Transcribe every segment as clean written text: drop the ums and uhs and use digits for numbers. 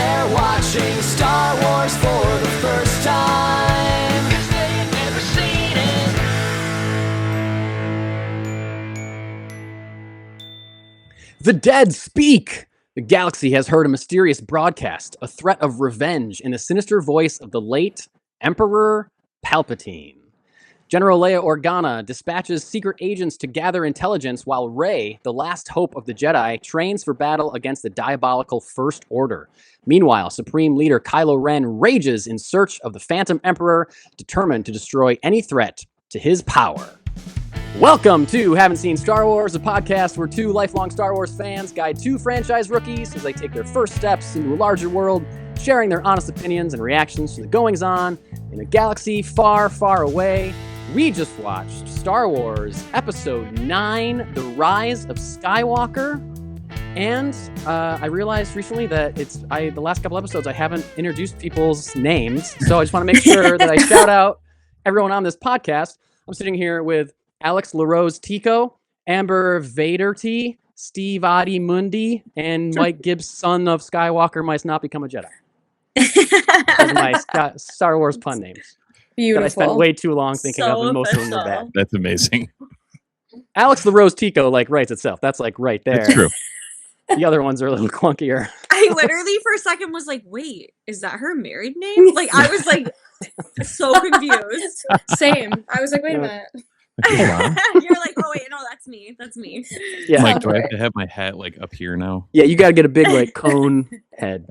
they're watching Star Wars for the first time, 'cause they've never seen it. The dead speak! The galaxy has heard a mysterious broadcast, a threat of revenge in the sinister voice of the late Emperor Palpatine. General Leia Organa dispatches secret agents to gather intelligence while Rey, the last hope of the Jedi, trains for battle against the diabolical First Order. Meanwhile, Supreme Leader Kylo Ren rages in search of the Phantom Emperor, determined to destroy any threat to his power. Welcome to Haven't Seen Star Wars, a podcast where two lifelong Star Wars fans guide two franchise rookies as they take their first steps into a larger world, sharing their honest opinions and reactions to the goings-on in a galaxy far, far away. We just watched Star Wars Episode 9, The Rise of Skywalker, and I realized recently that the last couple episodes I haven't introduced people's names, so I just want to make sure that I shout out everyone on this podcast. I'm sitting here with Alex Larose Tico, Amber Verity, Steve Adi Mundi, and Mike Gibbs, son of Skywalker, might not become a Jedi. Those are my Star Wars pun names. Beautiful. That I spent way too long thinking of, and most of them were bad. That's amazing. Alex Larose Tico writes itself. That's right there. That's true. The other ones are a little clunkier. I literally for a second was like, wait, is that her married name? I was so confused. Same. I was like, wait a minute. You're like, oh wait, no, that's me. That's me. Yeah. Mike, do I have to have my hat up here now? Yeah, you got to get a big cone head.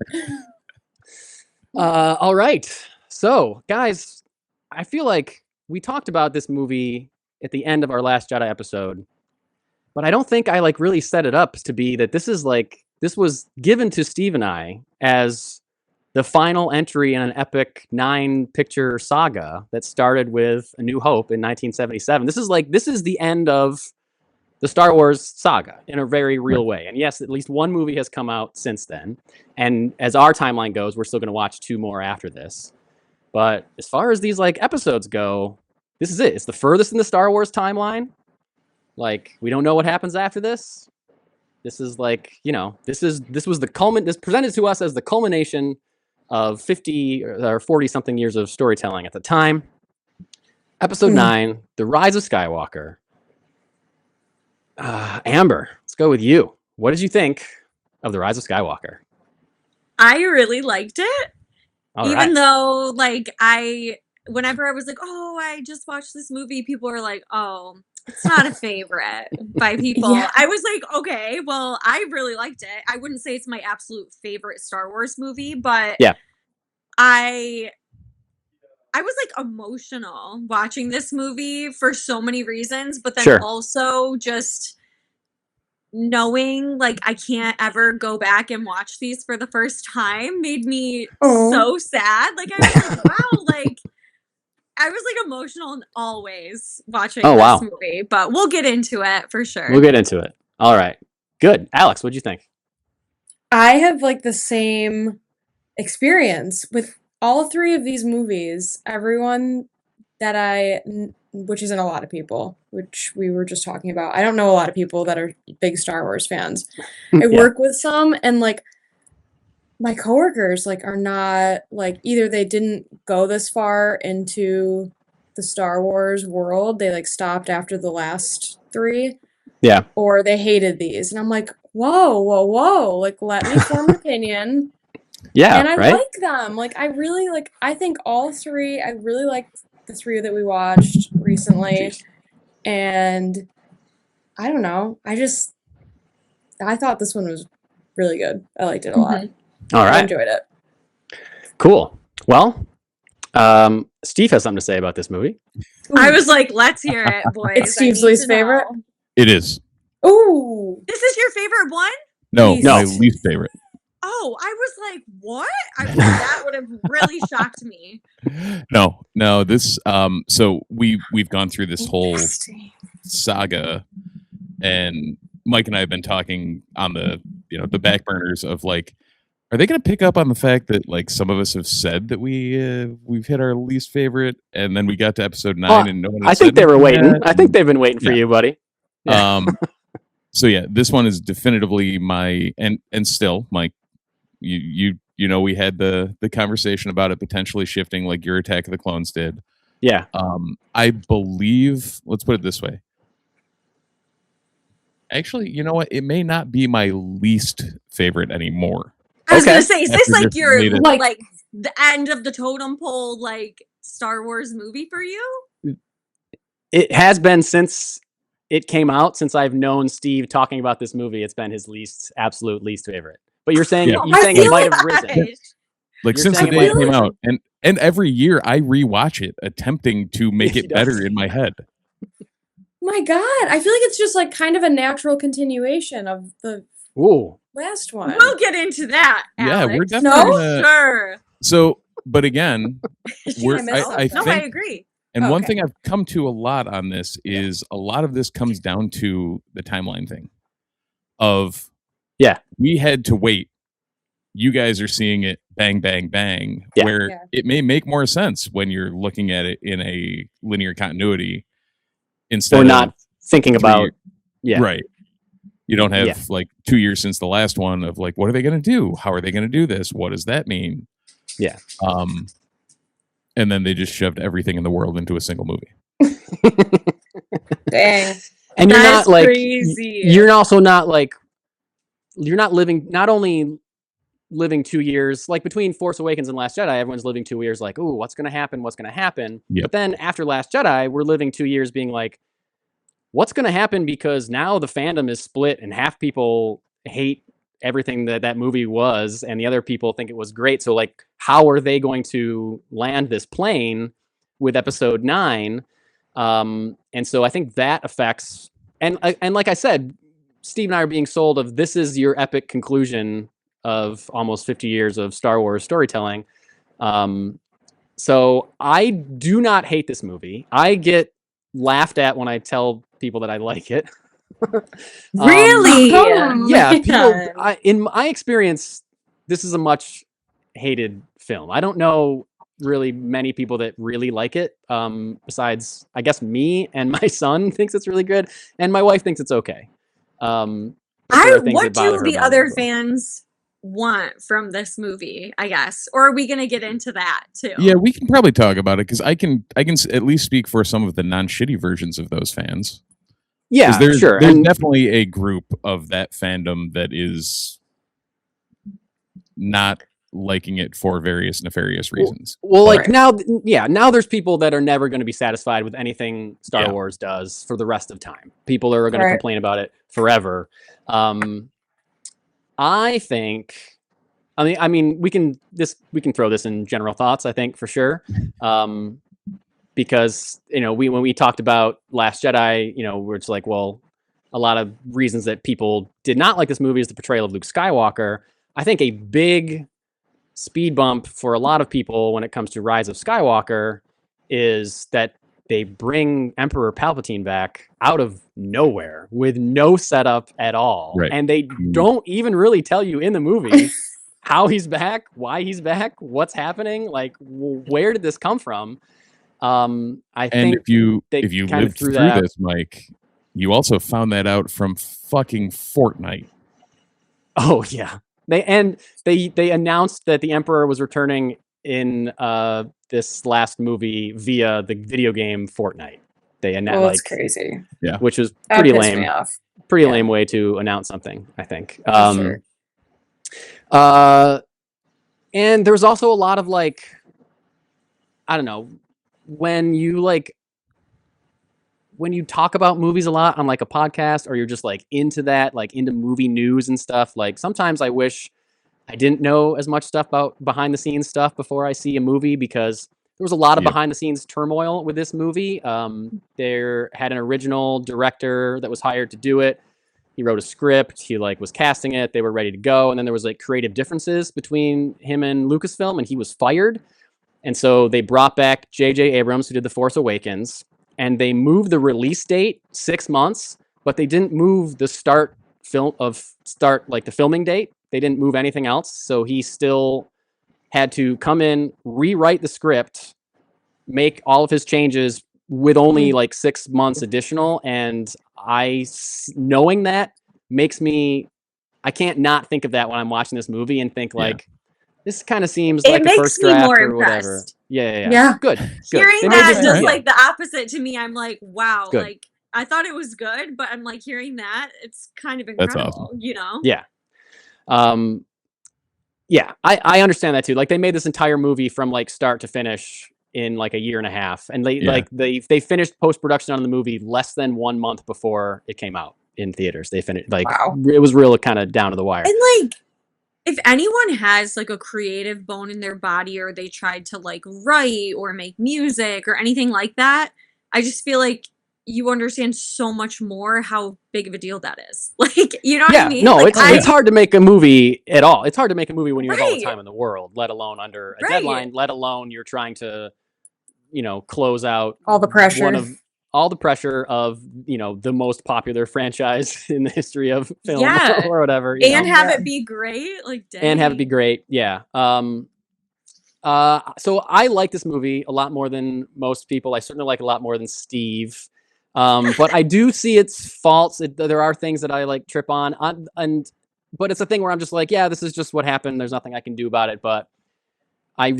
All right. So, guys, I feel like we talked about this movie at the end of our last Jedi episode, but I don't think I really set it up to be that this was given to Steve and I as the final entry in an epic 9-picture saga that started with A New Hope in 1977. This is the end of the Star Wars saga in a very real way. And yes, at least one movie has come out since then. And as our timeline goes, we're still going to watch 2 more after this. But as far as these episodes go, this is it. It's the furthest in the Star Wars timeline. We don't know what happens after this. This is this was the this presented to us as the culmination of 50 or 40 something years of storytelling at the time. Episode 9, The Rise of Skywalker. Amber, let's go with you. What did you think of The Rise of Skywalker? I really liked it. Even though whenever I was like, oh, I just watched this movie, people are like, oh, it's not a favorite by people. Yeah. I was like, okay, well, I really liked it. I wouldn't say it's my absolute favorite Star Wars movie, but yeah, I was emotional watching this movie for so many reasons, but then also just knowing I can't ever go back and watch these for the first time made me so sad. I was wow, I was emotional in all ways watching this movie, but we'll get into it for sure. We'll get into it. All right. Good. Alex, what'd you think? I have the same experience with all 3 of these movies. Everyone that which isn't a lot of people, which we were just talking about. I don't know a lot of people that are big Star Wars fans. I work with some, and my coworkers are not either they didn't go this far into the Star Wars world. They stopped after the last 3. Yeah. Or they hated these. And I'm like, whoa. Let me form an opinion. Yeah. And I like them. I really I think all 3, I really liked the 3 that we watched recently. Jeez. And I don't know. I thought this one was really good. I liked it a lot. All right. I enjoyed it. Cool. Well, Steve has something to say about this movie. I was like, let's hear it, boys. It's Steve's least favorite? It is. Ooh. This is your favorite one? No, my least favorite. Oh, I was like, what? That would have really shocked me. No, this so we've gone through this whole saga, and Mike and I have been talking on the the back burners of are they going to pick up on the fact that some of us have said that we've hit our least favorite, and then we got to episode 9 and no one. I think they were waiting. I think they've been waiting for you, buddy. Yeah. So yeah, this one is definitively my and still, Mike, you we had the conversation about it potentially shifting like your Attack of the Clones did. Yeah. I believe, let's put it this way. Actually, you know what? It may not be my least favorite anymore. I was Okay. gonna say, is this After like this your latest- like the end of the totem pole like Star Wars movie for you? It has been since it came out, since I've known Steve talking about this movie. It's been his absolute least favorite. But you're saying Yeah. you're saying I it might have feel risen. like- Like You're since the saying it day might it have came risen. out, and every year I rewatch it, attempting to make He it better does. in my head. My God, I feel like it's just like kind of a natural continuation of the Ooh. last one. We'll get into that. Yeah, we're Alex. definitely No? gonna- Sure. So, but again, we're, I missed I something. No, I think, agree. and one Okay. thing I've come to a lot on this is a lot of this comes down to the timeline thing. Of we had to wait. You guys are seeing it bang, bang, bang, Yeah. where Yeah. it may make more sense when you're looking at it in a linear continuity instead We're of not thinking 3 about years. Right. You don't have Yeah. like 2 years since the last one of like, what are they going to do? How are they going to do this? What does that mean? Yeah. And then they just shoved everything in the world into a single movie. Dang. And you're That's not like crazy. you're also not like you're not living not only living 2 years like between Force Awakens and Last Jedi, everyone's living 2 years like, ooh, what's gonna happen? What's gonna happen? Yep. But then after Last Jedi, we're living 2 years being like, what's gonna happen? Because now the fandom is split and half people hate everything that movie was, and the other people think it was great. So like, how are they going to land this plane with Episode 9? And so I think that affects and like I said, Steve and I are being sold of this is your epic conclusion of almost 50 years of Star Wars storytelling. So I do not hate this movie. I get laughed at when I tell people that I like it. Really? Oh, Yeah, people. man. In my experience, this is a much hated film. I don't know really many people that really like it. Besides, I guess me and my son thinks it's really good, and my wife thinks it's okay. But there are things What that bother do her the about it other as well. fans want from this movie, I guess? Or are we gonna get into that too? Yeah, we can probably talk about it because I can at least speak for some of the non-shitty versions of those fans. Yeah, There's sure. There's And definitely a group of that fandom that is not liking it for various nefarious reasons. well, like Right. now there's people that are never going to be satisfied with anything Star Yeah. Wars does for the rest of time. People are going to Right. complain about it forever. I think, I mean, we can throw this in general thoughts, I think, for sure. Because, when we talked about Last Jedi, where it's like, well, a lot of reasons that people did not like this movie is the portrayal of Luke Skywalker. I think a big speed bump for a lot of people when it comes to Rise of Skywalker is that they bring Emperor Palpatine back out of nowhere with no setup at all. Right. And they don't even really tell you in the movie how he's back, why he's back, what's happening, like where did this come from? I And think if you they kind of lived threw through that- this, Mike, you also found that out from fucking Fortnite. Oh yeah. They announced that the Emperor was returning in this last movie via the video game Fortnite. They announced Well, it's crazy. which was That pretty pissed me lame. off. Pretty Yeah. lame way to announce something, I think. For sure. And there's also a lot of like, I don't know, when you talk about movies a lot on like a podcast, or you're just like into that, like into movie news and stuff, like sometimes I wish I didn't know as much stuff about behind the scenes stuff before I see a movie, because there was a lot of Yep. behind the scenes turmoil with this movie. There had an original director that was hired to do it. He wrote a script. He was casting it. They were ready to go. And then there was like creative differences between him and Lucasfilm, and he was fired. And so they brought back J.J. Abrams, who did The Force Awakens, and they moved the release date 6 months, but they didn't move the the filming date. They didn't move anything else. So he still had to come in, rewrite the script, make all of his changes with only like 6 months additional. And knowing that makes me, I can't not think of that when I'm watching this movie and think like, This kind of seems It like a makes first me draft more or whatever. impressed. Yeah. Good. Hearing They made that this- does yeah. like the opposite to me. I'm like, wow, Good. like I thought it was good, but I'm like hearing that it's kind of That's incredible, awesome. you know? Yeah. Yeah, I understand that too. Like they made this entire movie from like start to finish in like a year and a half, and they finished post production on the movie less than 1 month before it came out in theaters. They finished like it was real kind of down to the wire. And like, if anyone has like a creative bone in their body, or they tried to like write or make music or anything like that, I just feel like you understand so much more how big of a deal that is. Like, you know what I mean? No, like, it's hard to make a movie at all. It's hard to make a movie when you have all the Right. time in the world, let alone under a Right. deadline, let alone you're trying to, you know, close out All the pressure. all the pressure of, you know, the most popular franchise in the history of film Yeah. or whatever. You and know? have it be great. Like, dang. And have it be great. Yeah. So I like this movie a lot more than most people. I certainly like it a lot more than Steve. But I do see its faults. There are things that I like trip on, but it's a thing where I'm just like, yeah, this is just what happened. There's nothing I can do about it. But my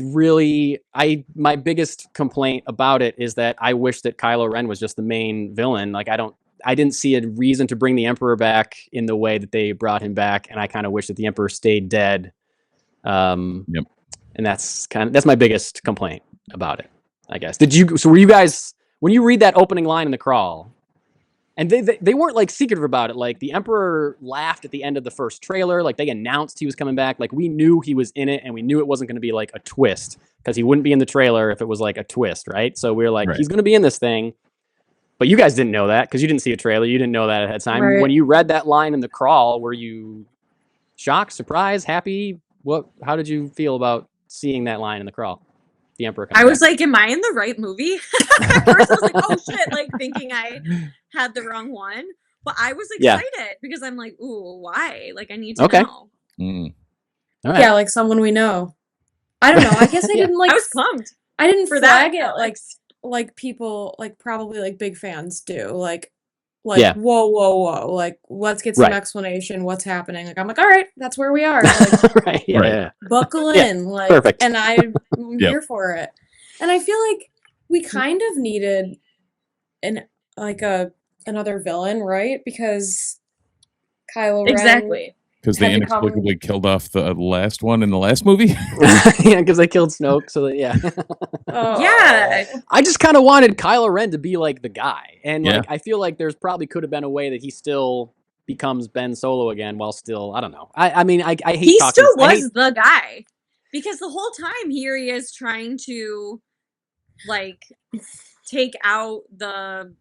biggest complaint about it is that I wish that Kylo Ren was just the main villain. Like I didn't see a reason to bring the Emperor back in the way that they brought him back, and I kind of wish that the Emperor stayed dead. Yep. And that's my biggest complaint about it, I guess. Were you guys, when you read that opening line in the crawl, and they weren't like secretive about it, like the Emperor laughed at the end of the first trailer, like they announced he was coming back, like we knew he was in it, and we knew it wasn't going to be like a twist, because he wouldn't be in the trailer if it was like a twist, right? So we were like, he's going to be in this thing, but you guys didn't know that because you didn't see a trailer, you didn't know that ahead of time. Right. When you read that line in the crawl, were you shocked, surprised, happy? How did you feel about seeing that line in the crawl? The Emperor coming I was back. like, am I in the right movie? At first I was like, oh shit, like thinking I had the wrong one. But I was excited because I'm like, ooh, why? Like I need to know. Mm. All right. Yeah, like someone we know. I don't know. I guess I didn't like. I was pumped. I didn't for flag that, it like people, like probably like big fans do. Like Yeah. whoa. Like, let's get some Right. explanation. What's happening? Like, I'm like, all right, that's where we are. Like, Right. Yeah. Right. Yeah. buckle Yeah, in. Like, perfect. and I'm Yep. here for it. And I feel like we kind of needed another villain, right? Because Kylo Ren. Exactly. Because they Had to come- inexplicably killed off the last one in the last movie. Yeah, because they killed Snoke. So yeah. Oh. Yeah. I just kind of wanted Kylo Ren to be like the guy, and like Yeah. I feel like there's probably could have been a way that he still becomes Ben Solo again, while still, I don't know. I mean, I hate He talking. still I was hate- the guy. Because the whole time here he is trying to like take out the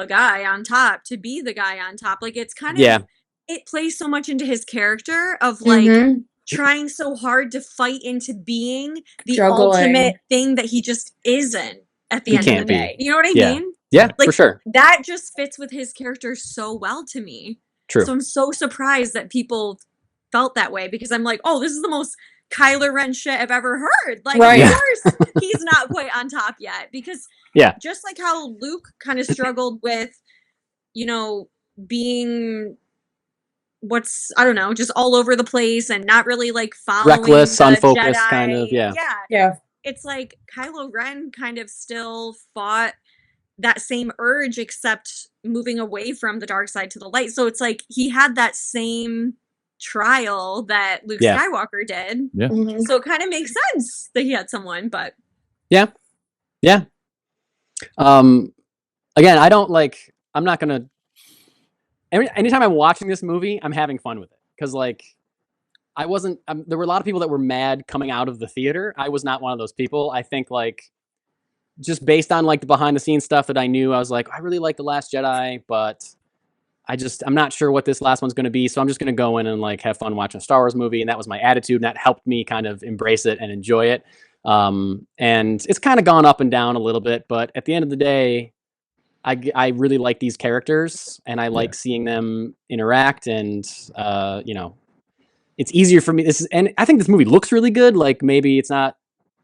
guy on top to be the guy on top. Like it's kind of Yeah. it plays so much into his character of like Mhm. trying so hard to fight into being the Juggling. ultimate thing that he just isn't at the He end of can't the be. day. You know what I Yeah. mean? Yeah, Like, for sure. That just fits with his character so well to me. True. So I'm so surprised that people felt that way, because I'm like, oh, this is the most Kylo Ren shit I've ever heard. Like, Right. of course he's not quite on top yet, because Yeah. just like how Luke kind of struggled with, you know, being I don't know, just all over the place and not really like following Reckless, the unfocused, Jedi. kind of, yeah. Yeah. It's like Kylo Ren kind of still fought that same urge, except moving away from the dark side to the light. So it's like he had that same trial that Luke Yeah. Skywalker did. Mhm. So it kind of makes sense that he had someone, but Yeah. Again, I'm not gonna. Anytime I'm watching this movie, I'm having fun with it, because like I wasn't. There were a lot of people that were mad coming out of the theater. I was not one of those people. I think like just based on like the behind the scenes stuff that I knew, I was like, I really like The Last Jedi, but I'm not sure what this last one's going to be. So I'm just going to go in and like have fun watching a Star Wars movie. And that was my attitude. And that helped me kind of embrace it and enjoy it. And it's kind of gone up and down a little bit, but at the end of the day, I really like these characters, and I like seeing them interact, and you know, it's easier for me. And I think this movie looks really good. Like maybe it's not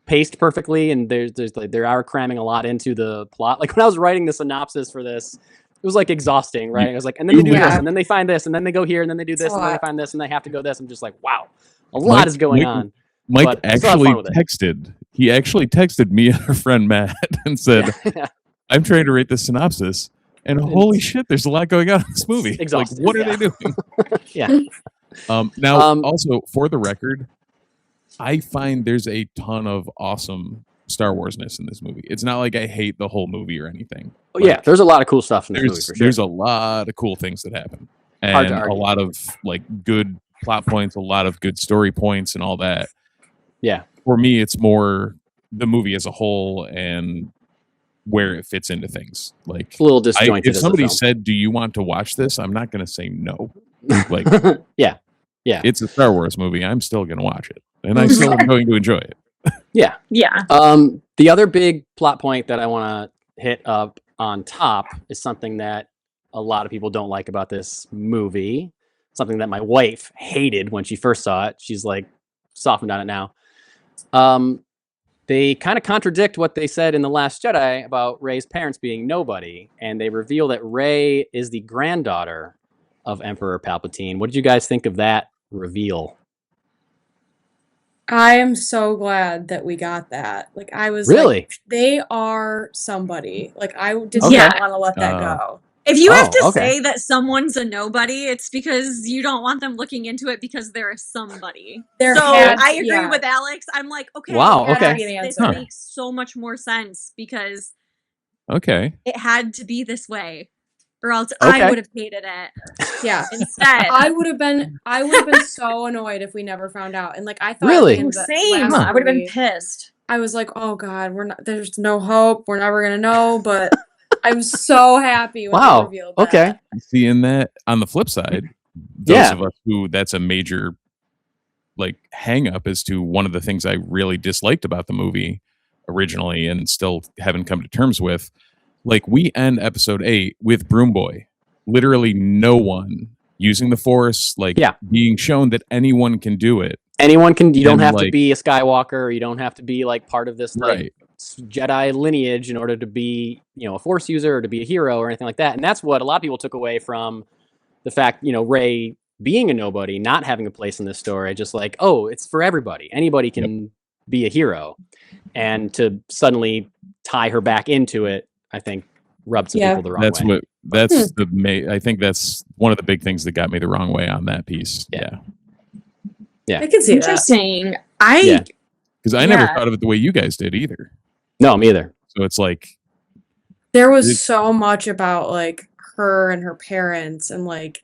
paced perfectly, and there's like they are cramming a lot into the plot. Like when I was writing the synopsis for this, it was like exhausting, right? I was like, and then they do this, and then they find this, and then they go here, and then they do this, and then they find this, and they have to go this. I'm just like, wow, a lot is going on. Mike But I still have actually fun with it. texted. He actually texted me and our friend Matt and said, Yeah. "I'm trying to rate the synopsis, and holy shit, there's a lot going on in this movie. Like, Exhausting, what are yeah. they doing?" Yeah. Now, also for the record, I find there's a ton of awesome Star Warsness in this movie. It's not like I hate the whole movie or anything. Oh, yeah, there's a lot of cool stuff in this movie There's for sure. there's a lot of cool things that happen, Hard to and a argue. lot of like good plot points, a lot of good story points, and all that. Yeah. For me, it's more the movie as a whole and where it fits into things. Like, It's a little disjointed. if as a somebody film. said, "Do you want to watch this?" I'm not going to say no. Like, yeah. it's a Star Wars movie. I'm still going to watch it, and I still am going to enjoy it. Yeah. Yeah. The other big plot point that I want to hit up on top is something that a lot of people don't like about this movie. Something that my wife hated when she first saw it. She's like softened on it now. They kind of contradict what they said in The Last Jedi about Rey's parents being nobody, and they reveal that Rey is the granddaughter of Emperor Palpatine. What did you guys think of that reveal? I am so glad that we got that. Like, I was Really? like, they are somebody. Like, I did Okay. not want to let that go. If you have to okay. say that someone's a nobody, it's because you don't want them looking into it because they're a somebody. There So had- I agree yeah. with Alex. I'm like, okay, Wow, yes, okay. Be an this answer. makes so much more sense because Okay. it had to be this way, or else Okay. I would have hated it Yeah. instead. I would have been so annoyed if we never found out. And like, I thought Really? at the end of the Same. last I would have been movie, pissed. I was like, oh God, there's no hope. We're never gonna know. But I'm so happy when Wow, they revealed that. okay. See, in that, on the flip side, those Yeah. of us who that's a major like hang up as to one of the things I really disliked about the movie originally and still haven't come to terms with. Like, we end episode 8 with Broom Boy. Literally no one using the Force, like Yeah. being shown that anyone can do it. Anyone can. You don't And, have to like- be a Skywalker. You don't have to be like part of this like Right. Jedi lineage in order to be, a Force user or to be a hero or anything like that. And that's what a lot of people took away from the fact, Rey being a nobody, not having a place in this story. Just like, oh, it's for everybody. Anybody can be a hero, and to suddenly tie her back into it, I think rubbed some Yeah. people the wrong That's way. what that's I think that's one of the big things that got me the wrong way on that piece. Yeah. I can see that. Interesting. Yeah. Because I never Yeah. thought of it the way you guys did either. No, me either. So it's like, There was It's- so much about like her and her parents and like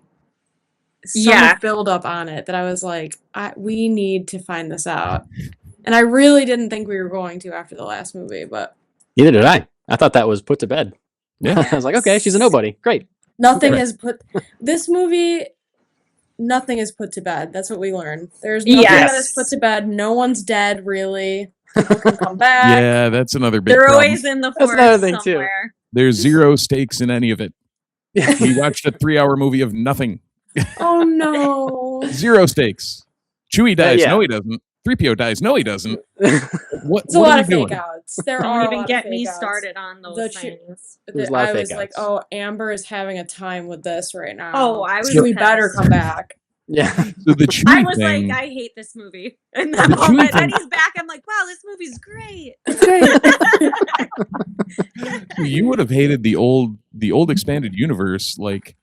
so Yeah. much build up on it that I was like, we need to find this out. And I really didn't think we were going to after the last movie, but Neither did I. I thought that was put to bed. Yeah. I was like, okay, she's a nobody. Great. nothing Right. is put this movie nothing is put to bed. That's what we learned. There's nothing Yes. that is put to bed. No one's dead really. People can come back. yeah, that's another big They're problem. always in the That's forest another thing, too. somewhere. There's zero stakes in any of it. We watched a 3-hour movie of nothing. Oh no. Zero stakes. Chewie dies. yeah. No, he doesn't. 3PO dies. No, he doesn't. What? It's a what lot are of we fake doing? outs. There are Don't a even lot get of me fake outs. started on those The things. There's a lot I of was fake like, outs. oh, Amber is having a time with this right now. Oh, I was Chewie better pissed. come back. Yeah. So the Chewie I was thing, like, I hate this movie. And that The Chewie moment, then thing- he's back. I'm like, wow, this movie's great. you would have hated the old expanded universe. Like,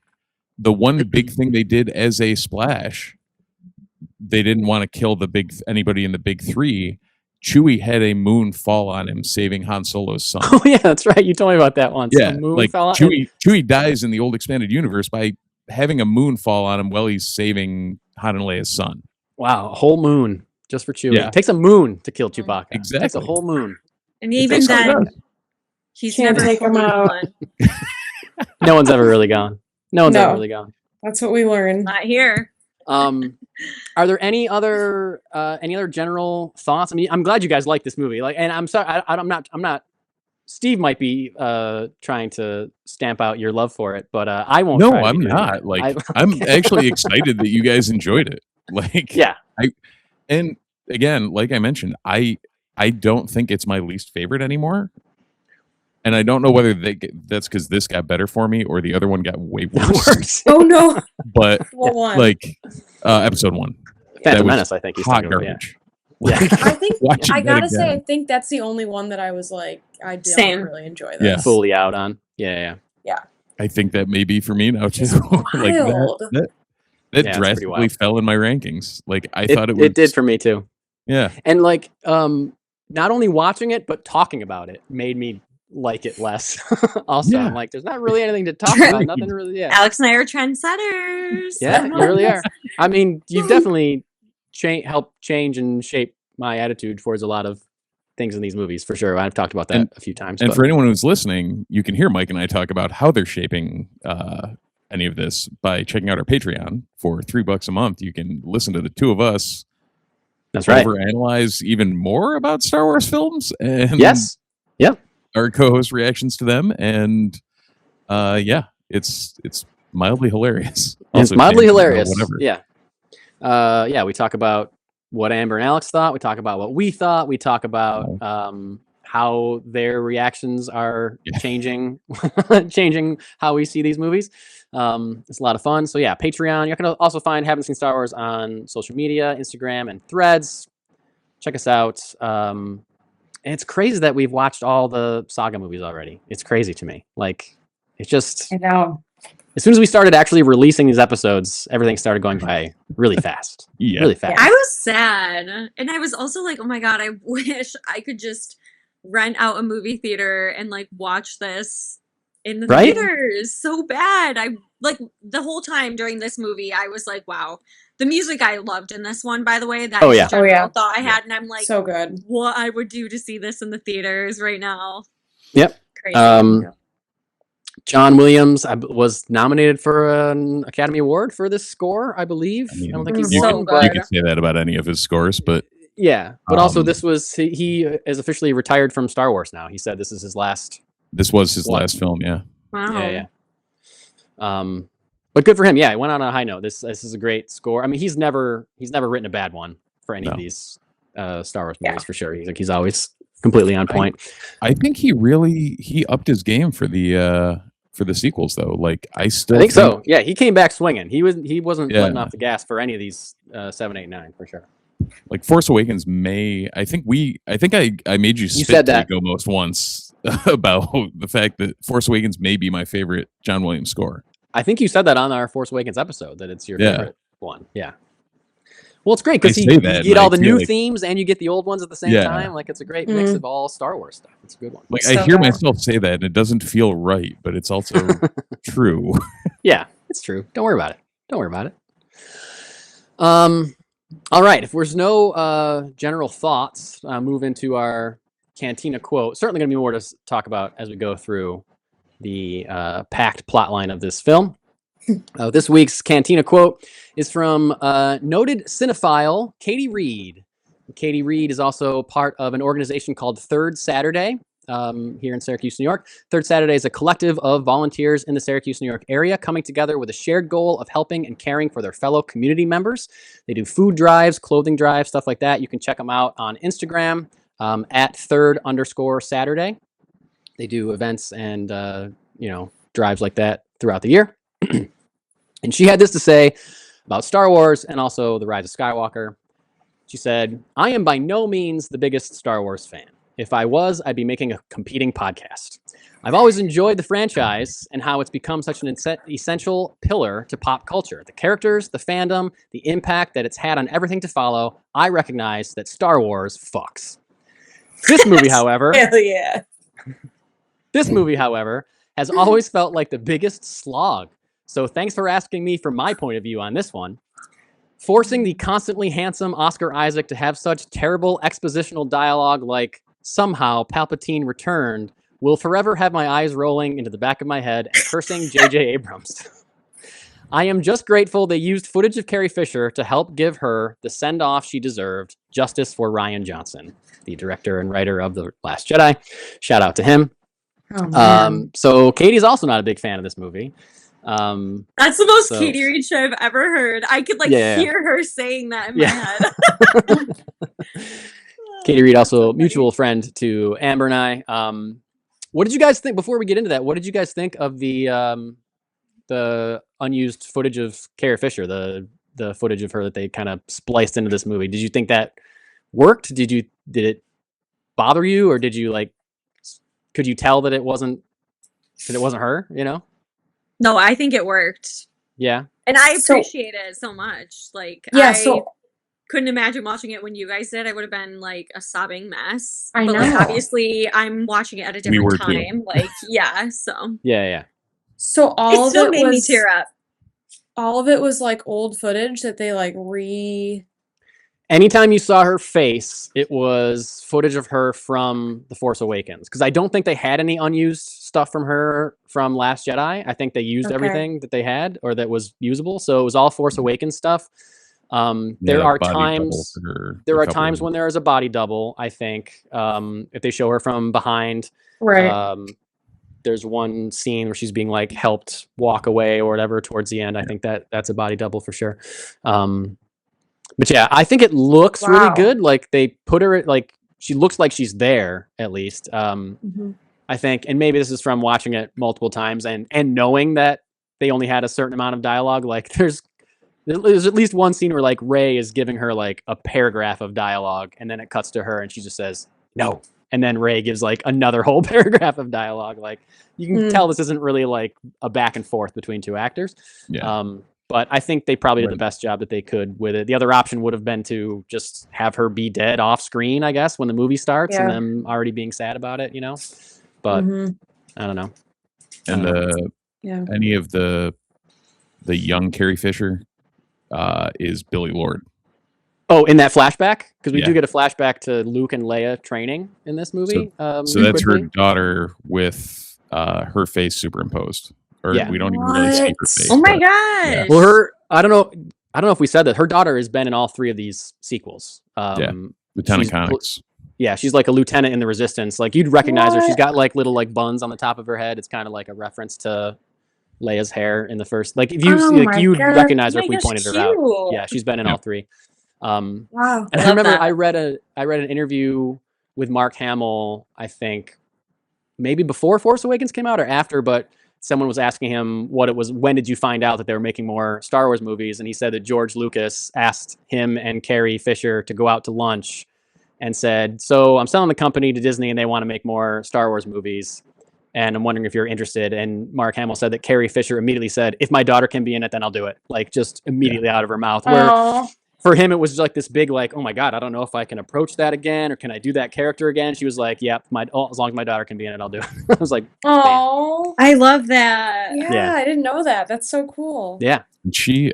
the one big thing they did as a splash, they didn't want to kill anybody in the big 3. Chewie had a moon fall on him, saving Han Solo's son. Oh yeah, that's right. You told me about that once. Yeah, A moon like fell on- Chewie dies in the old expanded universe by having a moon fall on him while he's saving Han and Leia's son. Wow, a whole moon just for Chewie. Yeah. It takes a moon to kill Chewbacca. It takes a Exactly. whole moon. And even That's what it then, does. he's Can't never take him fully out. gone. No one's ever really gone. No one's ever No. really gone. That's what we learned. Not here. Are there any other general thoughts? I mean, I'm glad you guys like this movie. Like, and I'm sorry, I'm not. Steve might be trying to stamp out your love for it, but I won't. No, try to I'm do that not. either. Like, I'm actually excited that you guys enjoyed it. Like, Yeah. And again, like I mentioned, I don't think it's my least favorite anymore. And I don't know whether that's because this got better for me or the other one got way worse. Worse. Oh no. But What one? like episode 1, Phantom was Menace, I think he's hot talking about. Yeah. garbage. Yeah. I think Watching I that gotta say, I again. think that's the only one that I was like, I don't Same. really enjoy Yeah. this. Fully out on. Yeah. I think that may be for me now too. It's Like wild. that Yeah, it's pretty drastically wild. fell in my rankings. Like I thought it was. It did for me too. Yeah. And like, not only watching it, but talking about it made me like it less. Also, Yeah. I'm like, there's not really anything to talk about. Nothing really. Yeah. Alex and I are trendsetters. Yeah, you really are. I mean, you've definitely helped change and shape my attitude towards a lot of things in these movies, for sure. I've talked about that a few times. And but for anyone who's listening, you can hear Mike and I talk about how they're shaping any of this by checking out our Patreon for $3 a month. You can listen to the two of us that's right. overanalyze even more about Star Wars films and Yes. Yep. our co-host reactions to them. And yeah, it's mildly hilarious. It's Also mildly changing, hilarious. whatever. Yeah. Yeah, we talk about what Amber and Alex thought. We talk about what we thought. We talk about how their reactions are changing how we see these movies. It's a lot of fun. So yeah, Patreon. You're going to also find Haven't Seen Star Wars on social media, Instagram and Threads. Check us out. And it's crazy that we've watched all the saga movies already. It's crazy to me. Like, it's just... I know. As soon as we started actually releasing these episodes, everything started going by really fast. Yeah. Really fast. I was sad. And I was also like, oh my God, I wish I could just rent out a movie theater and like watch this in the Right? theaters so bad. I like the whole time during this movie, I was like, wow. The music I loved in this one, by the way, that Oh, yeah. general thought I had. And I'm like, So good. what I would do to see this in the theaters right now. Yep. Crazy. John Williams was nominated for an Academy Award for this score, I believe. I, mean, don't think he so won, good. but You can say that about any of his scores, but yeah. But also, Um, this was he is officially retired from Star Wars now. He said this is his last. this was his What? last film. Yeah. Wow. Yeah. But good for him. Yeah, it went on a high note. This is a great score. I mean, he's never written a bad one for any of these Star Wars movies for sure. He's always completely on point. I think he upped his game for the sequels though. Like I think so. Yeah, he came back swinging. He wasn't letting Yeah. off the gas for any of these 7, 8, 9 for sure. Like Force Awakens I think I made you spit said that. take almost once about the fact that Force Awakens may be my favorite John Williams score. I think you said that on our Force Awakens episode that it's your Yeah. favorite one. Yeah. Well, it's great because I you say that, get and all I the feel new like- themes and you get the old ones at the same Yeah. time. Like, it's a great mix of all Star Wars stuff. It's a good one. Like So I hear good. myself say that and it doesn't feel right, but it's also true. Yeah, it's true. Don't worry about it. All right. If there's no general thoughts, move into our Cantina quote. Certainly going to be more to talk about as we go through the packed plotline of this film. This week's Cantina quote is from noted cinephile Katie Reed. Katie Reed is also part of an organization called Third Saturday here in Syracuse, New York. Third Saturday is a collective of volunteers in the Syracuse, New York area coming together with a shared goal of helping and caring for their fellow community members. They do food drives, clothing drives, stuff like that. You can check them out on Instagram at third_Saturday. They do events and drives like that throughout the year. And she had this to say about Star Wars and also the Rise of Skywalker. She said, "I am by no means the biggest Star Wars fan. If I was, I'd be making a competing podcast. I've always enjoyed the franchise and how it's become such an essential pillar to pop culture. The characters, the fandom, the impact that it's had on everything to follow. I recognize that Star Wars fucks." This movie, however, Hell yeah. has always felt like the biggest slog. So thanks for asking me for my point of view on this one. Forcing the constantly handsome Oscar Isaac to have such terrible expositional dialogue like, "Somehow Palpatine returned," will forever have my eyes rolling into the back of my head and cursing J.J. Abrams. I am just grateful they used footage of Carrie Fisher to help give her the send-off she deserved. Justice for Rian Johnson, the director and writer of The Last Jedi. Shout out to him. Oh, man. So Katie's also not a big fan of this movie. That's the most So- Katie Reed show I've ever heard. I could Yeah. hear her saying that in my Yeah. head. Katie Reed, also a mutual friend to Amber and I. What did you guys think, before we get into that, what did you guys think of the unused footage of Carrie Fisher, the footage of her that they kind of spliced into this movie? Did you think that worked? Did it bother you, or did you could you tell that it wasn't her? No, I think it worked. Yeah. And I So- appreciate it so much. Yeah, I so couldn't imagine watching it when you guys did. I would have been like a sobbing mess. I But know. obviously I'm watching it at a We different were too. time. Yeah, so Yeah. so all it of still it made me was tear up. all of it was like old footage that they like Anytime you saw her face, it was footage of her from The Force Awakens. Because I don't think they had any unused stuff from her from Last Jedi. I think they used Okay. everything that they had or that was usable. So it was all Force Awakens stuff. Yeah, There are body double times for her there a are couple times of- when there is a body double, I think. If they show her from behind. right. There's one scene where she's being helped walk away or whatever towards the end. I think that's a body double for sure. But yeah, I think it looks really Wow. good. They put her she looks like she's there at least. Mhm. I think, and maybe this is from watching it multiple times and knowing that they only had a certain amount of dialogue. There's at least one scene where Rey is giving her a paragraph of dialogue, and then it cuts to her and she just says no, and then Rey gives another whole paragraph of dialogue. You can tell this isn't really a back and forth between two actors. Yeah. But I think they probably did Right. the best job that they could with it. The other option would have been to just have her be dead off screen, I guess, when the movie starts, and Yeah. them already being sad about it, But Mhm. I don't know. And Yeah. any of the young Carrie Fisher is Billy Lord. Oh, in that flashback, because we Yeah. do get a flashback to Luke and Leia training in this movie. So that's her quickly. daughter with her face superimposed. Or Yeah. we don't even really see her What? face. Oh my but- gosh. Well, I don't know if we said that her daughter has been in all three of these sequels. Lieutenant she's Connix. Yeah, she's like a lieutenant in the Resistance. You'd recognize her. She's What? got little buns on the top of her head. It's kind of a reference to Leia's hair in the first. If you Oh see, my you'd God. recognize her Oh if my we gosh, pointed her out. cute. Yeah, she's been in Yeah. all three. Wow. And I Love remember that. I read an interview with Mark Hamill, I think maybe before Force Awakens came out or after, but someone was asking him when did you find out that they were making more Star Wars movies? And he said that George Lucas asked him and Carrie Fisher to go out to lunch and said, so I'm selling the company to Disney and they want to make more Star Wars movies. And I'm wondering if you're interested. And Mark Hamill said that Carrie Fisher immediately said, if my daughter can be in it, then I'll do it. Just immediately out of her mouth. Where Oh. for him, it was this big, oh my God, I don't know if I can approach that again, or can I do that character again? She was like, yep, as long as my daughter can be in it, I'll do it. I was like, Oh. I love that. Yeah, I didn't know that. That's so cool. yeah.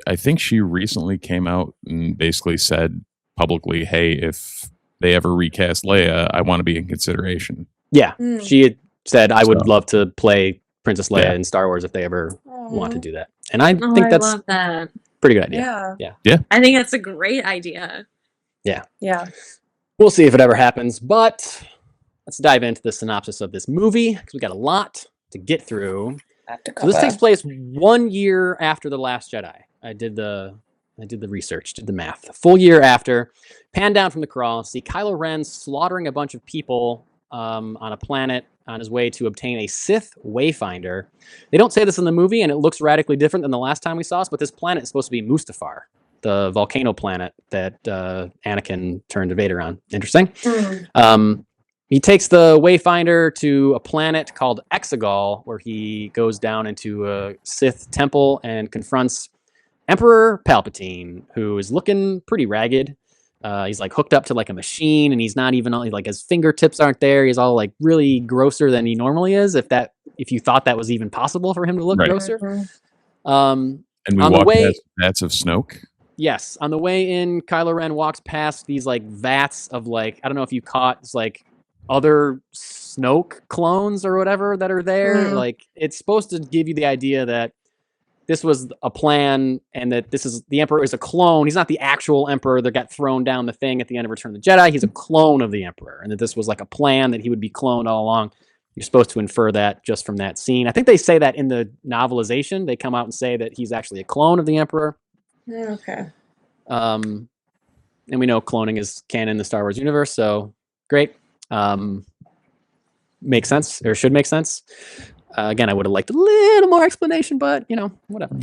I think she recently came out and basically said publicly, hey, if they ever recast Leia, I want to be in consideration. Yeah. Mm. She had said, I would So- love to play Princess Leia Yeah. in Star Wars if they ever want to Aw. do that. And I Oh, think I that's love that. a pretty good idea. Yeah. I think that's a great idea. Yeah. We'll see if it ever happens, but let's dive into the synopsis of this movie because we got a lot to get through. So this takes place 1 year after The Last Jedi. I did the research, did the math. A full year after, pan down from the cross, see Kylo Ren slaughtering a bunch of people on a planet on his way to obtain a Sith Wayfinder. They don't say this in the movie, and it looks radically different than the last time we saw us, but this planet is supposed to be Mustafar, the volcano planet that Anakin turned Vader on. Interesting. Mm. He takes the Wayfinder to a planet called Exegol, where he goes down into a Sith temple and confronts Emperor Palpatine, who is looking pretty ragged. He's hooked up to a machine, and he's not even his fingertips aren't there. He's all really grosser than he normally is. If you thought that was even possible for him to look Right. grosser. Mhm. And we On the walked way- past vats of Snoke. Yes, on the way in, Kylo Ren walks past these vats of I don't know if you caught it's other Snoke clones or whatever that are there. Mm. It's supposed to give you the idea that this was a plan and that the Emperor is a clone. He's not the actual Emperor that got thrown down the thing at the end of Return of the Jedi. He's a clone of the Emperor, and that this was a plan that he would be cloned all along. You're supposed to infer that just from that scene. I think they say that in the novelization. They come out and say that he's actually a clone of the Emperor. Okay. And we know cloning is canon in the Star Wars universe, so great. Makes sense, or should make sense. Again, I would have liked a little more explanation, but whatever.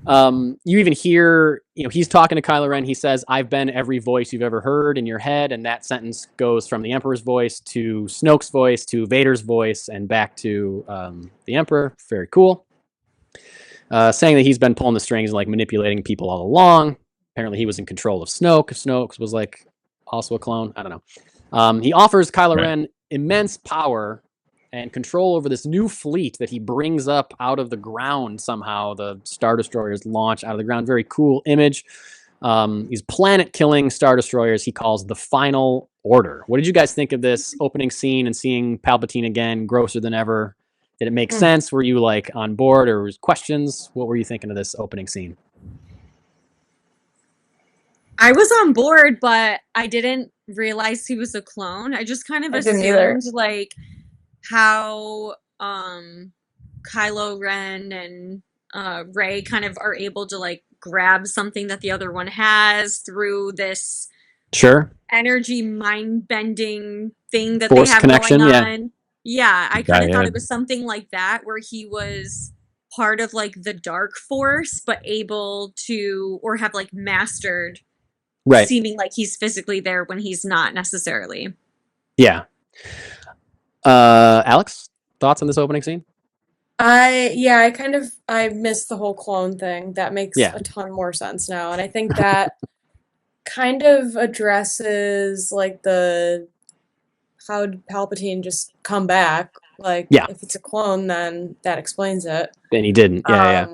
You even hear, he's talking to Kylo Ren. He says, "I've been every voice you've ever heard in your head," and that sentence goes from the Emperor's voice to Snoke's voice to Vader's voice and back to the Emperor. Very cool. Saying that he's been pulling the strings and like manipulating people all along. Apparently, he was in control of Snoke. If Snoke was like also a clone, I don't know. He offers Kylo Ren immense power and control over this new fleet that he brings up out of the ground somehow. The Star Destroyers launch out of the ground. Very cool image. These planet-killing Star Destroyers he calls the Final Order. What did you guys think of this opening scene and seeing Palpatine again, grosser than ever? Did it make sense? Were you like on board or was questions? What were you thinking of this opening scene? I was on board, but I didn't realize he was a clone. I just kind of assumed like how Kylo Ren and Rey kind of are able to like grab something that the other one has through this energy mind bending thing that Force they have connection, going on. Yeah, I kind of thought it was something like that where he was part of like the dark force, but able to or have like mastered seeming like he's physically there when he's not necessarily. Yeah. Alex, thoughts on this opening scene? I missed the whole clone thing. That makes a ton more sense now. And I think that kind of addresses like how did Palpatine just come back? Like if it's a clone, then that explains it. Then he didn't. Yeah.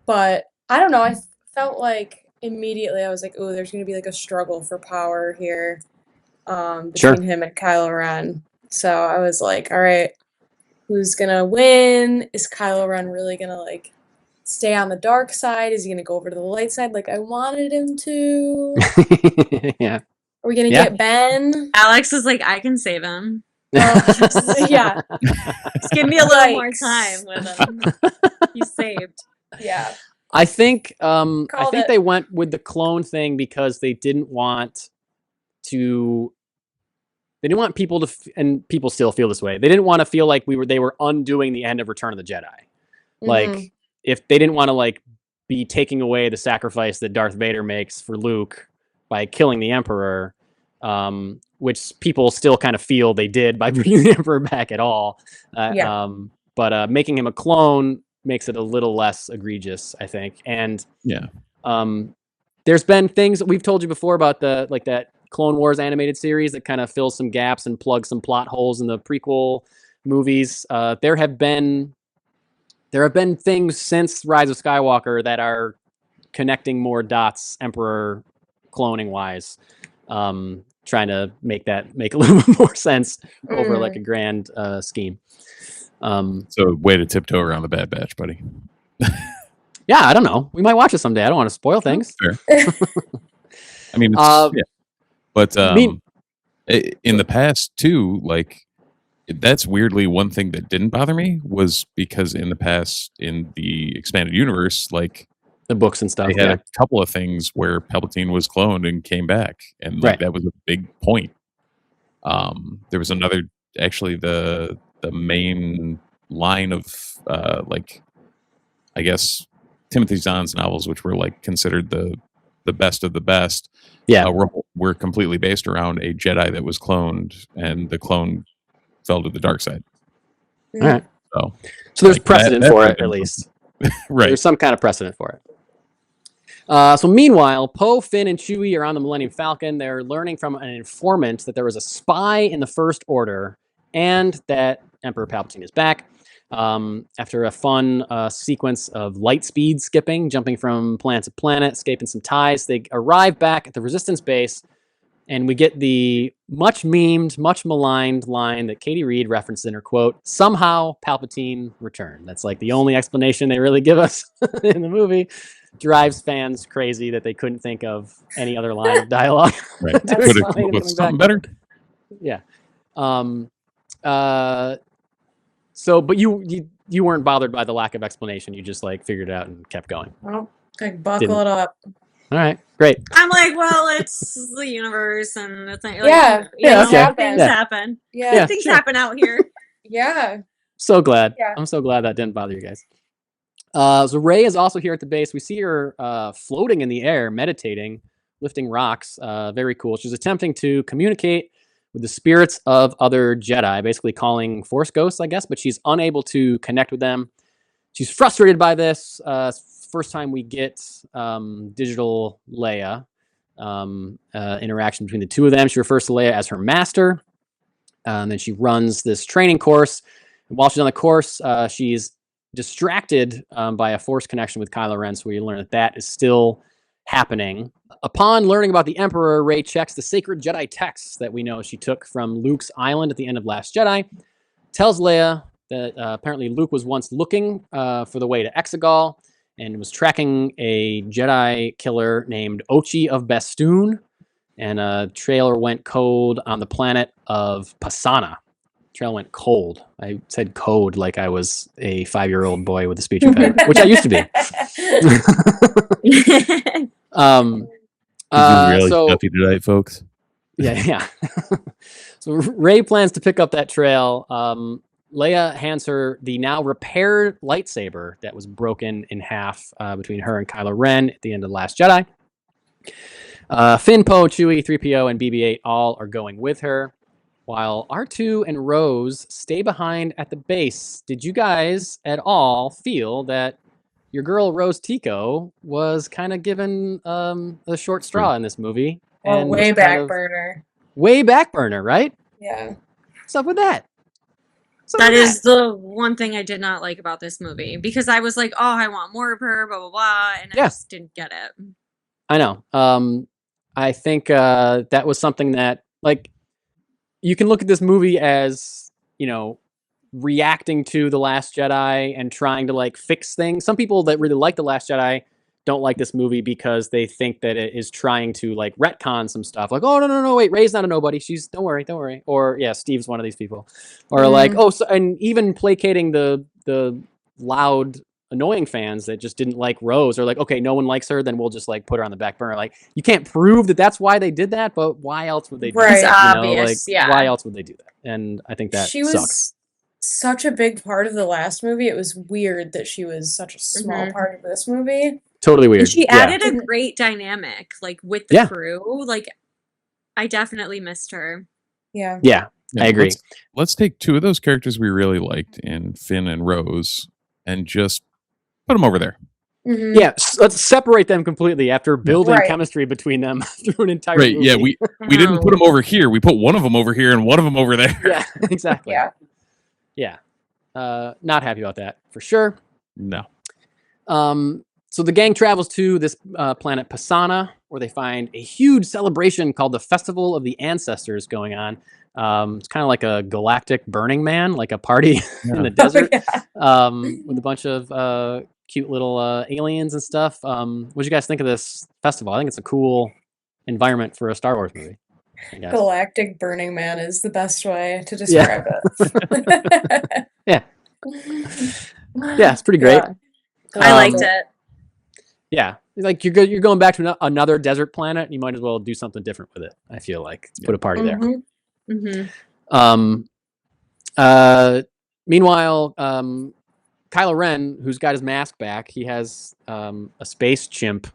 But I don't know. I felt like immediately I was like, oh, there's gonna be like a struggle for power here between him and Kylo Ren. So I was like, all right, who's gonna win? Is Kylo Ren really gonna like stay on the dark side? Is he gonna go over to the light side like I wanted him to? Yeah. Are we gonna get Ben? Alex is like, I can save him. Yeah. Just give me a little more time with him. He's saved. Yeah. I think they went with the clone thing because they didn't want people to and people still feel this way. They didn't want to feel like they were undoing the end of Return of the Jedi. Like if they didn't want to like be taking away the sacrifice that Darth Vader makes for Luke by killing the Emperor, which people still kind of feel they did by bringing the Emperor back at all. But making him a clone makes it a little less egregious, I think. And there's been things that we've told you before about that Clone Wars animated series that kind of fills some gaps and plugs some plot holes in the prequel movies. There have been things since Rise of Skywalker that are connecting more dots, Emperor cloning wise, trying to make a little bit more sense over like a grand scheme. So way to tiptoe around the Bad Batch, buddy. Yeah, I don't know. We might watch it someday. I don't want to spoil things. Fair. I mean, but in the past too, like that's weirdly one thing that didn't bother me was because in the past in the expanded universe, like the books and stuff, they had a couple of things where Palpatine was cloned and came back, and like that was a big point. There was another, actually, the main line of like, I guess Timothy Zahn's novels, which were like considered the best of the best. Were completely based around a Jedi that was cloned, and the clone fell to the dark side. All right. So there's precedent for it, at least. Right. There's some kind of precedent for it. So meanwhile, Poe, Finn, and Chewie are on the Millennium Falcon. They're learning from an informant that there was a spy in the First Order and that Emperor Palpatine is back. After a fun sequence of light speed skipping, jumping from planet to planet, escaping some ties, they arrive back at the Resistance base, and we get the much memed, much maligned line that Katie Reed referenced in her quote, "Somehow Palpatine returned." That's like the only explanation they really give us in the movie. Drives fans crazy that they couldn't think of any other line of dialogue. Right. Could have come up with something better. Yeah. So, but you weren't bothered by the lack of explanation. You just like figured it out and kept going. Well, like buckle it up. All right, great. I'm like, well, it's the universe, and it's not like, things happen. Yeah, things happen out here. Yeah. So glad. Yeah. I'm so glad that didn't bother you guys. So Rey is also here at the base. We see her floating in the air, meditating, lifting rocks. Very cool. She's attempting to communicate with the spirits of other Jedi, basically calling Force ghosts, I guess, but she's unable to connect with them. She's frustrated by this. First time we get digital Leia interaction between the two of them. She refers to Leia as her master. And then she runs this training course. And while she's on the course, she's distracted by a Force connection with Kylo Ren. So we learn that that is still happening. Upon learning about the Emperor, Rey checks the sacred Jedi texts that we know she took from Luke's island at the end of Last Jedi. Tells Leia that apparently Luke was once looking for the way to Exegol and was tracking a Jedi killer named Ochi of Bestoon. And a trailer went cold on the planet of Pasana. Trail went cold. I said code like I was a 5-year-old boy with a speech impediment, which I used to be. really so stuffy tonight, folks. yeah. So Rey plans to pick up that trail. Leia hands her the now repaired lightsaber that was broken in half between her and Kylo Ren at the end of The Last Jedi. Finn, Poe, Chewie, 3PO, and BB-8 all are going with her, while R2 and Rose stay behind at the base. Did you guys at all feel that your girl Rose Tico was kind of given the short straw in this movie? Well, and way was back kind of burner. Way back burner, right? Yeah. What's up with that? That is the one thing I did not like about this movie, because I was like, oh, I want more of her, blah, blah, blah, and I just didn't get it. I know. I think that was something that, like, you can look at this movie as, you know, reacting to The Last Jedi and trying to, like, fix things. Some people that really like The Last Jedi don't like this movie because they think that it is trying to, like, retcon some stuff. Like, oh, no, wait, Rey's not a nobody. She's, don't worry. Or, yeah, Steve's one of these people. Or, like, oh, so, and even placating the loud, annoying fans that just didn't like Rose, or like, okay, no one likes her, then we'll just like put her on the back burner. Like, you can't prove that that's why they did that, but why else would they do that? It's obvious, Like, why else would they do that? And I think that she sucks. was such a big part of the last movie. It was weird that she was such a small part of this movie. Totally weird. And she added a great dynamic, like, with the crew. Like, I definitely missed her. Yeah, I agree. Let's take two of those characters we really liked in Finn and Rose and just put them over there. Mm-hmm. Yeah, let's separate them completely after building chemistry between them through an entire movie. Yeah, we didn't put them over here. We put one of them over here and one of them over there. Yeah, exactly. Yeah. Not happy about that, for sure. No. So the gang travels to this planet Pasana, where they find a huge celebration called the Festival of the Ancestors going on. It's kind of like a galactic Burning Man, like a party in the desert, with a bunch of cute little aliens and stuff. What do you guys think of this festival? I think it's a cool environment for a Star Wars movie. Galactic Burning Man is the best way to describe it. Yeah, it's pretty great. I liked it. Yeah, like you're going back to another desert planet. You might as well do something different with it. I feel like put a party there. Meanwhile, Kylo Ren, who's got his mask back, he has a space chimp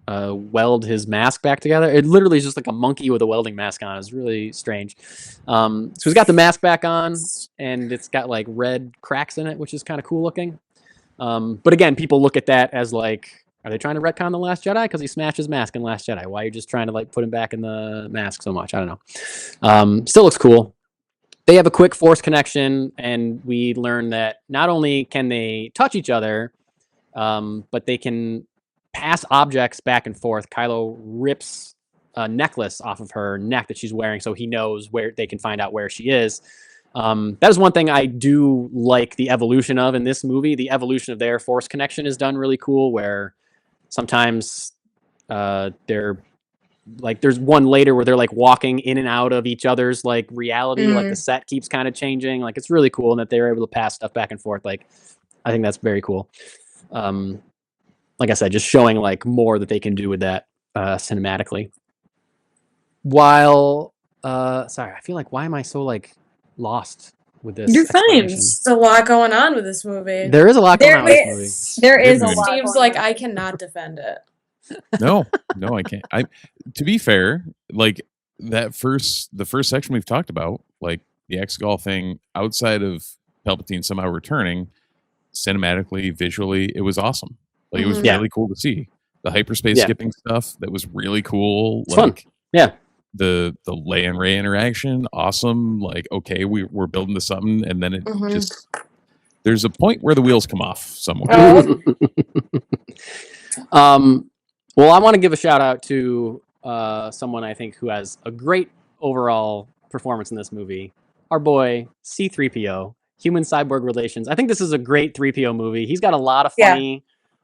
weld his mask back together. It literally is just like a monkey with a welding mask on. It's really strange. So he's got the mask back on, and it's got like red cracks in it, which is kind of cool looking. But again, people look at that as like, are they trying to retcon The Last Jedi? Because he smashed his mask in Last Jedi. Why are you just trying to like put him back in the mask so much? I don't know. Still looks cool. They have a quick Force connection, and we learn that not only can they touch each other, but they can pass objects back and forth. Kylo rips a necklace off of her neck that she's wearing, so he knows where they can find out where she is. That is one thing I do like the evolution of in this movie. The evolution of their Force connection is done really cool, where sometimes they're like, there's one later where they're like walking in and out of each other's like reality. Like the set keeps kind of changing. Like, it's really cool, and that they're able to pass stuff back and forth. Like, I think that's very cool. Like I said, just showing like more that they can do with that cinematically. While sorry, I feel like, why am I so like lost with this. You're fine. explanation. There's a lot going on with this movie. There is a lot going There on with this movie. There is a Dude. lot. Steve's going like, on. I cannot defend it. No, I can't. To be fair, like the first section we've talked about, like the Exegol thing, outside of Palpatine somehow returning, cinematically, visually, it was awesome. Like it was Yeah. really cool to see the hyperspace Yeah. skipping stuff. That was really cool. It's like fun. Yeah. the Leia and Rey interaction, awesome. Like, okay, we're building to something, and then it just there's a point where the wheels come off somewhere. Well, I want to give a shout out to someone I think who has a great overall performance in this movie. Our boy C-3PO, Human Cyborg Relations. I think this is a great 3PO movie. He's got a lot of funny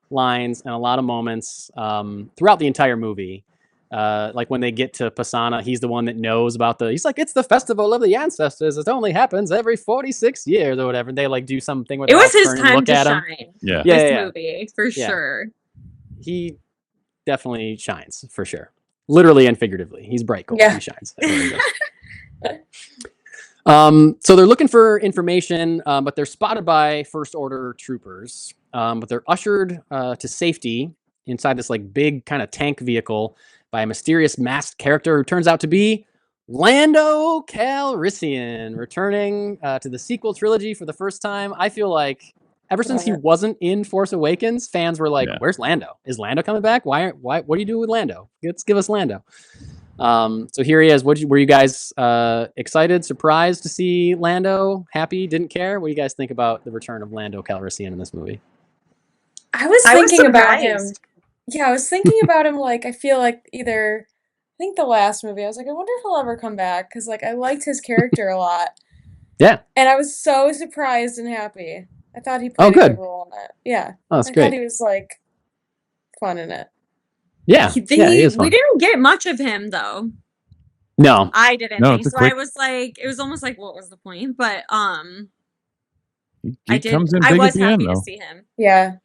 lines and a lot of moments throughout the entire movie. Like when they get to Pasana, he's the one that knows about he's like, it's the festival of the ancestors. It only happens every 46 years or whatever. And they like do something where It was they all his turn and time look to at him. shine. Yeah. This movie, for Yeah. sure. He definitely shines for sure. Literally and figuratively. He's bright gold. Yeah. He shines. So they're looking for information, but they're spotted by First Order troopers. But they're ushered to safety inside this like big kind of tank vehicle by a mysterious masked character who turns out to be Lando Calrissian, returning to the sequel trilogy for the first time. I feel like ever since he wasn't in Force Awakens, fans were like, "Where's Lando? Is Lando coming back? Why? What do you do with Lando? Let's give us Lando." So here he is. Were you guys excited, surprised to see Lando? Happy? Didn't care? What do you guys think about the return of Lando Calrissian in this movie? I was thinking about him. surprised. Yeah, I was thinking about him. Like, I feel like I think the last movie, I was like, I wonder if he'll ever come back because like I liked his character a lot. Yeah. And I was so surprised and happy. I thought he played a good. good role in it. Yeah. Oh, that's I great. thought he was like fun in it. Yeah. He is fun. We didn't get much of him though. No. I didn't No, think it's a so. quick- I was like, it was almost like, what was the point? But He comes in I big was at the happy end, to though. see him. Yeah.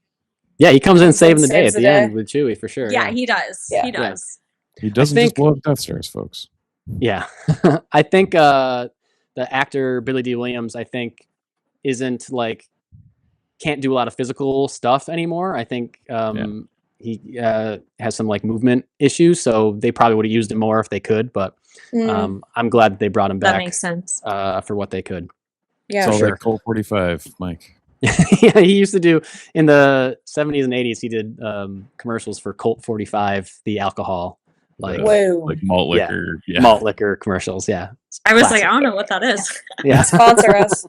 Yeah, he comes in Comes in, saving the day at saves the the end day. with Chewie for sure. Yeah, he does. Yeah. He does. He doesn't think- just blow up Death Stars, folks. Yeah. I think the actor Billy D. Williams, I think, isn't like can't do a lot of physical stuff anymore. I think he has some like movement issues, so they probably would have used him more if they could. But I'm glad that they brought him That back makes sense. for what they could. Yeah. It's all sure. that Colt 45, Mike. Yeah, he used to do in the 70s and 80s. He did commercials for Colt 45, the alcohol, like Whoa. Like malt Yeah. liquor. Yeah. malt liquor commercials. Yeah, It's I was classic. like, I don't know what that is. Yeah, Sponsor us.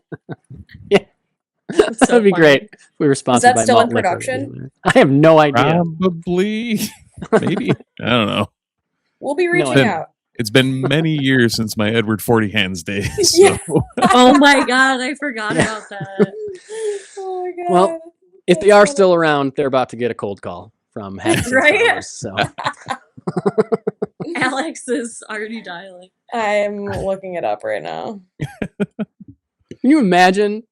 That's that so would be funny. great. If we were sponsored that by still malt in liquor. production? I have no idea. Probably. Maybe. I don't know. We'll be reaching idea. out. It's been many years since my Edward 40 Hands days. Yeah. So. Oh my god, I forgot about that. Oh my god. Well, if they That's are so still around, they're about to get a cold call from Hanks and Right? Flowers, so Alex is already dialing. I'm looking it up right now. can you imagine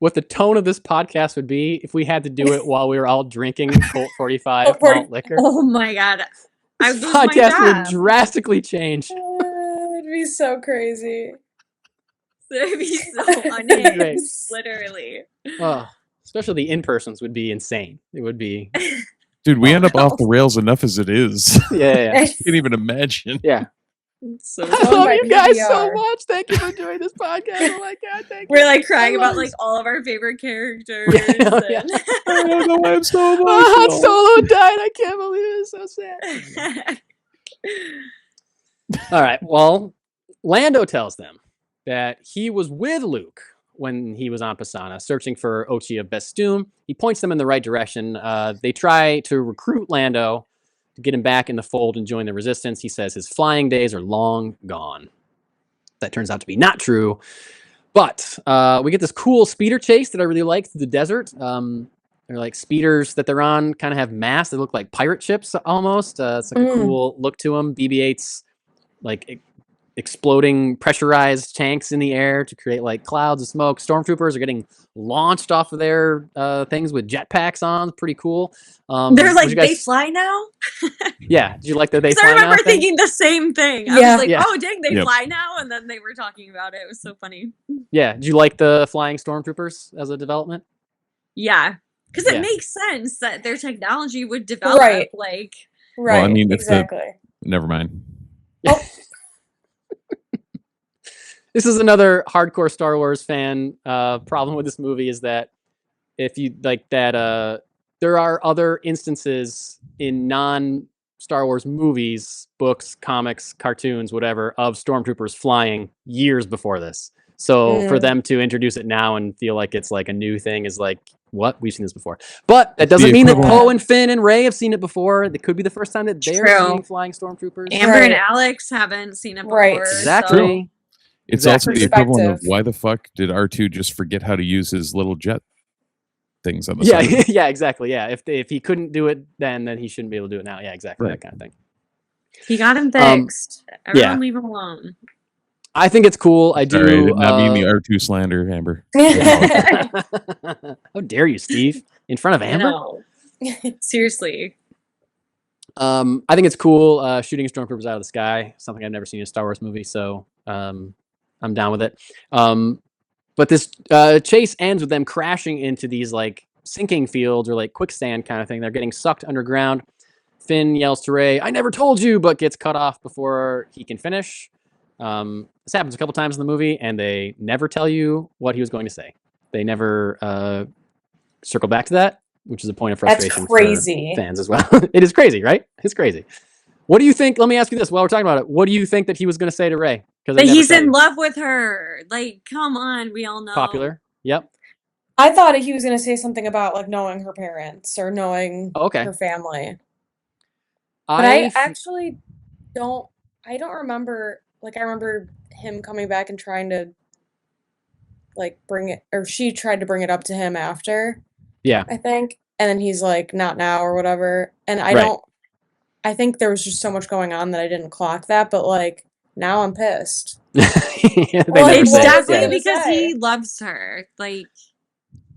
what the tone of this podcast would be if we had to do it while we were all drinking Colt 45 Colt 40 malt liquor? Oh my god. I This lose my podcast would job. drastically change. It'd be so crazy. It'd be so Great. unhinged. Literally. Oh, especially the in-persons would be insane. It would be, Dude, we Oh, end up no. off the rails enough as it is. yeah. I can't even imagine. Yeah. So I Owned love by you guys so PBR. much. Thank you for doing this podcast. Oh my god, thank you. we're like crying I about love like this. all of our favorite characters. Yeah, yeah. and- I don't know why I'm so Han emotional. Solo died. I can't believe it. It's so sad. All right. Well, Lando tells them that he was with Luke when he was on Pasana, searching for Ochi of Bestoom. He points them in the right direction. They try to recruit Lando to get him back in the fold and join the Resistance. He says his flying days are long gone. That turns out to be not true. But we get this cool speeder chase that I really like through the desert. They're like speeders that they're on, kind of have masts. They look like pirate ships almost. It's like a cool look to them. BB-8's like exploding pressurized tanks in the air to create like clouds of smoke. Stormtroopers are getting launched off of their things with jetpacks on. Pretty cool. They're like, guys... they fly now? Yeah. Did you like that they Because fly I remember now thing? thinking the same thing. I Yeah. was like, Yeah. oh, dang, they Yep. fly now? And then they were talking about it. It was so funny. Yeah. Did you like the flying stormtroopers as a development? Yeah. Because it Yeah. makes sense that their technology would develop. Right. Like, Right. Well, I mean, it's the- exactly. Never mind. This is another hardcore Star Wars fan problem with this movie is that if you like that, there are other instances in non-Star Wars movies, books, comics, cartoons, whatever, of stormtroopers flying years before this. So for them to introduce it now and feel like it's like a new thing is like, what? We've seen this before. But that doesn't mean that equivalent. Poe and Finn and Rey have seen it before. It could be the first time that they're True. seeing flying stormtroopers. Amber and Right. Alex haven't seen it before. Right. Exactly. It's Exactly. also the equivalent of Perspective. why the fuck did R2 just forget how to use his little jet things on the Yeah, side? yeah, exactly. Yeah, if he couldn't do it then he shouldn't be able to do it now. Yeah, exactly. Right. That kind of thing. He got him fixed. Everyone yeah. leave him alone. I think it's cool. I Sorry, I do. did not mean the R2 slander, Amber. How dare you, Steve? In front of I Amber? know. Seriously. I think it's cool shooting stormtroopers out of the sky. Something I've never seen in a Star Wars movie, so I'm down with it. But this chase ends with them crashing into these like sinking fields or like quicksand kind of thing. They're getting sucked underground. Finn yells to Rey, "I never told you," but gets cut off before he can finish. This happens a couple times in the movie, and they never tell you what he was going to say. They never circle back to that, which is a point of That's frustration crazy. for fans as well. It is crazy, right? It's crazy. What do you think? Let me ask you this while we're talking about it. What do you think that he was going to say to Rey? But he's in love with her. Like, come on, we all know. Popular. Yep. I thought he was gonna say something about like knowing her parents or knowing Okay. her family. But I actually don't. I don't remember. Like, I remember him coming back and trying to like bring it, or she tried to bring it up to him after. Yeah. I think, and then he's like, "Not now" or whatever. And I Right. don't. I think there was just so much going on that I didn't clock that. But like now, I'm pissed. They Well, never It's say it. definitely Yeah. because he loves her. Like,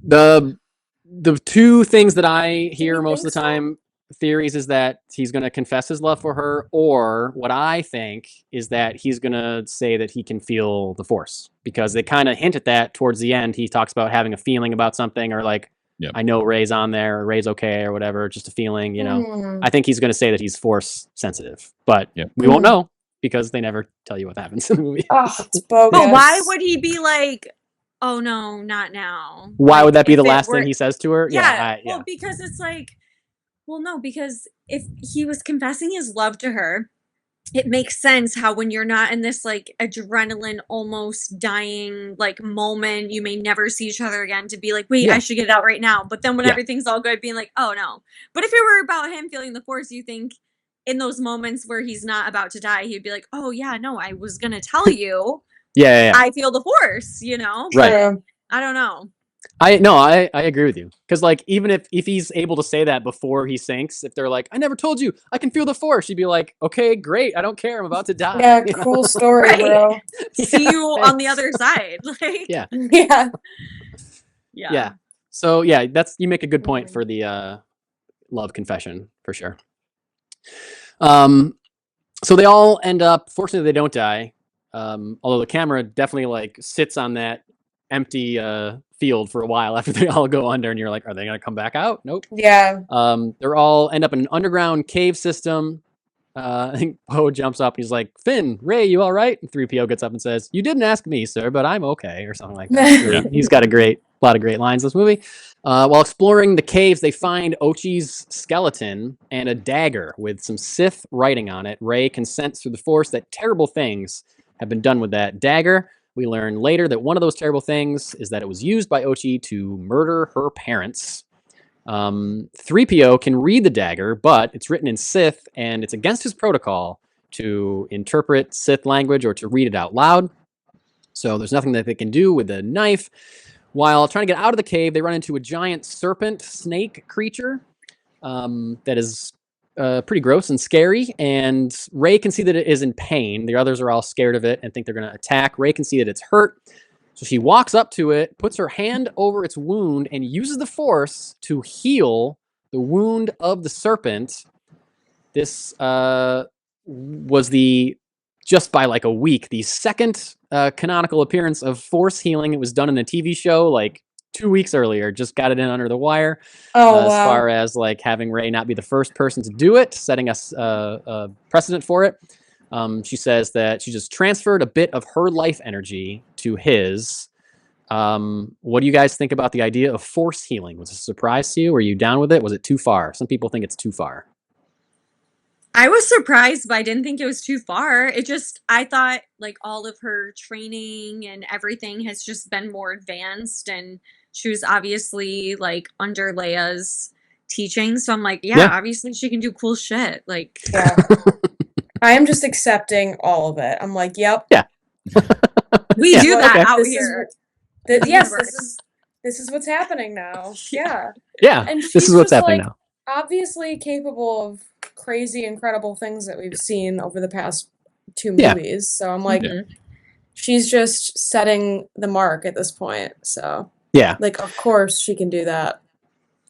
The two things that I hear you most of think the so? time, theories, is that he's going to confess his love for her, or what I think is that he's going to say that he can feel the Force, because they kind of hint at that towards the end. He talks about having a feeling about something, or like, Yep. I know Rey's on there, or Rey's okay, or whatever, just a feeling, you know. Mm. I think he's going to say that he's Force sensitive, but Yep. we won't know because they never tell you what happens in the movie. Oh, it's bogus. but why would he be like, oh no, not now? Why Like, would that be if the it last were- thing he says to her? Yeah, Yeah. well, because it's like, well, no, because if he was confessing his love to her, it makes sense how when you're not in this like adrenaline almost dying like moment, you may never see each other again, to be like, wait, Yeah. I should get it out right now. But then when Yeah. everything's all good, being like, oh no. But if it were about him feeling the Force, you think in those moments where he's not about to die, he'd be like, oh yeah, no, I was gonna tell you Yeah. I feel the Force, you know? Right. But True. I don't know. I agree with you, because like even if he's able to say that before he sinks, if they're like, I never told you, I can feel the Force, you'd be like, okay, great, I don't care, I'm about to die. Yeah, You know? cool story, Right. bro. See you on the thanks. other side. Like, Yeah. Yeah. Yeah. So yeah, you make a good point Mhm. for the love confession for sure. So they all end up. Fortunately, they don't die. Although the camera definitely like sits on that empty field for a while after they all go under, and you're like, are they gonna come back out? Nope. Yeah. They're all end up in an underground cave system. I think Poe jumps up and he's like, Finn, Rey, you all right? And 3PO gets up and says, you didn't ask me, sir, but I'm okay, or something like that. Really, he's got a lot of great lines in this movie. While exploring the caves, they find Ochi's skeleton and a dagger with some Sith writing on it. Rey can sense through the Force that terrible things have been done with that dagger. We learn later that one of those terrible things is that it was used by Ochi to murder her parents. 3PO can read the dagger, but it's written in Sith, and it's against his protocol to interpret Sith language or to read it out loud. So there's nothing that they can do with the knife. While trying to get out of the cave, they run into a giant serpent snake creature that is pretty gross and scary, and Rey can see that it is in pain. The others are all scared of it and think they're going to attack. Rey can see that it's hurt, so she walks up to it, puts her hand over its wound, and uses the Force to heal the wound of the serpent. This was just by like a week, the second canonical appearance of Force healing. It was done in a TV show like 2 weeks earlier. Just got it in under the wire. Oh, As wow. far as like having Rey not be the first person to do it, setting us a precedent for it. She says that she just transferred a bit of her life energy to his. What do you guys think about the idea of Force healing? Was it a surprise to you? Were you down with it? Was it too far? Some people think it's too far. I was surprised, but I didn't think it was too far. I thought like all of her training and everything has just been more advanced, and she was obviously like under Leia's teaching. So I'm like, yeah. Obviously she can do cool shit. Like, Yeah. I am just accepting all of it. I'm like, yep. Yeah. we Yeah, do well, that okay. out This here. yes, this is what's happening now. Yeah. Yeah, And this she's is what's just, happening like, now. obviously capable of crazy, incredible things that we've seen over the past 2 Yeah. movies. So I'm like, Mhm. she's just setting the mark at this point. So, Yeah, like, of course she can do that.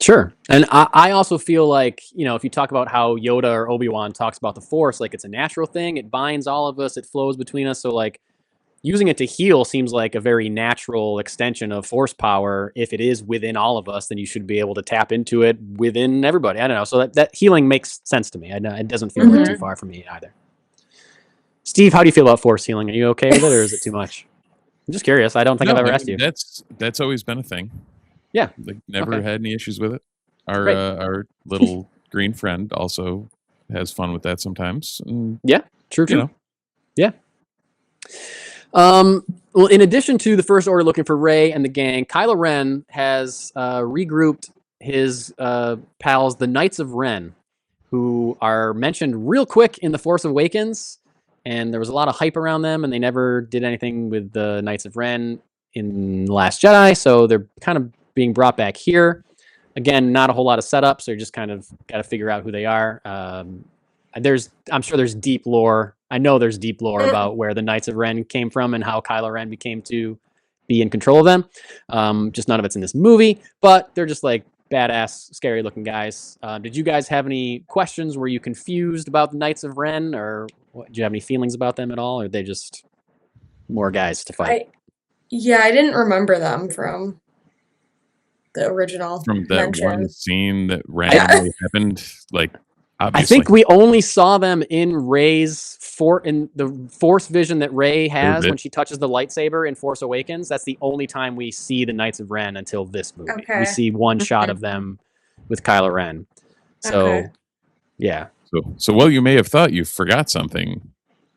sure. And I also feel like, if you talk about how Yoda or Obi-Wan talks about the Force, like it's a natural thing. It binds all of us. It flows between us. So like using it to heal seems like a very natural extension of Force power. If it is within all of us, then you should be able to tap into it within everybody. I don't know. So that healing makes sense to me. It doesn't feel like too far from me either. Steve, how do you feel about Force healing? Are you okay with it, or is it too much? I'm just curious. I don't think I've ever asked you. That's always been a thing. Yeah. Like never Okay. had any issues with it. Our Great. Our little green friend also has fun with that sometimes. And, True. you know. Yeah. Well, in addition to the First Order looking for Rey and the gang, Kylo Ren has regrouped his pals, the Knights of Ren, who are mentioned real quick in The Force Awakens, and there was a lot of hype around them, and they never did anything with the Knights of Ren in Last Jedi, so they're kind of being brought back here. Again, not a whole lot of setup, so you just kind of got to figure out who they are. I'm sure there's deep lore. I know there's deep lore about where the Knights of Ren came from and how Kylo Ren became to be in control of them. Just none of it's in this movie, but they're just like badass, scary looking guys. Did you guys have any questions? Were you confused about the Knights of Ren, or do you have any feelings about them at all? Or are they just more guys to fight? I didn't remember them from the original From that mention. one scene that randomly happened, like obviously. I think we only saw them in Rey's in the Force vision that Rey has when she touches the lightsaber in Force Awakens. That's the only time we see the Knights of Ren until this movie. Okay. We see one shot of them with Kylo Ren. So, Okay. yeah. So while you may have thought you forgot something,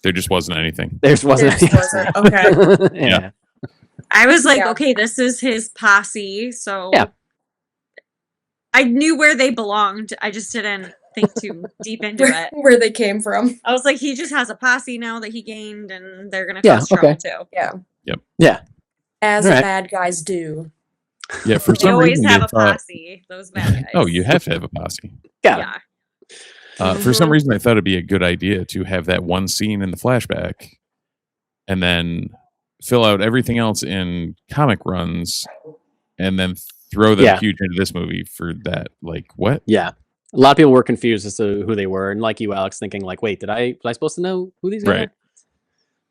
there just wasn't anything. There just wasn't. There just wasn't. Okay. Yeah. I was like, Yeah. okay, this is his posse, so Yeah. I knew where they belonged. I just didn't think too deep into it. Where they came from. I was like, he just has a posse now that he gained, and they're gonna Yeah, cause trouble too. Yeah. Yeah. As Alright. bad guys do. Yeah, for They some always reason have they a thought, posse. Those bad guys. oh, you have to have a posse. Yeah. Yeah. For some reason, I thought it'd be a good idea to have that one scene in the flashback, and then fill out everything else in comic runs, and then throw them huge into this movie for that. Like what? Yeah. A lot of people were confused as to who they were, and like you, Alex, thinking like, "Wait, was I supposed to know who these guys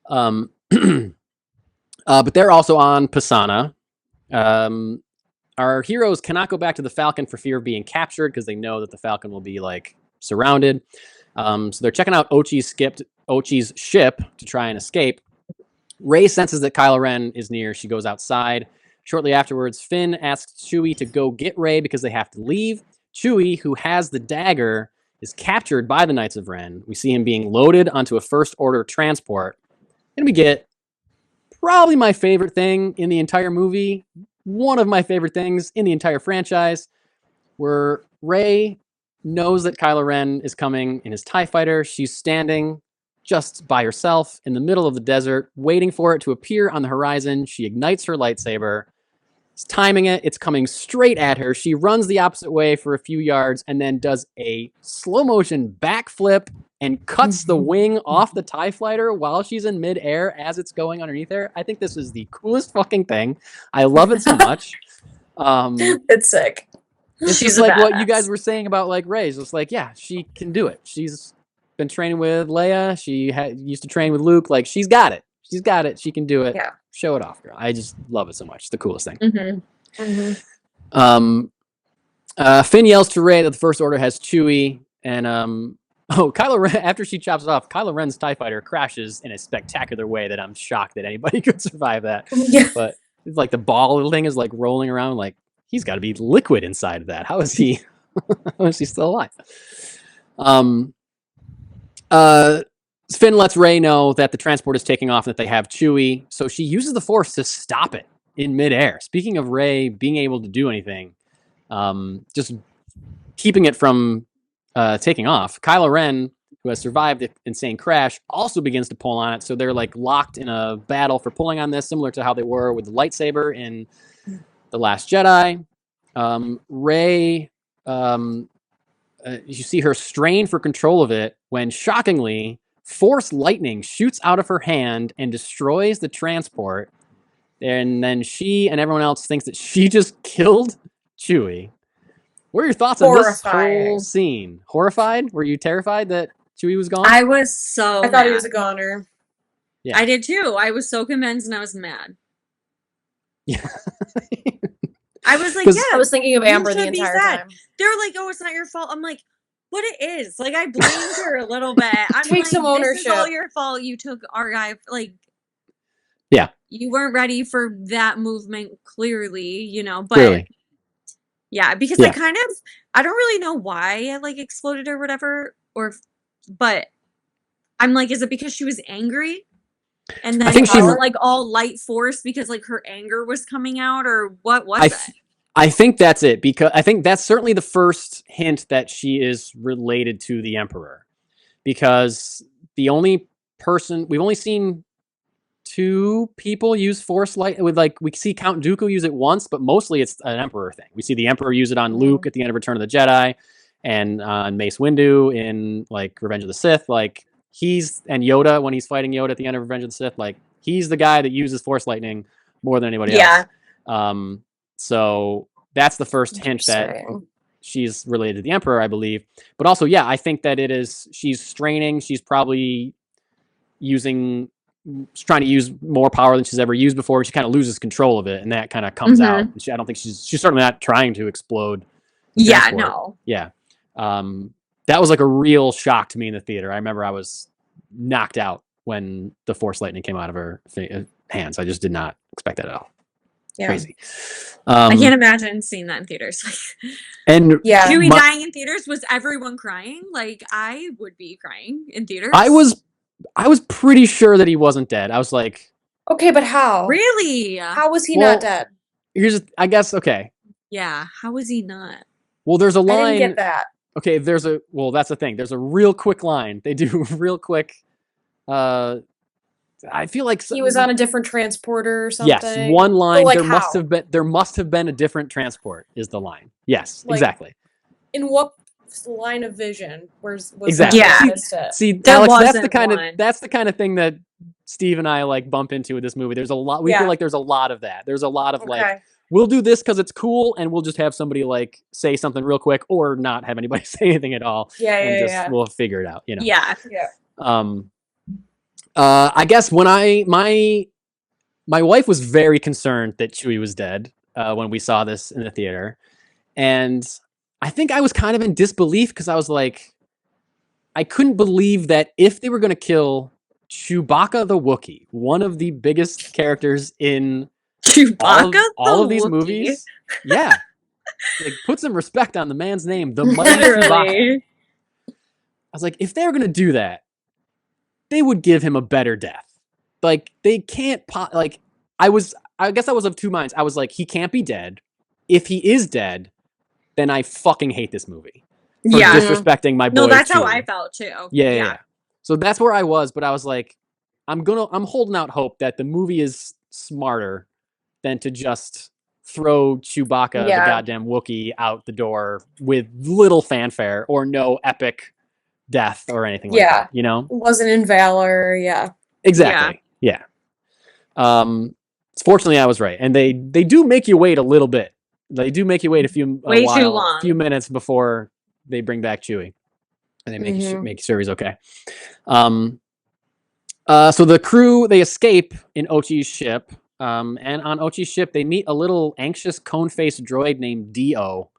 are?" But they're also on Pisana. Our heroes cannot go back to the Falcon for fear of being captured because they know that the Falcon will be like surrounded. So they're checking out Ochi's ship to try and escape. Rey senses that Kylo Ren is near. She goes outside. Shortly afterwards, Finn asks Chewie to go get Rey because they have to leave. Chewie, who has the dagger, is captured by the Knights of Ren. We see him being loaded onto a First Order transport. And we get probably my favorite thing in the entire movie, one of my favorite things in the entire franchise, where Rey knows that Kylo Ren is coming in his TIE fighter. She's standing just by herself in the middle of the desert, waiting for it to appear on the horizon. She ignites her lightsaber, It's timing it. It's coming straight at her. She runs the opposite way for a few yards and then does a slow motion backflip and cuts the wing off the TIE fighter while she's in midair as it's going underneath her. I think this is the coolest fucking thing. I love it so much. It's sick. It's She's just a like what you badass. guys were saying about like Rey's. It's like, yeah, she can do it. She's been training with Leia. She used to train with Luke. Like, she's got it. She's got it. She can do it. Yeah. Show it off, girl. I just love it so much. It's the coolest thing. Finn yells to Rey that the First Order has Chewie, and Kylo Ren, after she chops it off, Kylo Ren's TIE fighter crashes in a spectacular way that I'm shocked that anybody could survive that. Yeah. But it's like the ball thing is like rolling around, like he's got to be liquid inside of that. How is he? How is he still alive? Finn lets Rey know that the transport is taking off and that they have Chewie, so she uses the Force to stop it in midair. Speaking of Rey being able to do anything, just keeping it from taking off, Kylo Ren, who has survived the insane crash, also begins to pull on it. So they're like locked in a battle for pulling on this, similar to how they were with the lightsaber in The Last Jedi. Rey, you see her strain for control of it when, shockingly, Force lightning shoots out of her hand and destroys the transport. And then she and everyone else thinks that she just killed Chewie. What are your thoughts on this whole scene? Horrified? Were you terrified that Chewie was gone? I was so I thought he mad. was a goner. Yeah. I did too. I was so convinced and I was mad. Yeah. I was like, 'Cause yeah. I was thinking of you Amber the should be entire sad. time. They're like, oh, it's not your fault. I'm like, but it is. Like, I blamed her a little bit. I'm Take like, some this is all ownership. your fault. You took our guy. Like, Yeah. You weren't ready for that movement, clearly, you know, but Clearly. yeah, because Yeah. I don't really know why it like exploded or whatever, but I'm like, is it because she was angry? And then think it she's- wasn't like all light force because like her anger was coming out, or what was it? I think that's it, because I think that's certainly the first hint that she is related to the Emperor, because the only person we've only seen two people use Force light with, like, we see Count Dooku use it once, but mostly it's an Emperor thing. We see the Emperor use it on Luke at the end of Return of the Jedi, and on Mace Windu in like Revenge of the Sith. Like, and Yoda when he's fighting Yoda at the end of Revenge of the Sith. Like, he's the guy that uses Force lightning more than anybody else. So that's the first hint that she's related to the Emperor, I believe. But also, yeah, I think that she's straining. She's probably trying to use more power than she's ever used before. She kind of loses control of it, and that kind of comes out. I don't think she's certainly not trying to explode. Yeah, no. Yeah. That was like a real shock to me in the theater. I remember I was knocked out when the Force lightning came out of her hands. I just did not expect that at all. Yeah. Crazy. I can't imagine seeing that in theaters. And yeah, Chewie dying in theaters, was everyone crying? Like, I would be crying in theaters. I was pretty sure that he wasn't dead. I was like, okay, but how? Really? How was he Well, not dead? I guess, okay. Yeah. How was he not? Well, there's a line. I didn't get that. Okay, that's the thing. There's a real quick line. They do real quick. I feel like He was on a different transporter or something. Yes, one line. But, like, there must have been a different transport is the line. Yes, Like, exactly. In what line of vision? Was Exactly. Yeah. See, There Alex, that's wasn't the kind of thing that Steve and I like bump into with this movie. There's a lot. We feel like there's a lot of that. There's a lot of like, we'll do this because it's cool, and we'll just have somebody like say something real quick, or not have anybody say anything at all. We'll figure it out. You know. Yeah. I guess when my wife was very concerned that Chewie was dead when we saw this in the theater, and I think I was kind of in disbelief because I was like, I couldn't believe that if they were going to kill Chewbacca the Wookiee, one of the biggest characters in all of these movies, yeah, like, put some respect on the man's name, the mighty Chewbacca. I was like, if they're going to do that, they would give him a better death. Like, they can't I guess I was of two minds. I was like, he can't be dead. If he is dead, then I fucking hate this movie for disrespecting my boy. No, that's Chewie. how I felt too. Yeah. So that's where I was, but I was like, I'm holding out hope that the movie is smarter than to just throw Chewbacca, the goddamn Wookiee, out the door with little fanfare or no epic death or anything like that, you know? Wasn't in Valor, Exactly. Yeah. Fortunately I was right. And they do make you wait a little bit. They do make you wait too long. a few minutes before they bring back Chewie. And they make sure he's okay. So the crew, they escape in Ochi's ship. And on Ochi's ship, they meet a little anxious cone-faced droid named Dio,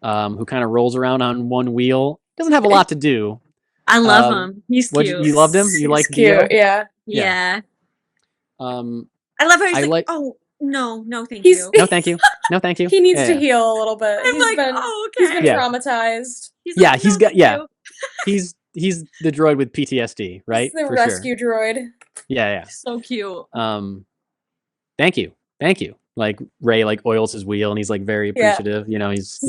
who kind of rolls around on one wheel. Doesn't have a lot to do. I love him. He's cute. You loved him? You like Dio? Yeah. I love how he's like, oh, no, thank you. No, thank you. No, thank you. He needs to heal a little bit. I'm He's been traumatized. He's the droid with PTSD, right? He's the rescue droid. Yeah. So cute. Thank you. Like Ray like oils his wheel and he's like very appreciative. You know, he's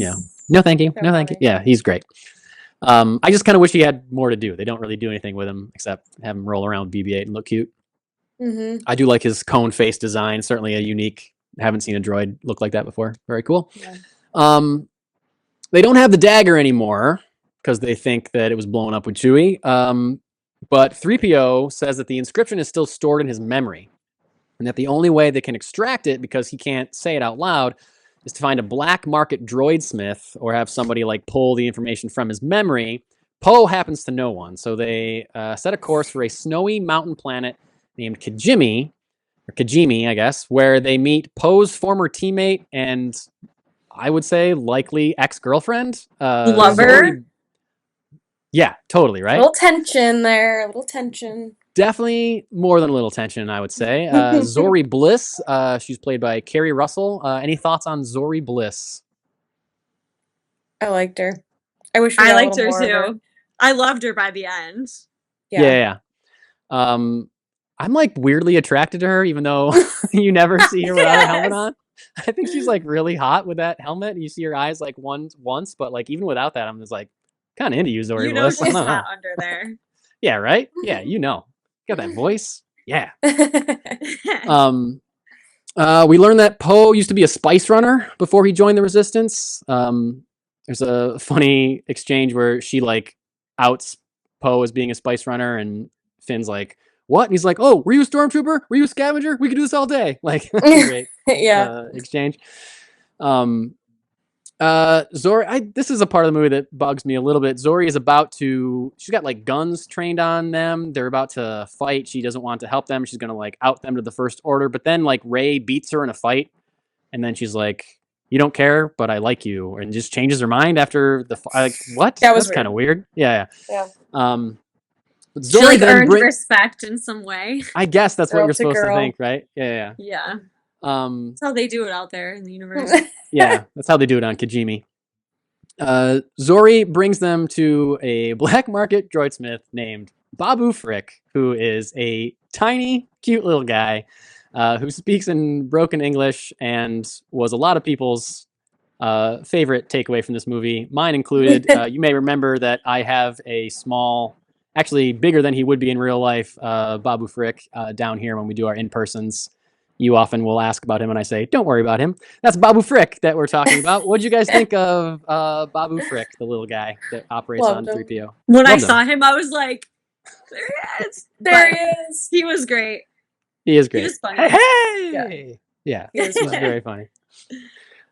no thank you. No thank you. Yeah, he's great. I just kind of wish he had more to do. They don't really do anything with him except have him roll around BB-8 and look cute. I do like his cone face design. Certainly a unique. Haven't seen a droid look like that before. Very cool. Yeah. They don't have the dagger anymore because they think that it was blown up with Chewie. But 3PO says that the inscription is still stored in his memory, and that the only way they can extract it, because he can't say it out loud, is to find a black market droid smith or have somebody like pull the information from his memory. Poe happens to know one, so they set a course for a snowy mountain planet named Kijimi, I guess, where they meet Poe's former teammate and I would say likely ex-girlfriend. Lover? Yeah, totally, right? A little tension there, Definitely more than a little tension, I would say. Zori Bliss, she's played by Carrie Russell. Any thoughts on Zori Bliss? I liked her. I wish I liked her too. I loved her by the end. Yeah. I'm like weirdly attracted to her, even though you never see her without a helmet on. I think she's like really hot with that helmet. And you see her eyes like once, but like even without that, I'm just like kind of into you, Zori Bliss. She's hot under there. Yeah, right? Yeah, you know. Got that voice. Yeah. We learned that Poe used to be a spice runner before he joined the Resistance. There's a funny exchange where she like outs Poe as being a spice runner, and Finn's like, "What?" And he's like, "Oh, were you a stormtrooper? Were you a scavenger? We could do this all day." Like, that's a great exchange. Zori, this is a part of the movie that bugs me a little bit. Zori is she's got like guns trained on them. They're about to fight. She doesn't want to help them. She's going to like out them to the First Order. But then like Rey beats her in a fight. And then she's like, "You don't care, but I like you." And just changes her mind after the fight. Like, what? That's kind of weird. Yeah. But Zori she like earned respect in some way. I guess that's what you're supposed to think, right? Yeah. That's how they do it out there in the universe. Yeah, that's how they do it on Kijimi. Zori brings them to a black market droidsmith named Babu Frick, who is a tiny, cute little guy who speaks in broken English and was a lot of people's favorite takeaway from this movie, mine included. You may remember that I have a small, actually bigger than he would be in real life, Babu Frick down here when we do our in-persons. You often will ask about him, and I say, "Don't worry about him." That's Babu Frick that we're talking about. What did you guys think of Babu Frick, the little guy that operates on 3PO? When I saw him, I was like, "There he is! There he is!" He was great. He is great. He was funny. Hey! Yeah. He was very funny.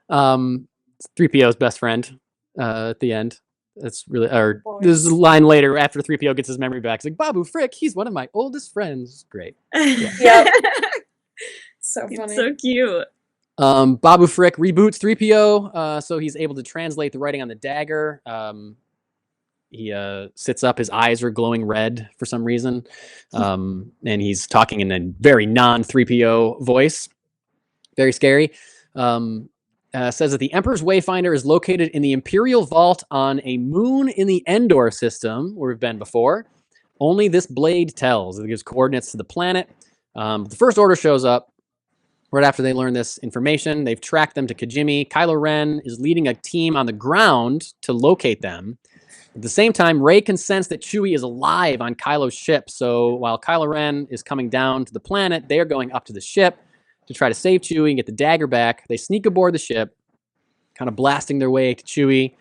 3PO's best friend at the end. That's really, there's a line later after 3PO gets his memory back. It's like, "Babu Frick, he's one of my oldest friends." Great. Yeah. So funny. It's so cute. Babu Frick reboots 3PO, so he's able to translate the writing on the dagger. He sits up, his eyes are glowing red for some reason, and he's talking in a very non-3PO voice. Very scary. Says that the Emperor's Wayfinder is located in the Imperial Vault on a moon in the Endor system, where we've been before. Only this blade tells. It gives coordinates to the planet. The First Order shows up right after they learn this information. They've tracked them to Kijimi. Kylo Ren is leading a team on the ground to locate them. At the same time, Rey can sense that Chewie is alive on Kylo's ship. So while Kylo Ren is coming down to the planet, they are going up to the ship. to try to save Chewie and get the dagger back. They sneak aboard the ship, kind of blasting their way to Chewie.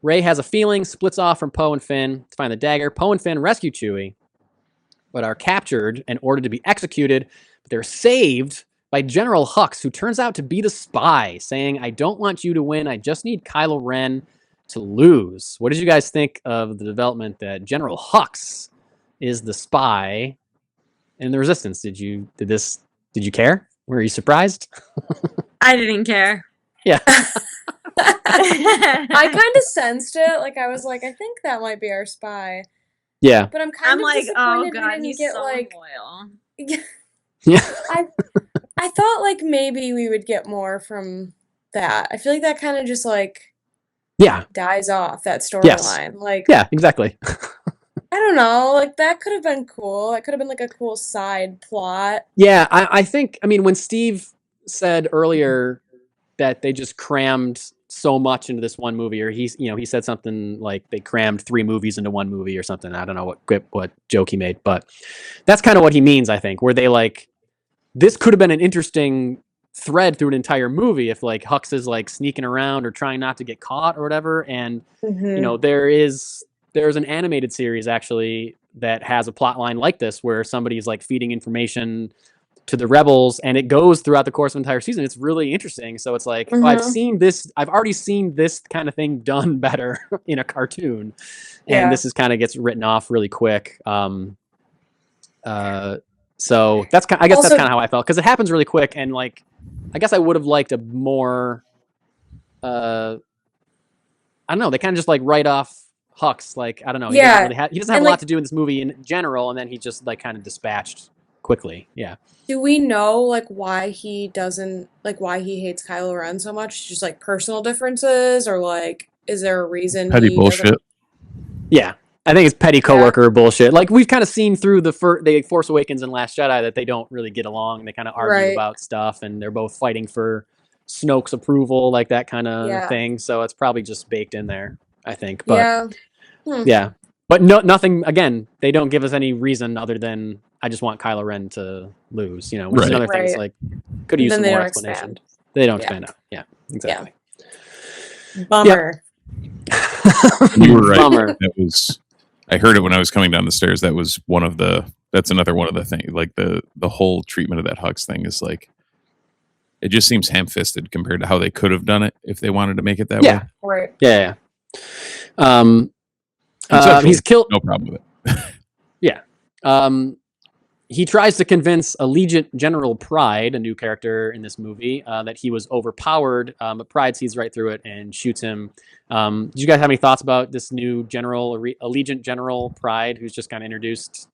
Rey has a feeling, splits off from Poe and Finn to find the dagger. Poe and Finn rescue Chewie, but are captured and ordered to be executed. But they're saved by General Hux, who turns out to be the spy, saying, "I don't want you to win. I just need Kylo Ren to lose." What did you guys think of the development that General Hux is the spy in the Resistance? Did you care? Were you surprised? I didn't care. Yeah. I kind of sensed it. Like I was like, I think that might be our spy. Yeah. But I'm kind I'm of like, oh disappointed we god, didn't he's get so like. loyal. Yeah. I thought like maybe we would get more from that. I feel like that kind of just like Yeah. dies off that Yes. storyline. Like Yeah, exactly. I don't know, like that could have been cool. That could have been like a cool side plot. Yeah, I think, I mean, when Steve said earlier that they just crammed so much into this one movie, or he said something like they crammed 3 movies into one movie or something. I don't know what joke he made, but that's kind of what he means, I think, where they like, this could have been an interesting thread through an entire movie if like Hux is like sneaking around or trying not to get caught or whatever. And, you know, there's an animated series actually that has a plot line like this where somebody's like feeding information to the rebels and it goes throughout the course of an entire season. It's really interesting. So it's like, oh, I've already seen this kind of thing done better in a cartoon. And this is kind of gets written off really quick. So that's I guess that's kind of how I felt, because it happens really quick, and like I guess I would have liked a more I don't know, they kind of just like write off Hux, like I don't know, he doesn't have a lot to do in this movie in general, and then he just like kind of dispatched quickly. Yeah. Do we know like why he hates Kylo Ren so much? Just like personal differences, or like is there a reason? Petty bullshit. Yeah. I think it's petty coworker bullshit. Like we've kind of seen through the Force Awakens and Last Jedi that they don't really get along. They kind of argue about stuff, and they're both fighting for Snoke's approval, like that kind of thing. So it's probably just baked in there, I think. But yeah, but nothing. Again, they don't give us any reason other than I just want Kylo Ren to lose. You know, which is another thing. It's like could use some more explanation. They don't expand out. Yeah, exactly. Yeah. Bummer. You were right. Bummer. That was. I heard it when I was coming down the stairs. That's another one of the things. Like the whole treatment of that Hux thing is like, it just seems ham-fisted compared to how they could have done it if they wanted to make it that way. Right. Yeah. He's killed. No problem with it. Yeah. He tries to convince Allegiant General Pride, a new character in this movie, that he was overpowered, but Pride sees right through it and shoots him. Did you guys have any thoughts about this new Allegiant General Pride, who's just kind of introduced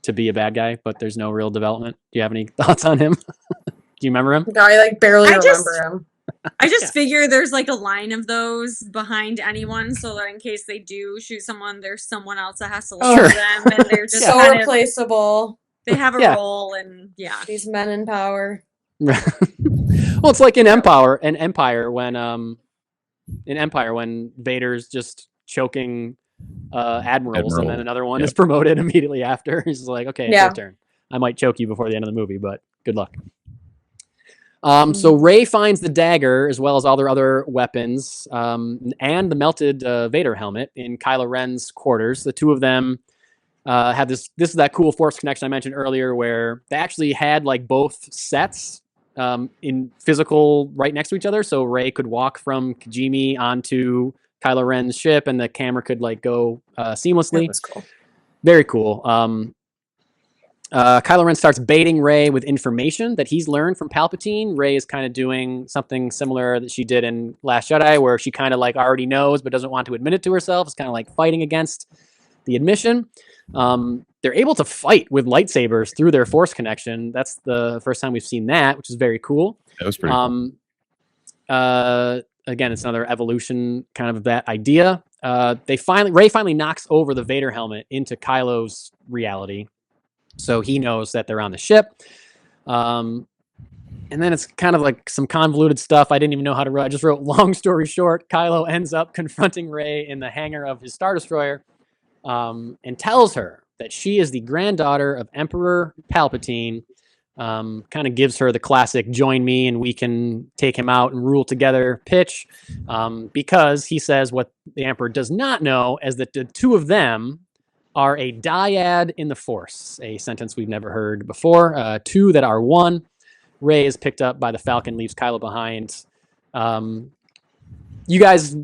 to be a bad guy, but there's no real development? Do you have any thoughts on him? Do you remember him? No, I like barely remember him. I just figure there's like a line of those behind anyone, so that in case they do shoot somemen, there's someone else that has to look for them, and they're just so replaceable. They have a role, and these men in power. Well, it's like in Empire when Vader's just choking admirals, and then another one is promoted immediately after. He's like, okay, it's your turn. I might choke you before the end of the movie, but good luck. So Rey finds the dagger as well as all their other weapons, and the melted Vader helmet in Kylo Ren's quarters. The two of them have this is that cool Force connection I mentioned earlier, where they actually had like both sets in physical right next to each other, so Rey could walk from Kijimi onto Kylo Ren's ship, and the camera could like go seamlessly. That was cool. Very cool. Kylo Ren starts baiting Rey with information that he's learned from Palpatine. Rey is kind of doing something similar that she did in Last Jedi, where she kind of like already knows but doesn't want to admit it to herself. It's kind of like fighting against the admission. They're able to fight with lightsabers through their Force connection. That's the first time we've seen that, which is very cool. That was pretty cool. Again, it's another evolution kind of that idea. Rey finally knocks over the Vader helmet into Kylo's reality, so he knows that they're on the ship. And then it's kind of like some convoluted stuff I didn't even know how to write. I just wrote, long story short, Kylo ends up confronting Rey in the hangar of his Star Destroyer, and tells her that she is the granddaughter of Emperor Palpatine, kind of gives her the classic "join me and we can take him out and rule together" pitch, because he says what the Emperor does not know is that the two of them are a dyad in the Force, a sentence we've never heard before. Two that are one. Rey is picked up by the Falcon, leaves Kylo behind. You guys,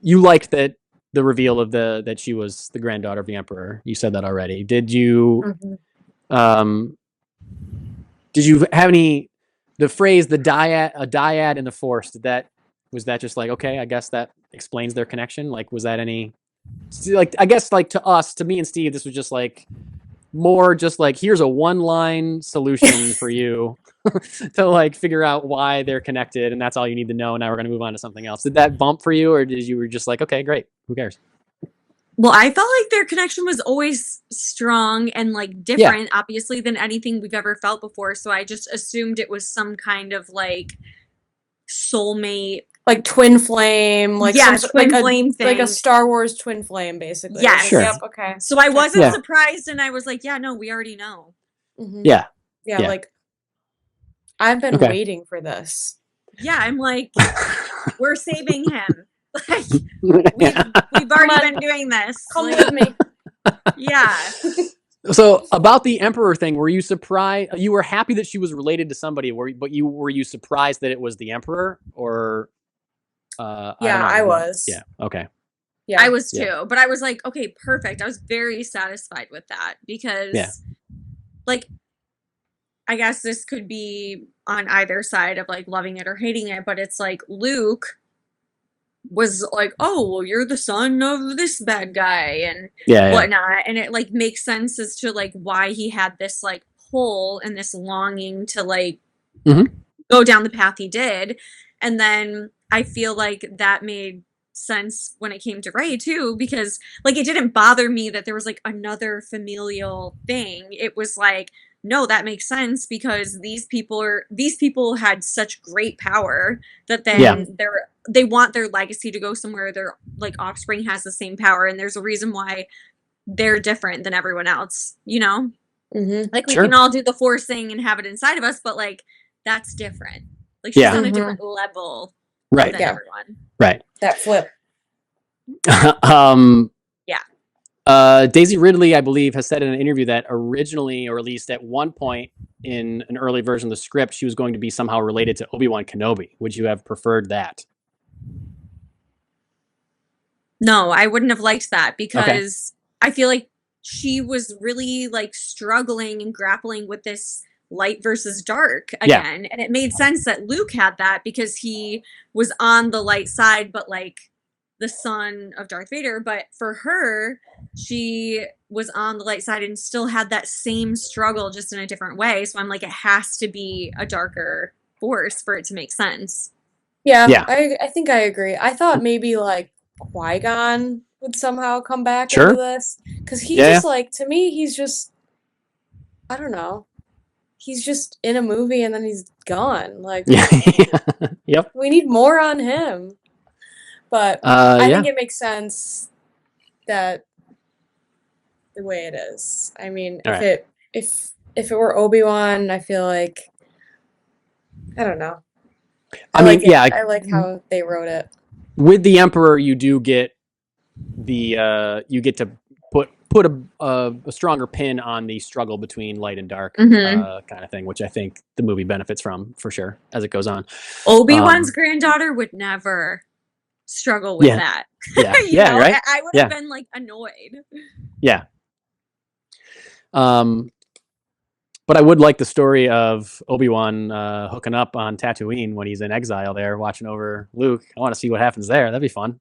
you liked the reveal of that she was the granddaughter of the Emperor. You said that already. Did you? Did you have any? The phrase a dyad in the Force. Was that just like, okay, I guess that explains their connection? Like, was that any? Like, I guess, like, to me and Steve, this was just like more just like, here's a one-line solution for you to like figure out why they're connected, and that's all you need to know. Now we're going to move on to something else. Did that bump for you, or did you were just like, okay, great, who cares? Well, I felt like their connection was always strong and like different, obviously, than anything we've ever felt before. So I just assumed it was some kind of like soulmate, like twin flame, like twin flame thing, like a Star Wars twin flame, basically. Yeah, sure. Yep, okay. So I wasn't surprised, and I was like, yeah, no, we already know. Mm-hmm. Yeah, like I've been waiting for this. Yeah, I'm like, we're saving him. Like, we've already been doing this. Come with me. Yeah. So about the Emperor thing, were you surprised? You were happy that she was related to somebody, but were you surprised that it was the Emperor? Or I was. Yeah. Okay. Yeah, I was too. But I was like, okay, perfect. I was very satisfied with that because, like, I guess this could be on either side of like loving it or hating it, but it's like Luke was like, oh, well, you're the son of this bad guy and whatnot. And it like makes sense as to like why he had this like pull and this longing to like go down the path he did. And then I feel like that made sense when it came to Rey too, because like it didn't bother me that there was like another familial thing. It was like, no, that makes sense because these people had such great power that then they want their legacy to go somewhere their like offspring has the same power, and there's a reason why they're different than everyone else, you know? Like we can all do the Force thing and have it inside of us, but like that's different. Like she's on a different level than everyone. Right. That flip. Daisy Ridley, I believe, has said in an interview that originally, or at least at one point in an early version of the script, she was going to be somehow related to Obi-Wan Kenobi. Would you have preferred that? No, I wouldn't have liked that because I feel like she was really like struggling and grappling with this light versus dark again. And it made sense that Luke had that because he was on the light side, but like the son of Darth Vader. But for her, she was on the light side and still had that same struggle, just in a different way. So I'm like, it has to be a darker force for it to make sense. I think I agree. I thought maybe like Qui-Gon would somehow come back into this, because he just like, to me, he's just, I don't know, he's just in a movie and then he's gone. Like, we need more on him. But I think it makes sense that the way it is. I mean, if it were Obi-Wan, I feel like, I don't know. I like how they wrote it. With the Emperor, you do get you get to put a stronger pin on the struggle between light and dark kind of thing, which I think the movie benefits from for sure as it goes on. Obi-Wan's granddaughter would never struggle with that. Right. I would have been like annoyed. But I would like the story of Obi-Wan hooking up on Tatooine when he's in exile there, watching over Luke. I want to see what happens there. That'd be fun.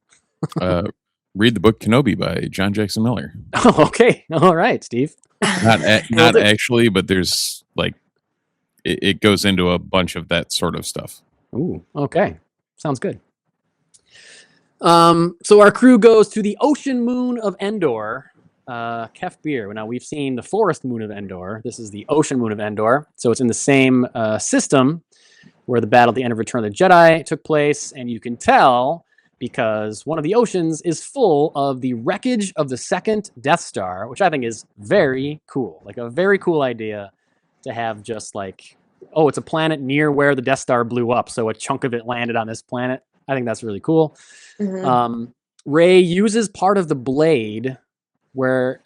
Read the book Kenobi by John Jackson Miller. Oh, okay. All right, Steve. Not actually, but there's like, it goes into a bunch of that sort of stuff. Ooh, okay. Sounds good. So our crew goes to the ocean moon of Endor, Kef Bir. Now we've seen the forest moon of Endor. This is the ocean moon of Endor. So it's in the same system where the battle at the end of Return of the Jedi took place. And you can tell because one of the oceans is full of the wreckage of the second Death Star, which I think is very cool. Like a very cool idea to have just like, oh, it's a planet near where the Death Star blew up, so a chunk of it landed on this planet. I think that's really cool. Rey uses part of the blade where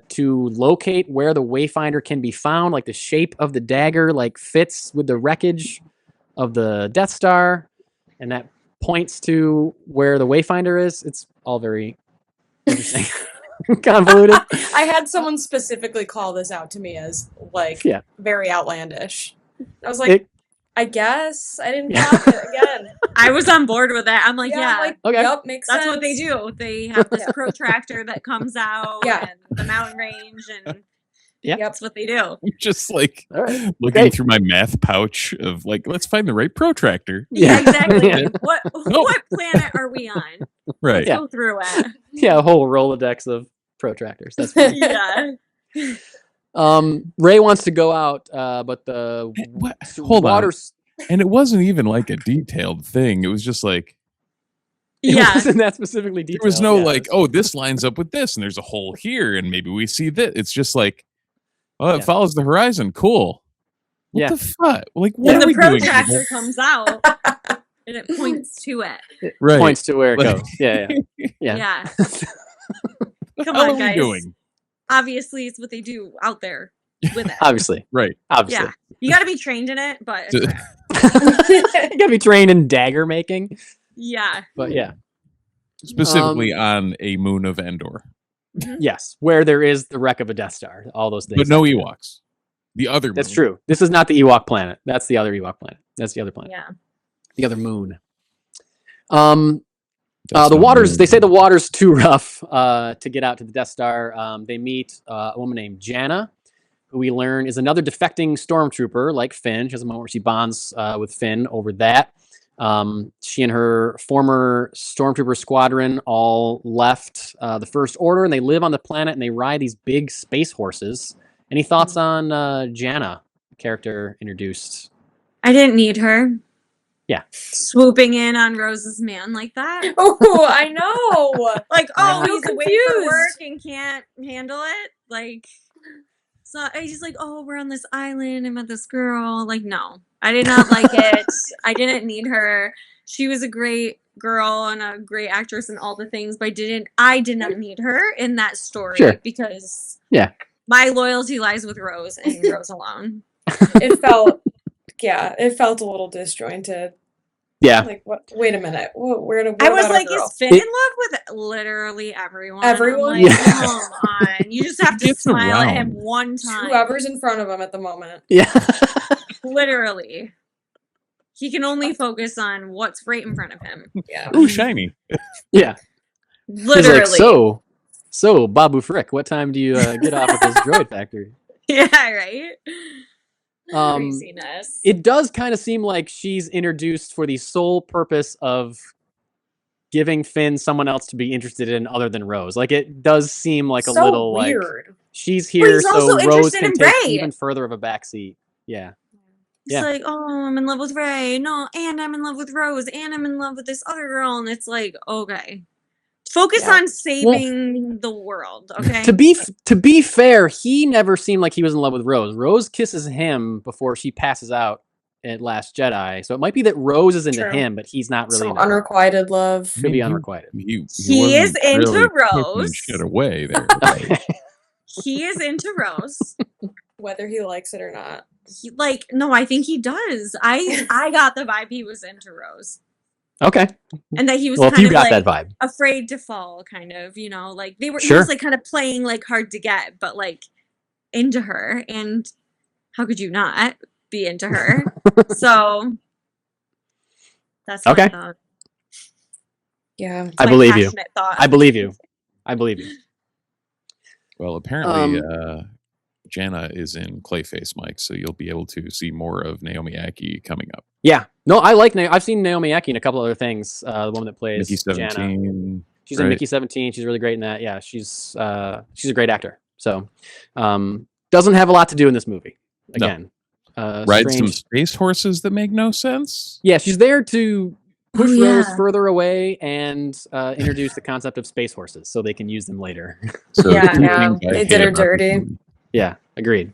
to locate where the Wayfinder can be found, like the shape of the dagger like fits with the wreckage of the Death Star, and that points to where the Wayfinder is. It's all very interesting. Convoluted. I had someone specifically call this out to me as like very outlandish. I was like, I guess I didn't clock it again. I was on board with that. I'm like, okay. Yep, makes sense. That's what they do. They have this protractor that comes out and the mountain range, and that's what they do. I'm just like looking through my math pouch of like, let's find the right protractor. Yeah, exactly. What planet are we on? Right. Let's go through it. Yeah, a whole Rolodex of protractors. That's yeah. Rey wants to go out, but the waters. And it wasn't even like a detailed thing. It was just like, it wasn't that specifically detailed. There was no like, oh, this lines up with this, and there's a hole here, and maybe we see that. It's just like, oh, it follows the horizon. Cool. What the fuck? Like, what are we doing? The protractor comes out, and it points to it. It points to where it goes. Yeah. Come on, guys. Obviously, it's what they do out there with it. Obviously. Yeah. You got to be trained in it, but you got to be trained in dagger making. Yeah. But yeah. Specifically on a moon of Endor. Yes, where there is the wreck of a Death Star. All those things. But no Ewoks. The other moon. That's true. This is not the Ewok planet. That's the other Ewok planet. That's the other planet. Yeah. The other moon. The waters, they say the water's too rough to get out to the Death Star. They meet a woman named Jannah, who we learn is another defecting stormtrooper like Finn. She has a moment where she bonds with Finn over that. She and her former stormtrooper squadron all left the First Order, and they live on the planet, and they ride these big space horses. Any thoughts on Jannah, character introduced? I didn't need her. Yeah. Swooping in on Rose's man like that. Oh, I know. Like, I'm he's so away from confused. work and can't handle it. Like, so he's just like, oh, we're on this island. I met this girl. Like, no, I did not like it. I didn't need her. She was a great girl and a great actress and all the things, but I did not need her in that story because my loyalty lies with Rose and Rose alone. It felt a little disjointed. Yeah. Like, what? Wait a minute. Where do I was like, is Finn in love with literally everyone? Everyone? Like, come on. You just have to smile at him one time. Whoever's in front of him at the moment. Yeah. Literally. He can only focus on what's right in front of him. Yeah. Ooh, shiny. Yeah. Literally. He's like, so, Babu Frick, what time do you get off at this droid factory? Yeah, right? Craziness. It does kind of seem like she's introduced for the sole purpose of giving Finn someone else to be interested in other than Rose. Like, it does seem like a little weird. Like she's here so Rose can take Rey. even further of a backseat. Yeah. It's like, oh, I'm in love with Rey. No, and I'm in love with Rose, and I'm in love with this other girl. And it's like, okay. Focus on saving the world, okay? To be fair, he never seemed like he was in love with Rose. Rose kisses him before she passes out at Last Jedi. So it might be that Rose is into him, but he's not really into unrequited love. Could be unrequited. He is into Rose. Shit away there. He is into Rose. Whether he likes it or not. No, I think he does. I got the vibe he was into Rose. Okay. And that he was kind of that vibe. Afraid to fall, kind of, he was like kind of playing like hard to get, but like into her. And how could you not be into her? So that's my thought. Yeah. I believe you. I believe you. I believe you. Well, apparently Jannah is in Clayface, Mike, so you'll be able to see more of Naomi Ackie coming up. Yeah. No, I like I've seen Naomi Ackie in a couple other things. The woman that plays Mickey 17. Jannah. She's in Mickey 17. She's really great in that. Yeah, she's a great actor. So doesn't have a lot to do in this movie. Again. No. Ride some space horses that make no sense. Yeah, she's there to push Rose further away and introduce the concept of space horses so they can use them later. So they did her dirty. Yeah, agreed.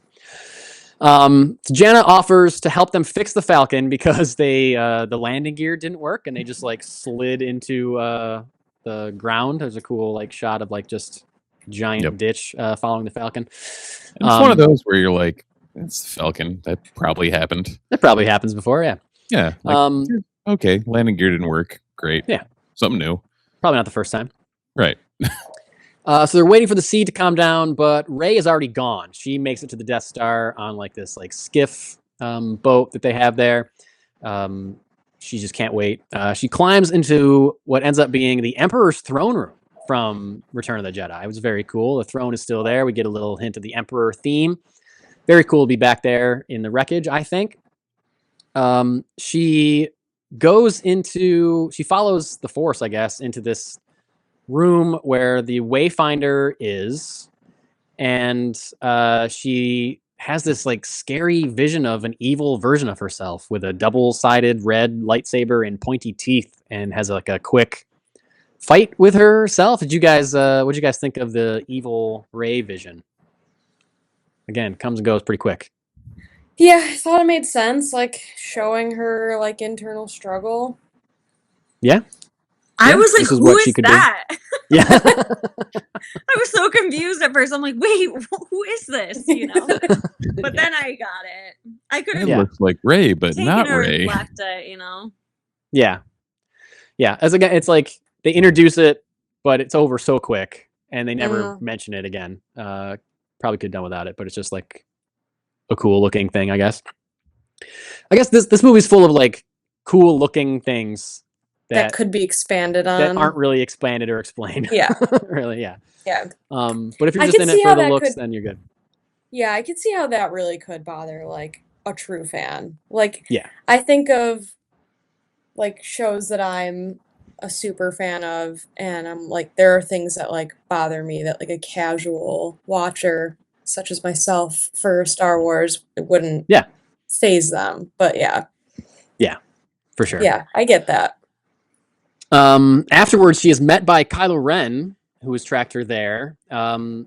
So Janna offers to help them fix the Falcon because the landing gear didn't work and they just like slid into the ground. There's a cool like shot of like just giant ditch following the Falcon. And it's one of those where you're like, it's the Falcon. That probably happened. That probably happens before, yeah. Yeah. Like, okay, landing gear didn't work. Great. Yeah. Something new. Probably not the first time. Right. So they're waiting for the sea to calm down, but Rey is already gone. She makes it to the Death Star on like this like skiff boat that they have there. She just can't wait. She climbs into what ends up being the Emperor's throne room from Return of the Jedi. It was very cool. The throne is still there. We get a little hint of the Emperor theme. Very cool to be back there in the wreckage, I think. She follows the Force, I guess, into this room where the Wayfinder is, and she has this like scary vision of an evil version of herself with a double-sided red lightsaber and pointy teeth, and has like a quick fight with herself. What'd you guys think of the evil Rey vision? Again, comes and goes pretty quick. Yeah, I thought it made sense, like showing her like internal struggle. Yeah. I was like, who is that? Yeah. I was so confused at first. I'm like, wait, who is this? You know? But then I got it. I could have looks like Rey, but not Rey. Left it, you know? Yeah. Yeah. As again, it's like they introduce it, but it's over so quick and they never mention it again. Probably could have done without it, but it's just like a cool looking thing, I guess. I guess this movie's full of like cool looking things that could be expanded on, that aren't really expanded or explained. Yeah. Really, yeah. Yeah. But if you're just in it for the looks, then you're good. Yeah, I could see how that really could bother like a true fan. Like, yeah, I think of like shows that I'm a super fan of, and I'm like, there are things that like bother me that like a casual watcher such as myself for Star Wars, it wouldn't faze them. But yeah, for sure. Yeah, I get that. Afterwards, she is met by Kylo Ren, who has tracked her there. And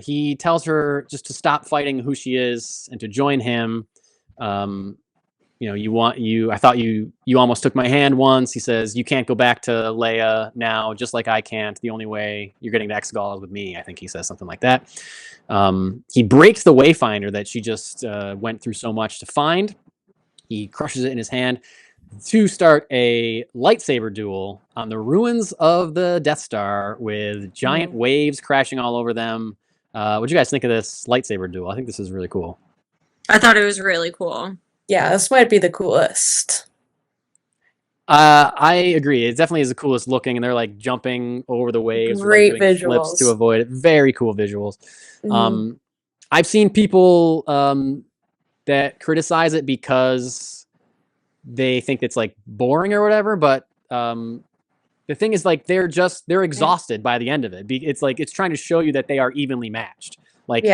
he tells her just to stop fighting who she is and to join him. I thought you almost took my hand once. He says, you can't go back to Leia now, just like I can't. The only way you're getting to Exegol is with me. I think he says something like that. He breaks the Wayfinder that she just went through so much to find. He crushes it in his hand to start a lightsaber duel on the ruins of the Death Star with giant waves crashing all over them. What do you guys think of this lightsaber duel? I think this is really cool. I thought it was really cool. Yeah, this might be the coolest. I agree. It definitely is the coolest looking, and they're like jumping over the waves, great like, doing visuals flips to avoid it. Very cool visuals. I've seen people that criticize it because they think it's like boring or whatever, but the thing is, like, they're exhausted by the end of it. It's like it's trying to show you that they are evenly matched. Like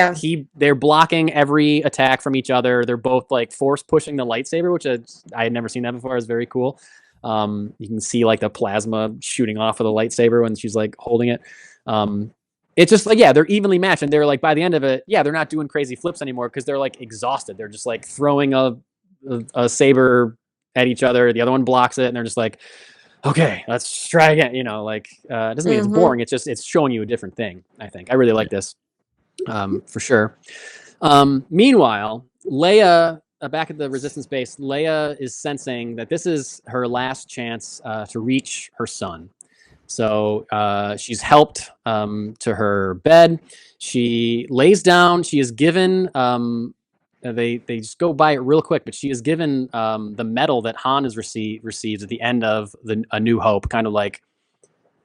they're blocking every attack from each other. They're both like force pushing the lightsaber, which I had never seen that before. It's very cool. You can see like the plasma shooting off of the lightsaber when she's like holding it. It's just like, they're evenly matched, and they're like, by the end of it, they're not doing crazy flips anymore because they're like exhausted. They're just like throwing a saber at each other. The other one blocks it, and they're just like, okay, let's try again. You know, like it doesn't mean it's boring. It's just it's showing you a different thing. I think I really like this. For sure. Meanwhile, Leia, back at the Resistance base, Leia is sensing that this is her last chance to reach her son. So she's helped to her bed. She lays down. She is given. They just go by it real quick, but she is given the medal that Han has receives at the end of A New Hope, kind of like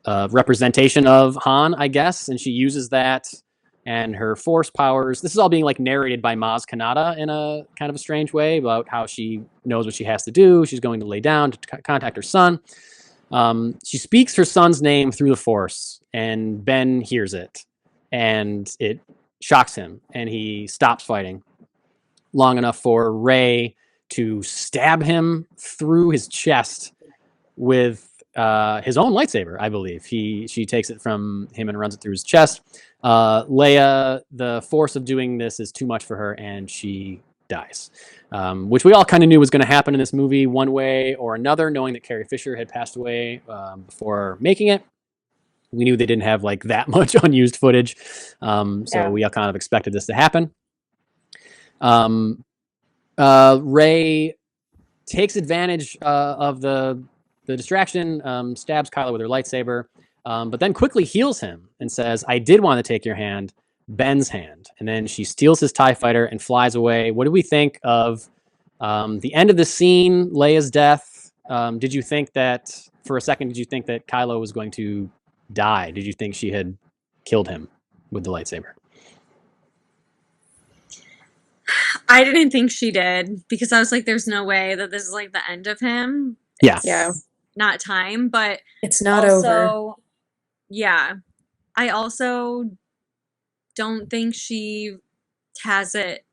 representation of Han, I guess, and she uses that. And her force powers. This is all being like narrated by Maz Kanata in a kind of a strange way about how she knows what she has to do. She's going to lay down to contact her son. She speaks her son's name through the force, and Ben hears it, and it shocks him, and he stops fighting long enough for Rey to stab him through his chest with his own lightsaber, I believe. She takes it from him and runs it through his chest. Leia, the force of doing this is too much for her, and she dies, which we all kind of knew was going to happen in this movie one way or another, knowing that Carrie Fisher had passed away before making it. We knew they didn't have like that much unused footage, so we all kind of expected this to happen. Rey takes advantage of the distraction, stabs Kylo with her lightsaber, but then quickly heals him and says, "I did want to take your hand, Ben's hand." And then she steals his TIE fighter and flies away. What do we think of the end of the scene, Leia's death? Did you think that, for a second, did you think that Kylo was going to die? Did you think she had killed him with the lightsaber? I didn't think she did, because I was like, there's no way that this is like the end of him. Yeah. It's not time, but It's not also, over. Yeah. I also don't think she has it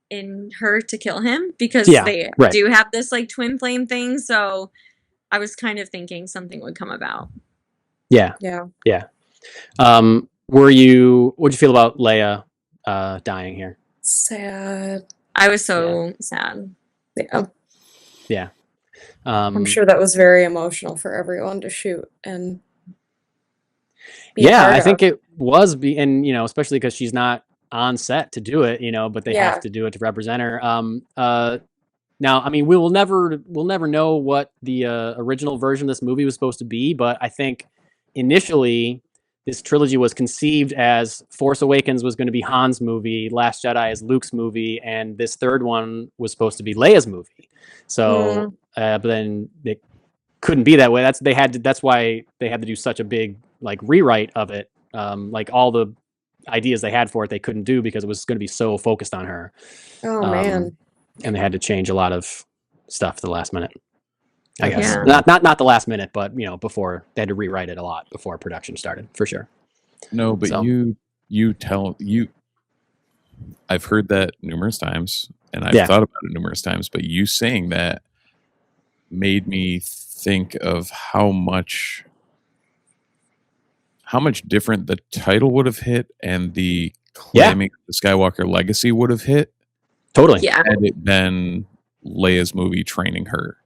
in her to kill him, because they do have this like twin flame thing. So I was kind of thinking something would come about. Yeah. What'd you feel about Leia dying here? Sad. I was so sad. Yeah. I'm sure that was very emotional for everyone to shoot and I think it was, and especially because she's not on set to do it, but they have to do it to represent her. Now, I mean, we'll never know what the original version of this movie was supposed to be, but I think initially this trilogy was conceived as Force Awakens was going to be Han's movie, Last Jedi is Luke's movie, and this third one was supposed to be Leia's movie. So, but then it couldn't be that way. That's why they had to do such a big like rewrite of it. Like all the ideas they had for it, they couldn't do because it was going to be so focused on her. Oh man! And they had to change a lot of stuff at the last minute. I guess not the last minute, but before they had to rewrite it a lot before production started, for sure. No, but I've heard that numerous times, and I've thought about it numerous times. But you saying that made me think of how much different the title would have hit, and the claiming the Skywalker legacy would have hit. Totally. Had it been Leia's movie training her.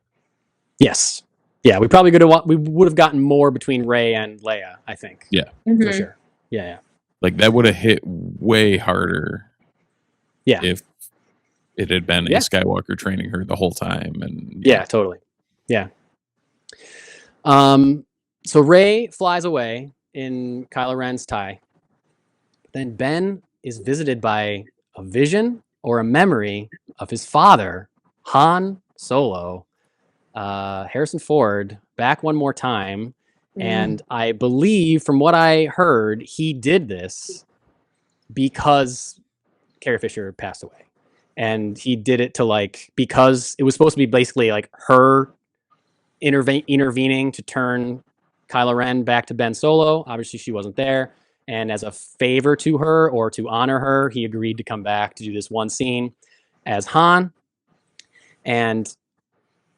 Yes. Yeah, we probably would have gotten more between Rey and Leia, I think. Yeah. For sure. Yeah. Like that would have hit way harder. Yeah. If it had been a Skywalker training her the whole time. And totally. Yeah. So Rey flies away in Kylo Ren's TIE. Then Ben is visited by a vision or a memory of his father, Han Solo, Harrison Ford, back one more time. And I believe, from what I heard, he did this because Carrie Fisher passed away. And he did it to because it was supposed to be basically like her intervening to turn Kylo Ren back to Ben Solo. Obviously, she wasn't there. And as a favor to her, or to honor her, he agreed to come back to do this one scene as Han. And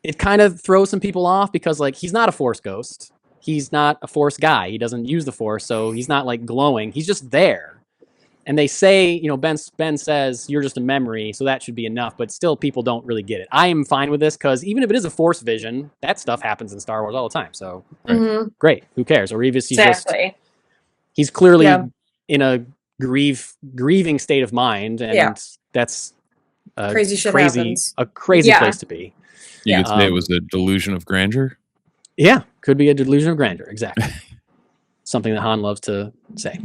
it kind of throws some people off because he's not a Force ghost. He's not a Force guy. He doesn't use the Force, so he's not glowing. He's just there. And they say, Ben says, you're just a memory, so that should be enough. But still, people don't really get it. I am fine with this because even if it is a Force vision, that stuff happens in Star Wars all the time. So great, who cares? Or even he's clearly in a grieving state of mind, and that's crazy shit happens. A crazy place to be. You could say it was a delusion of grandeur. Yeah, could be a delusion of grandeur. Exactly. Something that Han loves to say.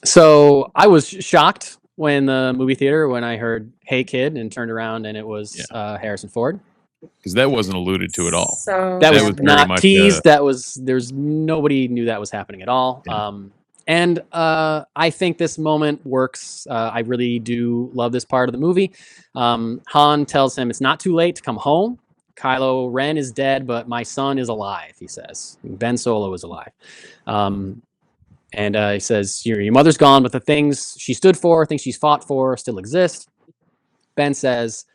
So I was shocked when the movie theater when I heard "Hey Kid" and turned around and it was Harrison Ford. Because that wasn't alluded to at all. So that was not teased. There's nobody knew that was happening at all. Yeah. And I think this moment works. I really do love this part of the movie. Han tells him it's not too late to come home. Kylo Ren is dead, but my son is alive, he says. Ben Solo is alive. And he says, your mother's gone, but the things she stood for, things she's fought for still exist. Ben says,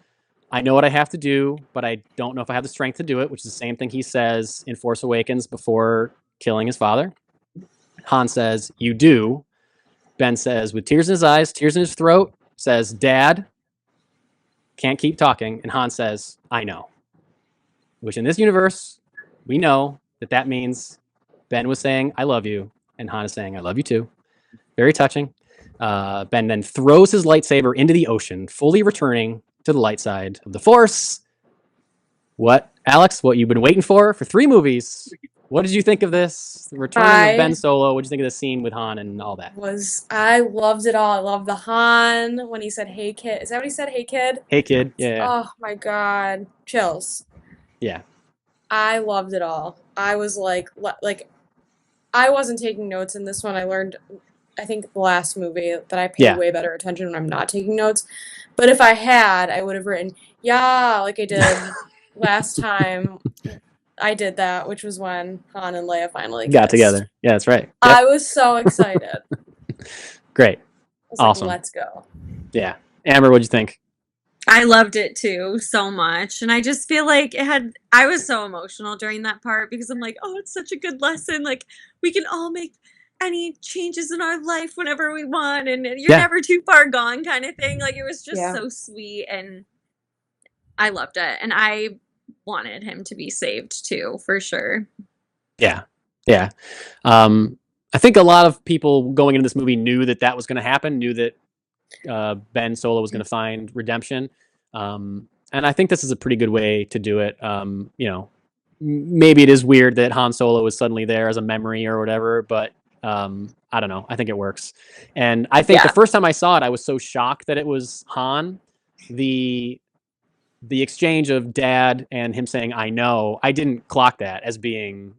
I know what I have to do, but I don't know if I have the strength to do it, which is the same thing he says in Force Awakens before killing his father. Han says, you do. Ben says, with tears in his eyes, tears in his throat, says, Dad, can't keep talking. And Han says, I know. Which in this universe, we know that means Ben was saying, I love you. And Han is saying, I love you too. Very touching. Ben then throws his lightsaber into the ocean, fully returning to the light side of the Force. What, Alex, what you've been waiting for 3 movies. What did you think of this? The returning of Ben Solo. What did you think of the scene with Han and all that? I loved it all. I loved the Han when he said, hey, kid. Is that what he said? Hey, kid? Hey, kid. Yeah. Oh, my God. Chills. Yeah. I loved it all. I was like, I wasn't taking notes in this one. I learned, I think, the last movie that I pay way better attention when I'm not taking notes. But if I had, I would have written, yeah, like I did last time. I did that, which was when Han and Leia finally got together. Yeah, that's right. Yep. I was so excited. Great. Awesome. Like, let's go. Yeah. Amber, what'd you think? I loved it too so much. And I just feel like I was so emotional during that part because I'm like, oh, it's such a good lesson. Like, we can all make any changes in our life whenever we want. And you're never too far gone kind of thing. Like, it was just so sweet. And I loved it. And I wanted him to be saved too, for sure. Yeah. Yeah. I think a lot of people going into this movie knew that was going to happen, knew that Ben Solo was going to find redemption. And I think this is a pretty good way to do it. You know, maybe it is weird that Han Solo is suddenly there as a memory or whatever, but I don't know. I think it works. And I think the first time I saw it, I was so shocked that it was Han. The exchange of Dad and him saying, I know, I didn't clock that as being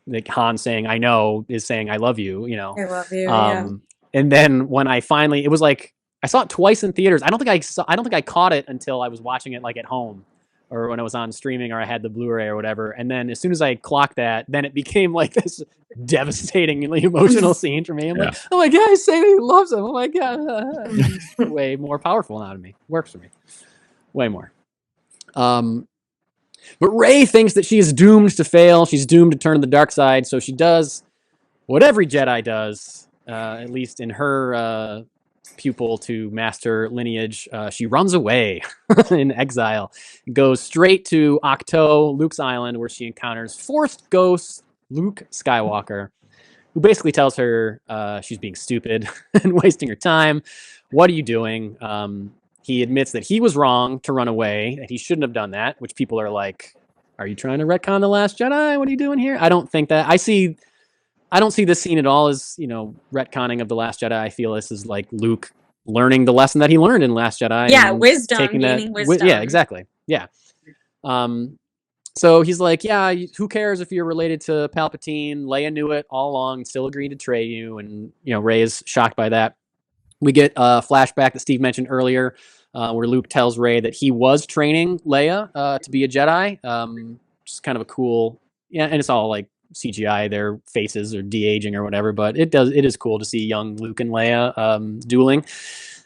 like Han saying, I know, is saying, I love you, you know. I love you, And then when I finally, it was like, I saw it twice in theaters. I don't think I caught it until I was watching it like at home or when it was on streaming or I had the Blu-ray or whatever. And then as soon as I clocked that, then it became like this devastatingly emotional scene for me. I'm like, oh my God, he's saying he loves him. Oh my God. Way more powerful now to me. Works for me. Way more. But Rey thinks that she is doomed to fail. She's doomed to turn to the dark side. So she does what every Jedi does, at least in her pupil to master lineage. She runs away in exile, goes straight to Ahch-To, Luke's island, where she encounters Force Ghost Luke Skywalker, who basically tells her she's being stupid and wasting her time. What are you doing? He admits that he was wrong to run away, that he shouldn't have done that, which people are like, are you trying to retcon The Last Jedi? What are you doing here? I don't think that. I don't see this scene at all as, you know, retconning of The Last Jedi. I feel this is like Luke learning the lesson that he learned in Last Jedi. Yeah, wisdom, gaining wisdom. Yeah, exactly. Yeah. So he's like, yeah, who cares if you're related to Palpatine? Leia knew it all along, still agreed to betray you. And, you know, Rey is shocked by that. We get a flashback that Steve mentioned earlier, where Luke tells Rey that he was training Leia to be a Jedi. Just kind of a cool, and it's all like CGI. Their faces are de-aging or whatever, but it is cool to see young Luke and Leia dueling.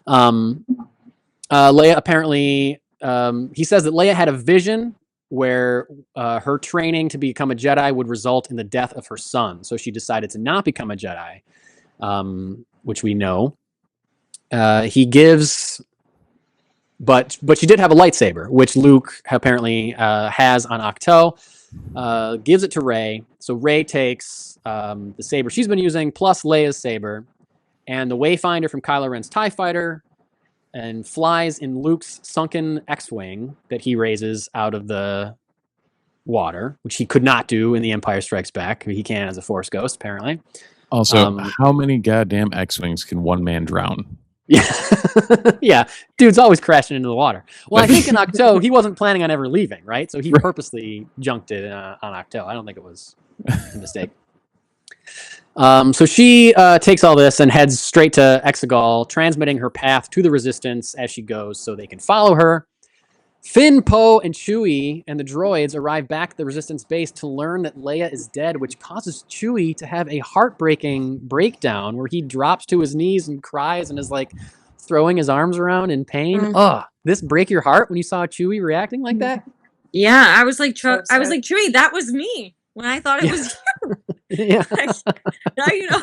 Leia apparently, he says that Leia had a vision where her training to become a Jedi would result in the death of her son. So she decided to not become a Jedi, which we know. He gives, but she did have a lightsaber, which Luke apparently has on Ahch-To. Gives it to Rey. So Rey takes the saber she's been using plus Leia's saber and the Wayfinder from Kylo Ren's TIE Fighter and flies in Luke's sunken X-Wing that he raises out of the water, which he could not do in The Empire Strikes Back. He can as a Force Ghost, apparently. Also, how many goddamn X-Wings can one man drown? Yeah. Yeah. Dude's always crashing into the water. Well, I think in Ahch-To, he wasn't planning on ever leaving, right? So he purposely junked it on Ahch-To. I don't think it was a mistake. So she takes all this and heads straight to Exegol, transmitting her path to the Resistance as she goes so they can follow her. Finn, Poe, and Chewie and the droids arrive back at the Resistance base to learn that Leia is dead, which causes Chewie to have a heartbreaking breakdown where he drops to his knees and cries and is like throwing his arms around in pain. Ugh. this break your heart when you saw Chewie reacting like that? Yeah, I was like, So I was sad. like, Chewie, that was me when I thought it Yeah. was Yeah. now you know.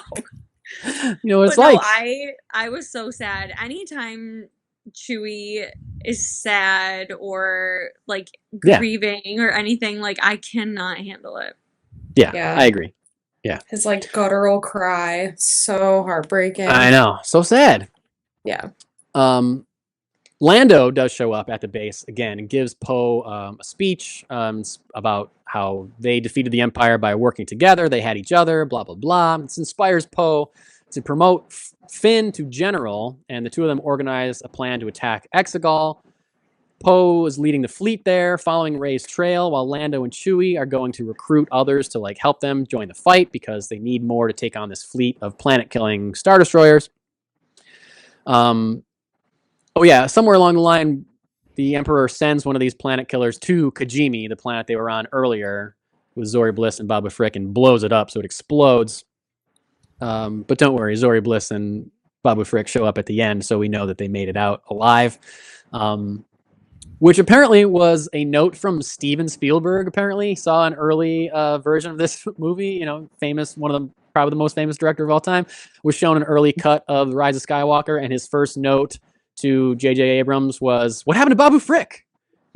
You know what it's But no, like. I was so sad. Anytime Chewie is sad or like Yeah. grieving or anything, like I cannot handle it. Yeah, Yeah. I agree. His like guttural cry, so heartbreaking. I know. So sad. Yeah. Lando does show up at the base again and gives Poe a speech about how they defeated the Empire by working together. They had each other, blah, blah, blah. This inspires Poe to promote Finn to general, and the two of them organize a plan to attack Exegol. Poe is leading the fleet there, following Rey's trail, while Lando and Chewie are going to recruit others to like help them join the fight because they need more to take on this fleet of planet-killing Star Destroyers. Oh yeah, somewhere along the line, the Emperor sends one of these planet killers to Kijimi, the planet they were on earlier, with Zori Bliss and Babu Frick, and blows it up so it explodes. But don't worry, Zori Bliss and Babu Frick show up at the end, so we know that they made it out alive. Which apparently was a note from Steven Spielberg. Apparently, saw an early version of this movie. You know, famous, one of the probably the most famous director of all time, was shown an early cut of The Rise of Skywalker, and his first note to J.J. Abrams was, "What happened to Babu Frick?"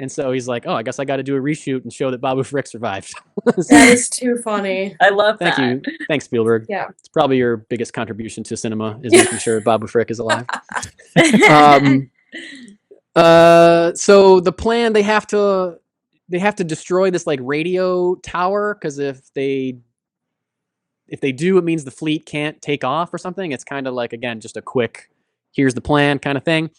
And so he's like, "Oh, I guess I got to do a reshoot and show that Babu Frick survived." That is too funny. I love Thank that. you, thanks Spielberg. Yeah. It's probably your biggest contribution to cinema is making sure Babu Frick is alive. So the plan, they have to destroy this like radio tower, because if they do, it means the fleet can't take off or something. It's kind of like, again, just a quick, here's the plan kind of thing.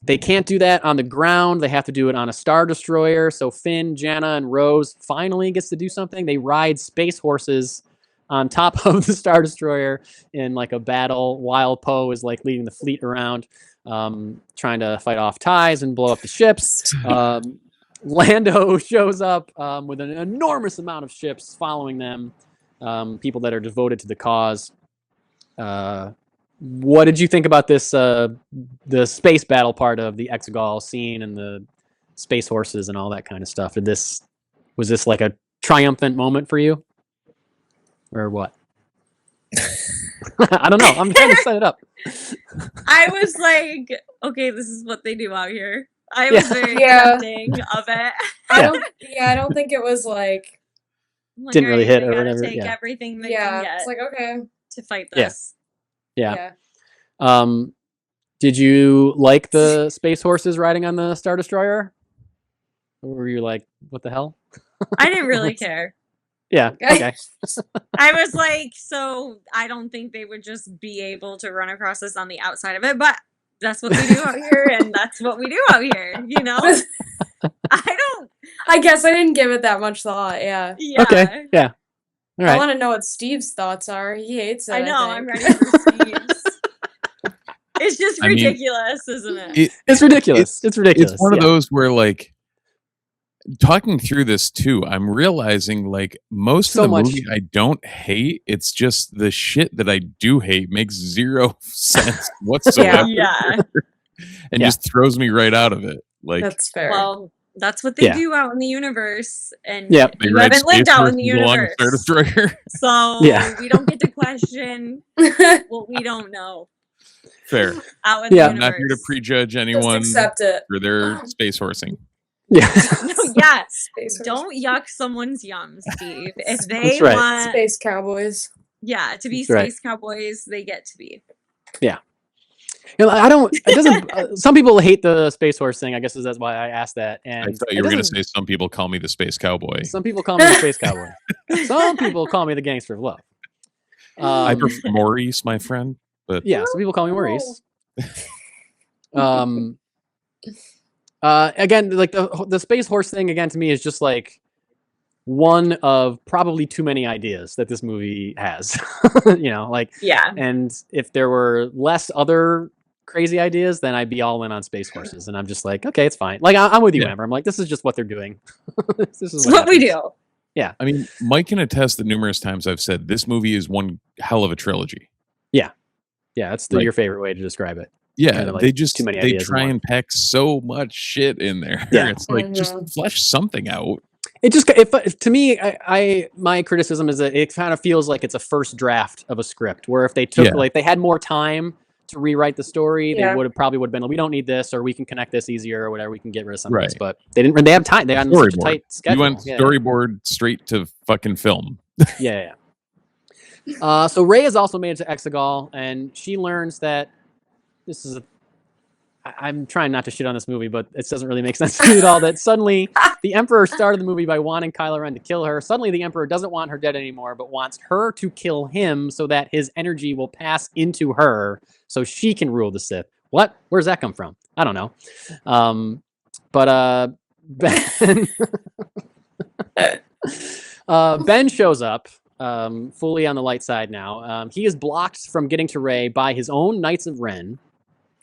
They can't do that on the ground. They have to do it on a Star Destroyer. So Finn, Janna, and Rose finally gets to do something. They ride space horses on top of the Star Destroyer in like a battle while Poe is like leading the fleet around, trying to fight off TIEs and blow up the ships. Lando shows up with an enormous amount of ships following them, people that are devoted to the cause. What did you think about this, the space battle part of the Exegol scene and the space horses and all that kind of stuff? Was this like a triumphant moment for you? Or what? I don't know. I'm trying to set it up. I was like, okay, this is what they do out here. I was very Yeah. accepting of it. I don't think it was like, I'm like, Didn't really alright, hit they or gotta whatever, Take yeah. everything they yeah, can get it's like, okay. to fight Yeah. this. Yeah. Did you like the space horses riding on the Star Destroyer? Or were you like, what the hell? I didn't really care. Yeah. Okay. I was like, so I don't think they would just be able to run across us on the outside of it, but that's what they do out here, and that's what we do out here, you know? I guess I didn't give it that much thought. Yeah. Yeah. Okay. Yeah. All I right. want to know what Steve's thoughts are. He hates it. I know, think. I'm ready for Steve's. It's just I mean, ridiculous, isn't it? It's ridiculous. It's ridiculous. It's one of yeah. those where, like, talking through this too, I'm realizing like most So of the much. movie I don't hate. It's just the shit that I do hate makes zero sense whatsoever. Yeah. And Yeah. just throws me right out of it. Like, That's fair. Well, that's what they Yeah. do out in the universe, and Yeah. they you ride haven't lived space out in the horses along universe, Star Destroyer. so Yeah. we don't get to question what we don't know Fair. out in Yeah. the I'm universe. not here to prejudge Just anyone accept it. for their space horsing. Yeah. No, yeah, Space horse. don't yuck someone's yum, Steve. If they That's right. want, Space cowboys. yeah, to be That's right. space cowboys, they get to be. You know, I don't. It doesn't. Some people hate the space horse thing. I guess that's why I asked that. And I thought it you were going to doesn't- say some people call me the space cowboy. Some people call me the space cowboy. Some people call me the gangster of love. I prefer Maurice, my friend. But Yeah, some people call me Maurice. Again, like the space horse thing again to me is just like one of probably too many ideas that this movie has. You know, like, Yeah, and if there were less other crazy ideas, then I'd be all in on space horses. And I'm just like, okay, it's fine. Like I'm with you, Yeah. Amber. I'm like, this is just what they're doing. This is it's what we happens. do. I mean, Mike can attest that numerous times I've said this movie is one hell of a trilogy. Yeah, that's Right. your favorite way to describe it. Yeah, Kinda like they too many they ideas in try one. and pack so much shit in there. Yeah. It's like just flesh something out. It just if to me, my criticism is that it kind of feels like it's a first draft of a script. Where if they took Yeah. like they had more time to rewrite the story, they Yeah. would have probably been like, we don't need this, or we can connect this easier, or whatever. We can get rid of some of this, Right. but they didn't. They have time. They had such a Storyboard. tight We schedule. went storyboard straight to fucking film. Yeah. So Rey has also made it to Exegol, and she learns that this is I'm trying not to shit on this movie, but it doesn't really make sense to me at all. That suddenly the Emperor started the movie by wanting Kylo Ren to kill her. Suddenly the Emperor doesn't want her dead anymore, but wants her to kill him so that his energy will pass into her so she can rule the Sith. What? Where's that come from? I don't know. But Ben, Ben shows up fully on the light side now. He is blocked from getting to Rey by his own Knights of Ren.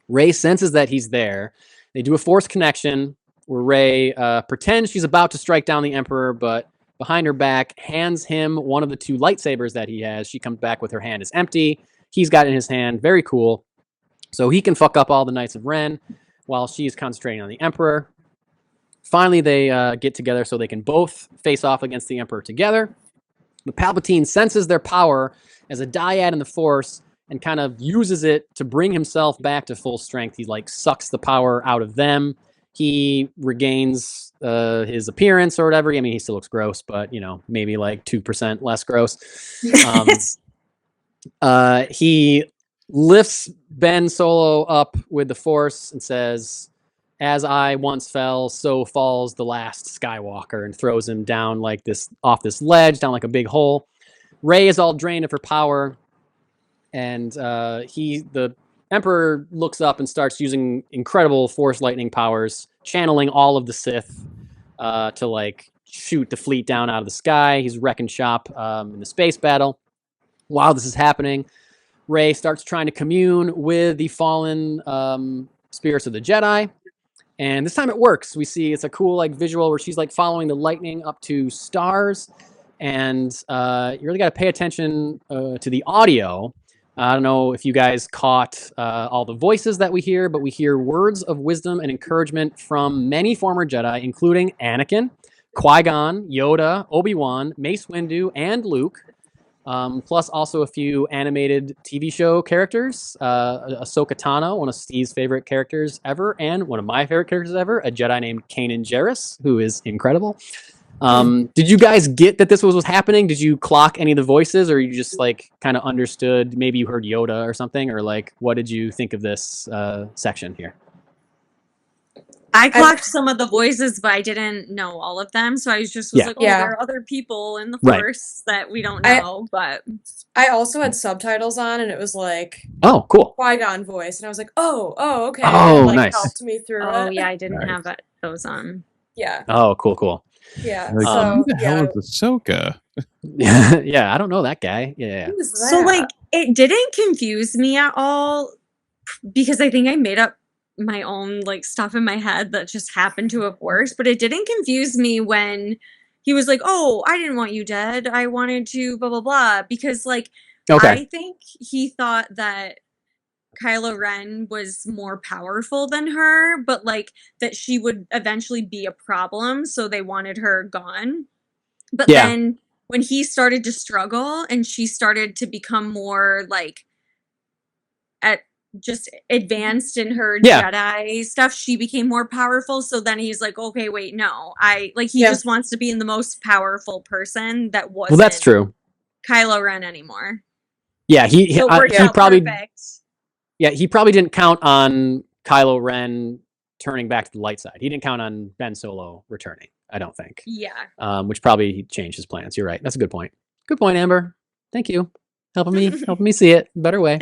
Rey senses that he's there. They do a force connection where Rey pretends she's about to strike down the Emperor, but behind her back hands him one of the two lightsabers that he has. She comes back with her hand is empty. He's got it in his hand. Very cool. So he can fuck up all the Knights of Ren while she's concentrating on the Emperor. Finally, they get together so they can both face off against the Emperor together. The Palpatine senses their power as a dyad in the Force and kind of uses it to bring himself back to full strength. He like sucks the power out of them. He regains his appearance or whatever. I mean, he still looks gross, but maybe like 2% less gross. He lifts Ben Solo up with the Force and says, "As I once fell, so falls the last Skywalker," and throws him down like this off this ledge, down like a big hole. Rey is all drained of her power. And the Emperor looks up and starts using incredible Force lightning powers, channeling all of the Sith to like shoot the fleet down out of the sky. He's wrecking shop in the space battle. While this is happening, Rey starts trying to commune with the fallen spirits of the Jedi. And this time it works. We see it's a cool like visual where she's like following the lightning up to stars. And you really got to pay attention to the audio. I don't know if you guys caught all the voices that we hear, but we hear words of wisdom and encouragement from many former Jedi, including Anakin, Qui-Gon, Yoda, Obi-Wan, Mace Windu, and Luke, plus also a few animated TV show characters, Ahsoka Tano, one of Steve's favorite characters ever, and one of my favorite characters ever, a Jedi named Kanan Jarrus, who is incredible. Did you guys get that this was happening? Did you clock any of the voices, or you just like kind of understood? Maybe you heard Yoda or something, or like, what did you think of this section here? I clocked some of the voices, but I didn't know all of them. So I just was like, oh, there are other people in the Force that we don't know. But I also had subtitles on, and it was like, oh, cool, Qui-Gon voice, and I was like, oh, okay. Oh, and, like, nice. Helped me through it. Oh, yeah, I didn't have those on. Yeah. Oh, cool. Yeah. Like, So who the hell is Ahsoka? Yeah, I don't know that guy. Yeah. So like, it didn't confuse me at all because I think I made up my own like stuff in my head that just happened to have worked, but it didn't confuse me when he was like, "Oh, I didn't want you dead. I wanted to blah blah blah," because like I think he thought that Kylo Ren was more powerful than her, but like that she would eventually be a problem, so they wanted her gone. But then when he started to struggle and she started to become more like just advanced in her Jedi stuff, she became more powerful. So then he's like, okay, wait, no, he just wants to be in the most powerful person that wasn't. Well, that's true. Kylo Ren anymore. Yeah, he probably. Perfect. Yeah, he probably didn't count on Kylo Ren turning back to the light side. He didn't count on Ben Solo returning, I don't think. Yeah. Which probably changed his plans. You're right. That's a good point. Good point, Amber. Thank you. Helping me see it better way.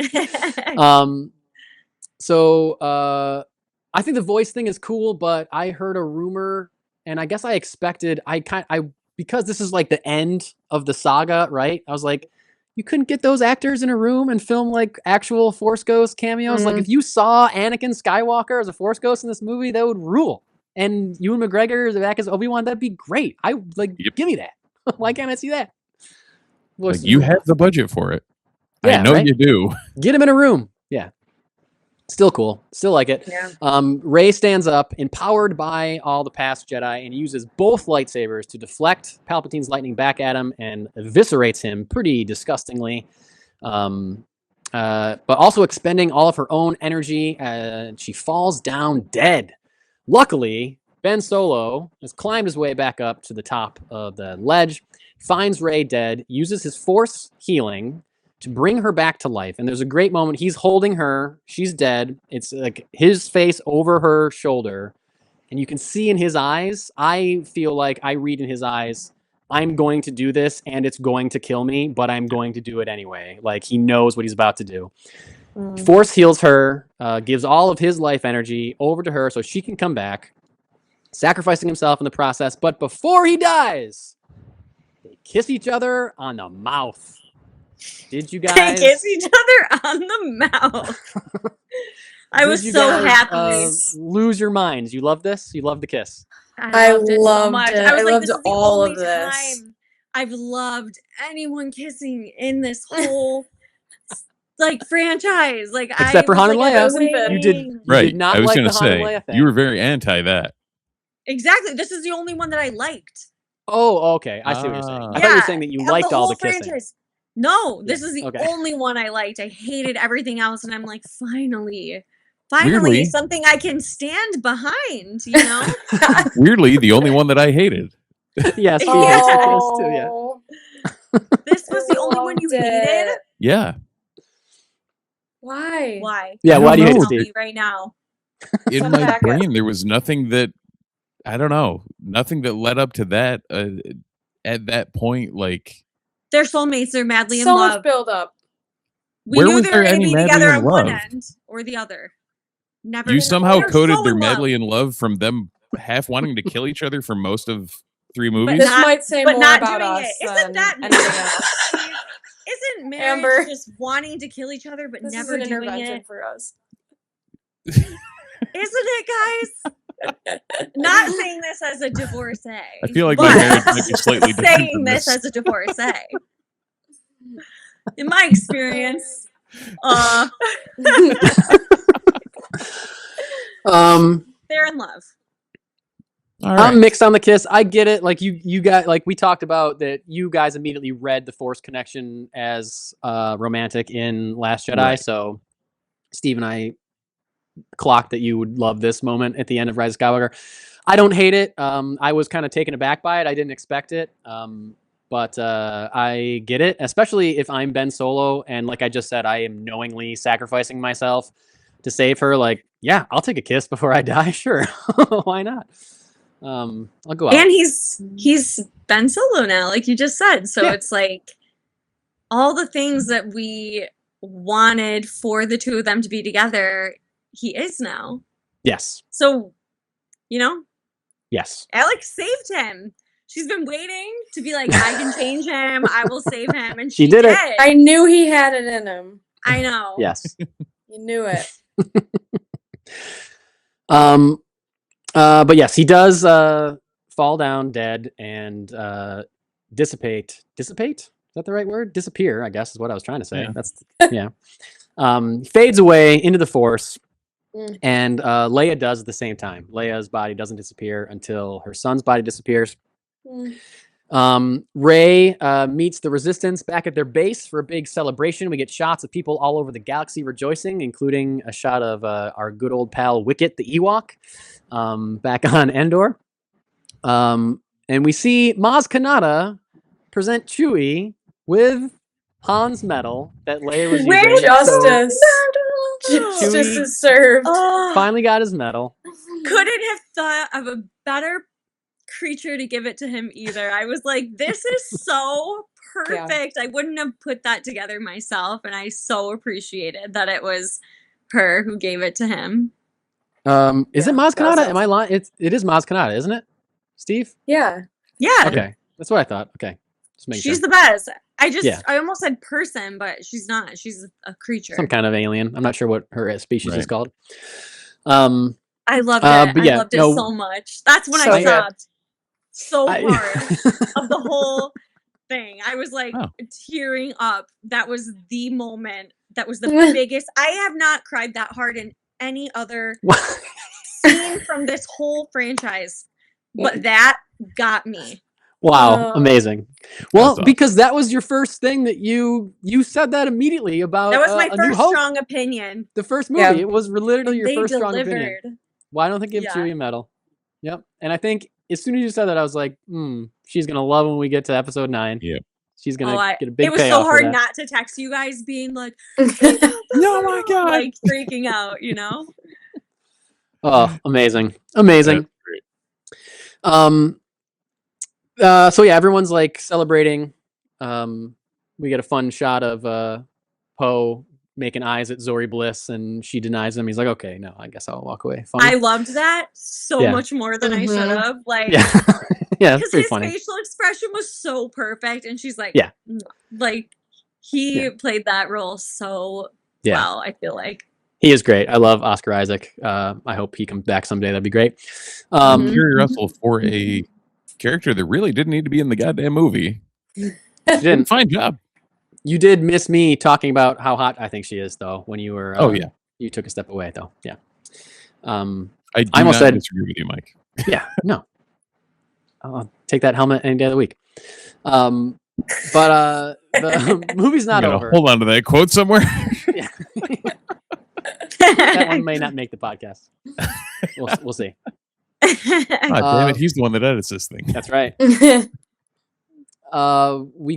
So I think the voice thing is cool, but I heard a rumor, and I guess I expected because this is like the end of the saga, right? I was like, you couldn't get those actors in a room and film like actual Force Ghost cameos. Like if you saw Anakin Skywalker as a Force Ghost in this movie, that would rule. And Ewan McGregor back as Obi-Wan, that'd be great. Give me that. Why can't I see that? Like, you have the budget for it. Yeah, I know you do. Get him in a room. Yeah. Still cool. Still like it. Yeah. Rey stands up, empowered by all the past Jedi, and uses both lightsabers to deflect Palpatine's lightning back at him and eviscerates him pretty disgustingly. But also expending all of her own energy, she falls down dead. Luckily, Ben Solo has climbed his way back up to the top of the ledge, finds Rey dead, uses his Force healing to bring her back to life. And there's a great moment. He's holding her. She's dead. It's like his face over her shoulder. And you can see in his eyes, I feel like I read in his eyes, I'm going to do this and it's going to kill me, but I'm going to do it anyway. Like he knows what he's about to do. Force heals her, gives all of his life energy over to her so she can come back, sacrificing himself in the process. But before he dies, they kiss each other on the mouth. Did you guys They kiss each other on the mouth? I was so happy. Lose your minds. You love this? You love the kiss? I loved it so loved much. it. I was I like, loved this is the all of only this. time I've loved anyone kissing in this whole like franchise. Like Except for Han and Leia. You You Right. did not I was like going the to Han and say, Leia thing. you were very anti that. Exactly. This is the only one that I liked. Oh, okay. I see what you're saying. I thought you were saying that you of liked all whole the kissing. franchise. No, this is the okay. only one I liked. I hated everything else, and I'm like, finally, Weirdly. something I can stand behind. You know? Weirdly, the only one that I hated. Yes, she Yeah. is too, yeah. This was the only one you hated. Yeah. Why? Why? Yeah, why do you hate Tell it, Steve? me right now? In Some my packet. brain, there was nothing that, I don't know, nothing that led up to that at that point. Like, They're soulmates. They're madly in So love. much build up. We Where knew was they there were going to any be madly together in on one love? end or the other. Never. you somehow They're coded so their in love. madly in love from them half wanting to kill each other for most of 3 movies. This not- might say but more not about doing us it. than Isn't that anything nice? else. Isn't marriage Amber. just wanting to kill each other but This never is an doing intervention it? for us. Isn't it, guys? Not saying this as a divorcee. I feel like my but marriage might be slightly different saying than this this. as a divorcee. In my experience, they're in love. All right. I'm mixed on the kiss. I get it. Like you got, like we talked about that. You guys immediately read the Force connection as romantic in Last Jedi. Right. So Steve and I clocked that you would love this moment at the end of Rise of Skywalker. I don't hate it. I was kind of taken aback by it. I didn't expect it. But I get it, especially if I'm Ben Solo and, like I just said, I am knowingly sacrificing myself to save her. Like, yeah, I'll take a kiss before I die. Sure, why not? I'll go out. And he's Ben Solo now, like you just said. So Yeah. it's like all the things that we wanted for the two of them to be together, he is now. Yes. So, you know, Yes. Alex saved him. She's been waiting to be like, I can change him. I will save him. And She did it. I knew he had it in him. I know. Yes. You knew it. But yes, he does fall down dead and dissipate. Dissipate? Is that the right word? Disappear, I guess, is what I was trying to say. Yeah. That's fades away into the Force. Mm. And Leia does at the same time. Leia's body doesn't disappear until her son's body disappears. Rey meets the Resistance back at their base for a big celebration. We get shots of people all over the galaxy rejoicing, including a shot of our good old pal Wicket the Ewok back on Endor. And we see Maz Kanata present Chewie with Han's medal that Leia was Where using. Justice. Chewie- Justice is served. Oh, Finally got his medal. couldn't have thought of a better creature to give it to him either. I was like, this is so perfect. I wouldn't have put that together myself, and I so appreciated that it was her who gave it to him. Is it Maz that was Kanata? Am I lying? It is Maz Kanata, isn't it? Steve? Yeah. Yeah, Okay. That's what I thought. Okay. Just making she's sure. the best. Yeah. I almost said person, but she's not. She's a creature. Some kind of alien. I'm not sure what her species is Right. called. I loved it. but yeah, I loved it no- so much. That's when So I good. stopped so I- hard of the whole thing. I was like Oh. tearing up. That was the moment That was the biggest. I have not cried that hard in any other scene from this whole franchise, but that got me. Wow, amazing. Well, awesome. because that was your first thing that you said that immediately about. That was my A New first Hope. strong opinion. The first movie. Yeah. It was literally your They first strong delivered. opinion. Why don't they give Yeah. Chewie a medal? Yep. And I think as soon as you said that, I was like, she's gonna love when we get to episode 9. Yep. She's gonna get a big It was payoff so hard for that. not to text you guys being like, Oh my God. like freaking out, you know? Oh, amazing. Amazing. That's great. So yeah, everyone's like celebrating. We get a fun shot of Poe making eyes at Zori Bliss, and she denies him. He's like, okay, no, I guess I'll walk away. Funny. I loved that so Yeah. much more than I should have. Like, Yeah. Yeah, it's because pretty his funny. facial expression was so perfect, and she's like, Yeah. "No." Like he played that role so well. I feel like He is great. I love Oscar Isaac. I hope he comes back someday. That'd be great. Kerry Russell for a character that really didn't need to be in the goddamn movie. She didn't. Fine job. You did miss me talking about how hot I think she is, though, when you were. You took a step away, though. Yeah. I almost said disagree with you, Mike. Yeah. No. I'll take that helmet any day of the week. But the movie's not over. Hold on to that quote somewhere. Yeah. That one may not make the podcast. We'll see. Damn it, he's the one that edits this thing. That's right. We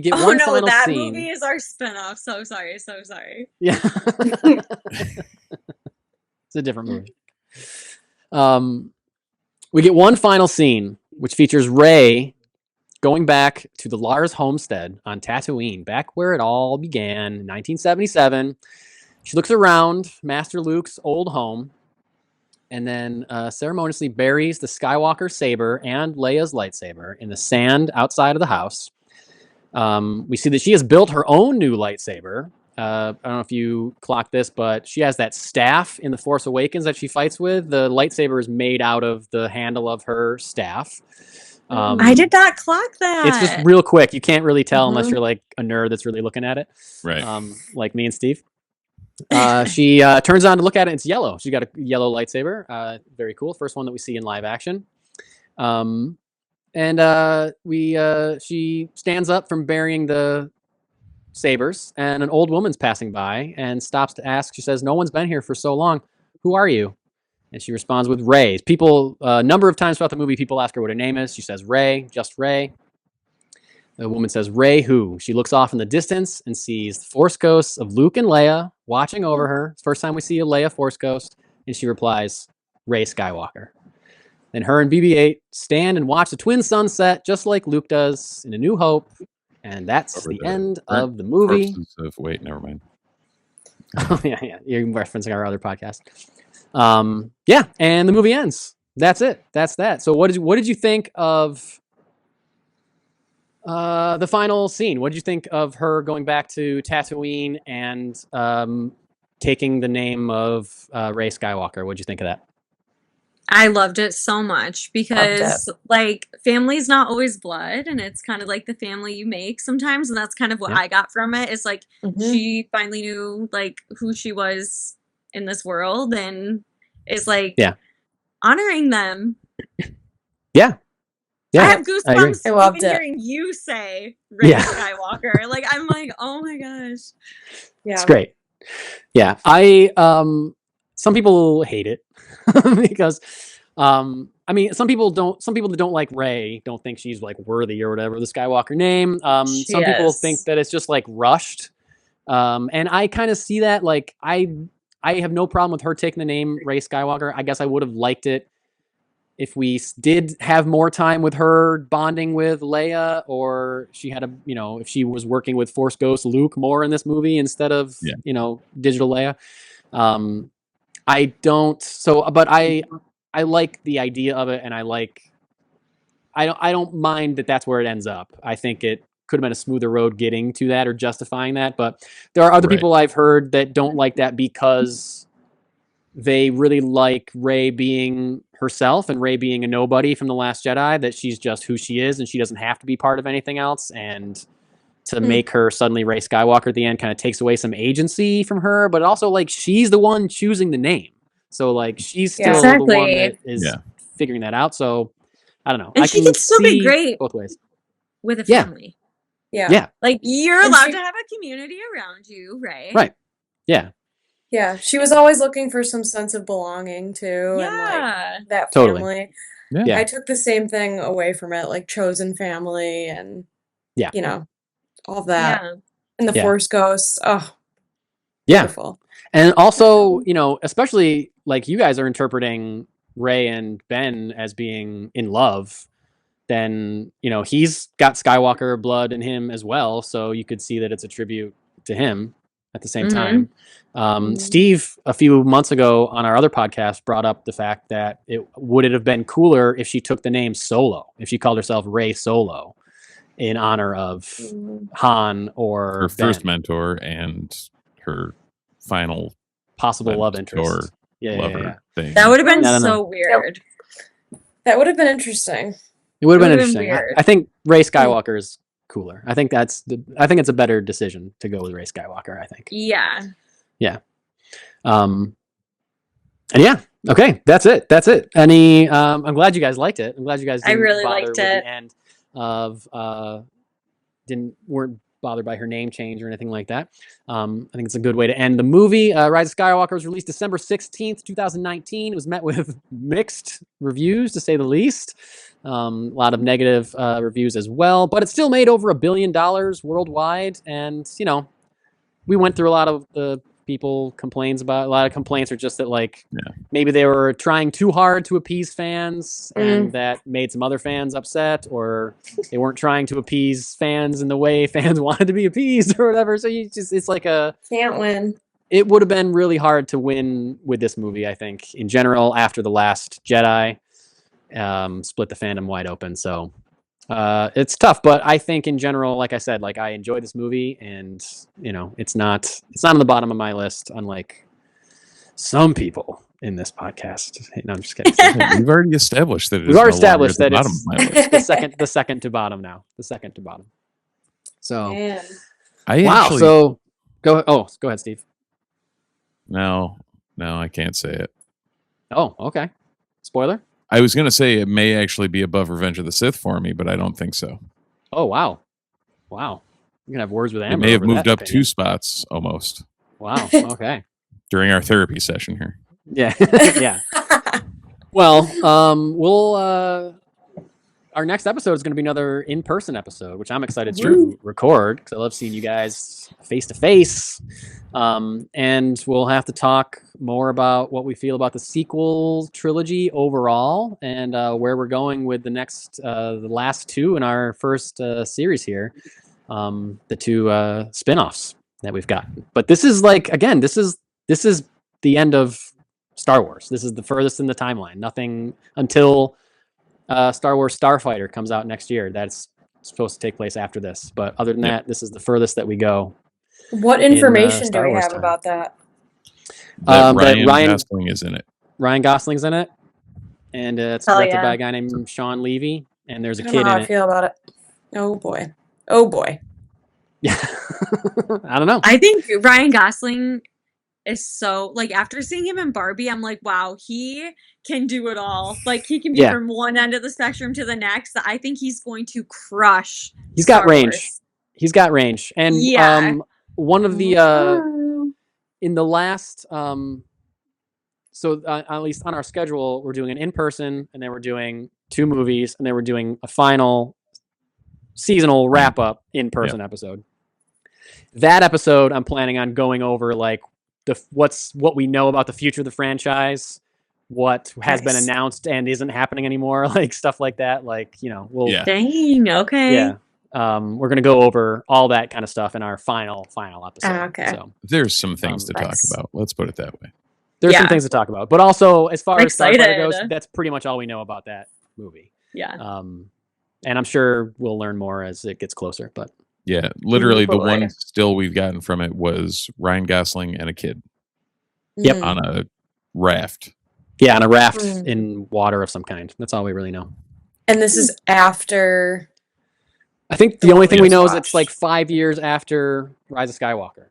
get oh one no, final that scene. movie is our spinoff. So sorry. Yeah. It's a different movie. We get one final scene, which features Rey going back to the Lars homestead on Tatooine, back where it all began in 1977. She looks around Master Luke's old home and then ceremoniously buries the Skywalker saber and Leia's lightsaber in the sand outside of the house. We see that she has built her own new lightsaber. I don't know if you clocked this, but she has that staff in The Force Awakens that she fights with. The lightsaber is made out of the handle of her staff. I did not clock that. It's just real quick. You can't really tell unless you're like a nerd that's really looking at it. Right. Like me and Steve. She turns on to look at it. And it's yellow. She got a yellow lightsaber. Very cool. First one that we see in live action. She stands up from burying the sabers, and an old woman's passing by and stops to ask. She says, "No one's been here for so long. Who are you?" And she responds with Rey. People, a number of times throughout the movie, people ask her what her name is. She says Rey, just Rey. The woman says, "Rey who?" She looks off in the distance and sees the Force ghosts of Luke and Leia watching over her. It's the first time we see a Leia Force ghost. And she replies, "Rey Skywalker." Then her and BB-8 stand and watch the twin sunset, just like Luke does in A New Hope. And that's the end of the movie. Wait, never mind. Oh, yeah. You're referencing our other podcast. Yeah, and the movie ends. That's it. That's that. So what did you think of the final scene? What did you think of her going back to Tatooine and taking the name of Rey Skywalker? What did you think of that? I loved it so much because like family's not always blood, and it's kind of like the family you make sometimes, and that's kind of what I got from it. It's like she finally knew like who she was in this world, and is like honoring them. Yeah. I have goosebumps I loved even it. hearing you say Rey Skywalker. Like I'm like, oh my gosh. Yeah. It's great. Yeah. Some people hate it because I mean some people that don't like Rey don't think she's like worthy or whatever the Skywalker name. Some people think that it's just like rushed. And I kind of see that. Like I have no problem with her taking the name Rey Skywalker. I guess I would have liked it if we did have more time with her bonding with Leia, or she had if she was working with Force Ghost Luke more in this movie instead of, digital Leia. But I like the idea of it, and I don't mind that that's where it ends up. I think it could have been a smoother road getting to that or justifying that, but there are other people I've heard that don't like that because they really like Rey being herself and Rey being a nobody from The Last Jedi, that she's just who she is and she doesn't have to be part of anything else. And to make her suddenly Rey Skywalker at the end kind of takes away some agency from her, but also like she's the one choosing the name. So like she's still the one that is figuring that out. So I don't know. And I she can can still be see great both ways. with a family. Yeah. Like you're And allowed she- to have a community around you, right? Right. Yeah. Yeah, she was always looking for some sense of belonging too, and Yeah. like that Totally. family. Yeah. I took the same thing away from it, like chosen family and you know, all that. Yeah. And the Force Ghosts. Oh, Yeah. beautiful. And also, you know, especially like you guys are interpreting Rey and Ben as being in love, then, you know, he's got Skywalker blood in him as well. So you could see that it's a tribute to him at the same time. Steve, a few months ago on our other podcast, brought up the fact that would it have been cooler if she took the name Solo, if she called herself Rey Solo in honor of Han or Her Ben. first mentor and her final possible love interest. Lover thing. That would have been I don't know. so weird. That would have been interesting. It would have been It would've been interesting. weird. I think Rey Skywalker is cooler. I think it's a better decision to go with Rey Skywalker, I think. Yeah. Yeah. And yeah. Okay. That's it. Any I'm glad you guys liked it. I'm glad you guys I didn't really bother liked with it. the end of weren't bothered by her name change or anything like that. I think it's a good way to end the movie. Rise of Skywalker was released December 16th, 2019. It was met with mixed reviews, to say the least. A lot of negative reviews as well, but it still made over $1 billion worldwide. And, you know, we went through a lot of the people complaints about. A lot of complaints are just that, like, maybe they were trying too hard to appease fans and that made some other fans upset, or they weren't trying to appease fans in the way fans wanted to be appeased or whatever. So it's like Can't win. it would have been really hard to win with this movie, I think, in general, after The Last Jedi split the fandom wide open. So it's tough, but I think in general, like I said, like I enjoyed this movie, and you know, it's not on the bottom of my list, unlike some people in this podcast. No, I'm just kidding. We've already established that We've already established that bottom it's of my list. the second to bottom now. The second to bottom. So Man. wow. So go ahead, Steve. No, I can't say it. Oh, okay. Spoiler. I was going to say it may actually be above Revenge of the Sith for me, but I don't think so. Oh, wow. You're going to have words with Amber. It may have over moved that up opinion. 2 spots almost Wow. Okay. during our therapy session here. Yeah. Yeah. Well, our next episode is going to be another in-person episode, which I'm excited to record because I love seeing you guys face to face. And we'll have to talk more about what we feel about the sequel trilogy overall, and where we're going with the last 2 in our first series here, the 2 spin-offs that we've got. But this is like, again, this is the end of Star Wars. This is the furthest in the timeline. Nothing until Star Wars Starfighter comes out next year. That's supposed to take place after this. But other than that, this is the furthest that we go. What information do Star we Wars have time. about that? That Ryan Gosling is in it. Ryan Gosling's in it, and it's Hell directed yeah. by a guy named Sean Levy, and there's a I don't kid know how in I it. feel about it. Oh boy. Yeah, I don't know. I think Ryan Gosling is so, like, after seeing him in Barbie, I'm like, wow, he can do it all. Like, he can be from one end of the spectrum to the next. I think he's going to crush. He's got Star range. Wars. He's got range, and one of the in the last so at least on our schedule, we're doing an in-person, and then we're doing 2 movies, and then we're doing a final seasonal wrap-up in-person episode. That episode, I'm planning on going over like what we know about the future of the franchise, what has been announced and isn't happening anymore, like stuff like that. Like, you know, we'll Dang, okay. yeah. We're gonna go over all that kind of stuff in our final episode. Okay. So There's some things to talk nice. about. Let's put it that way. there's some things to talk about, but also as far I'm as Starfighter goes, excited. that's pretty much all we know about that movie. Yeah. And I'm sure we'll learn more as it gets closer. But Yeah, literally the boy. one still we've gotten from it was Ryan Gosling and a kid Yep. on a raft. yeah, on a raft in water of some kind. That's all we really know. And this is after I think the The only one thing we we just know is it's watched. like 5 years after Rise of Skywalker.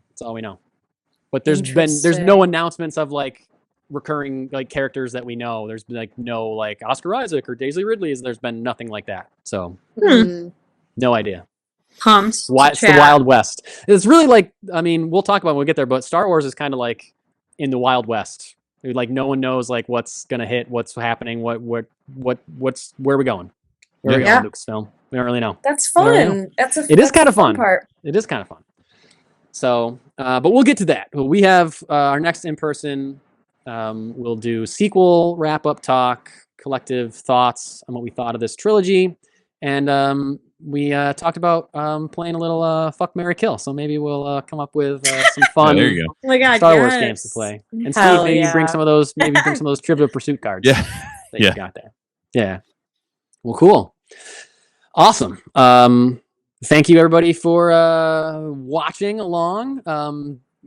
That's all we know. But there's no Interesting. announcements of like recurring like characters that we know. There's been like no like Oscar Isaac or Daisy Ridley. There's been nothing like that. So no idea. Pumped. Why to it's the chat. Wild West. It's really like, I mean, we'll talk about it when we get there, but Star Wars is kind of like in the Wild West. Like no one knows like what's gonna hit, what's happening, what's where are we going? Where are we Yeah. going, Lucasfilm? We don't really know. That's We don't really fun. That's It is that's kind the of fun. part. It is kind of fun. So, but we'll get to that. We have our next in person. We'll do sequel wrap up talk, collective thoughts on what we thought of this trilogy, and we talked about playing a little fuck, marry, kill. So maybe we'll come up with some fun Yeah, there you go. Oh my god, Star Wars games to play. And Steve, Hell maybe you bring yeah. some of those. Maybe bring some of those Trivial Pursuit cards. Yeah. That Yeah. you got there. Yeah. Well, cool. Awesome. Thank you everybody for watching along.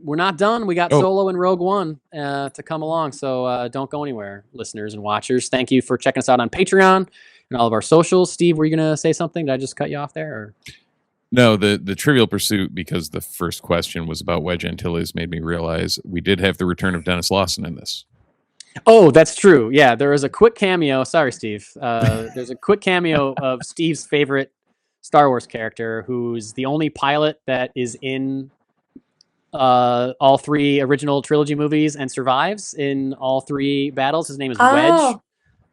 We're not done. We got Solo and Rogue One to come along. So don't go anywhere, listeners and watchers. Thank you for checking us out on Patreon and all of our socials. Steve, were you going to say something? Did I just cut you off there? Or? No, the Trivial Pursuit, because the first question was about Wedge Antilles, made me realize we did have the return of Dennis Lawson in this. Oh, that's true. Yeah, there was a quick cameo. Sorry, Steve. There's a quick cameo of Steve's favorite Star Wars character, who's the only pilot that is in all 3 original trilogy movies and survives in all 3 battles. His name is Wedge. Oh.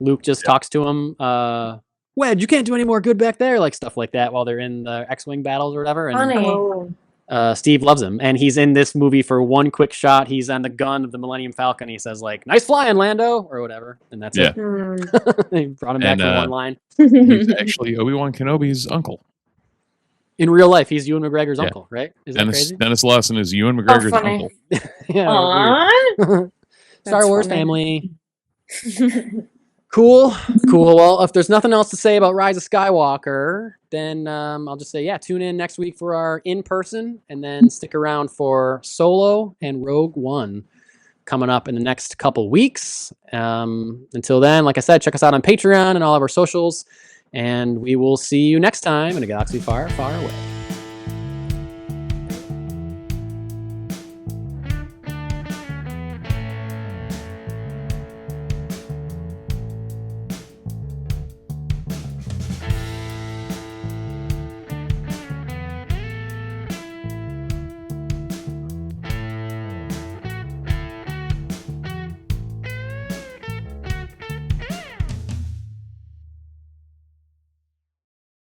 Luke just talks to him. Wedge, you can't do any more good back there, like stuff like that while they're in the X-wing battles or whatever. And Funny. Steve loves him, and he's in this movie for one quick shot. He's on the gun of the Millennium Falcon. He says like, "Nice flying, Lando," or whatever, and that's it. They brought him back for one line. He's actually Obi-Wan Kenobi's uncle. In real life, he's Ewan McGregor's uncle, right? Is that crazy? Dennis Lawson is Ewan McGregor's funny. uncle. Yeah. Weird. Star That's Wars funny. family. Cool. Well, if there's nothing else to say about Rise of Skywalker, then I'll just say, yeah, tune in next week for our in-person, and then stick around for Solo and Rogue One coming up in the next couple weeks. Until then, like I said, check us out on Patreon and all of our socials, and we will see you next time in a galaxy far, far away.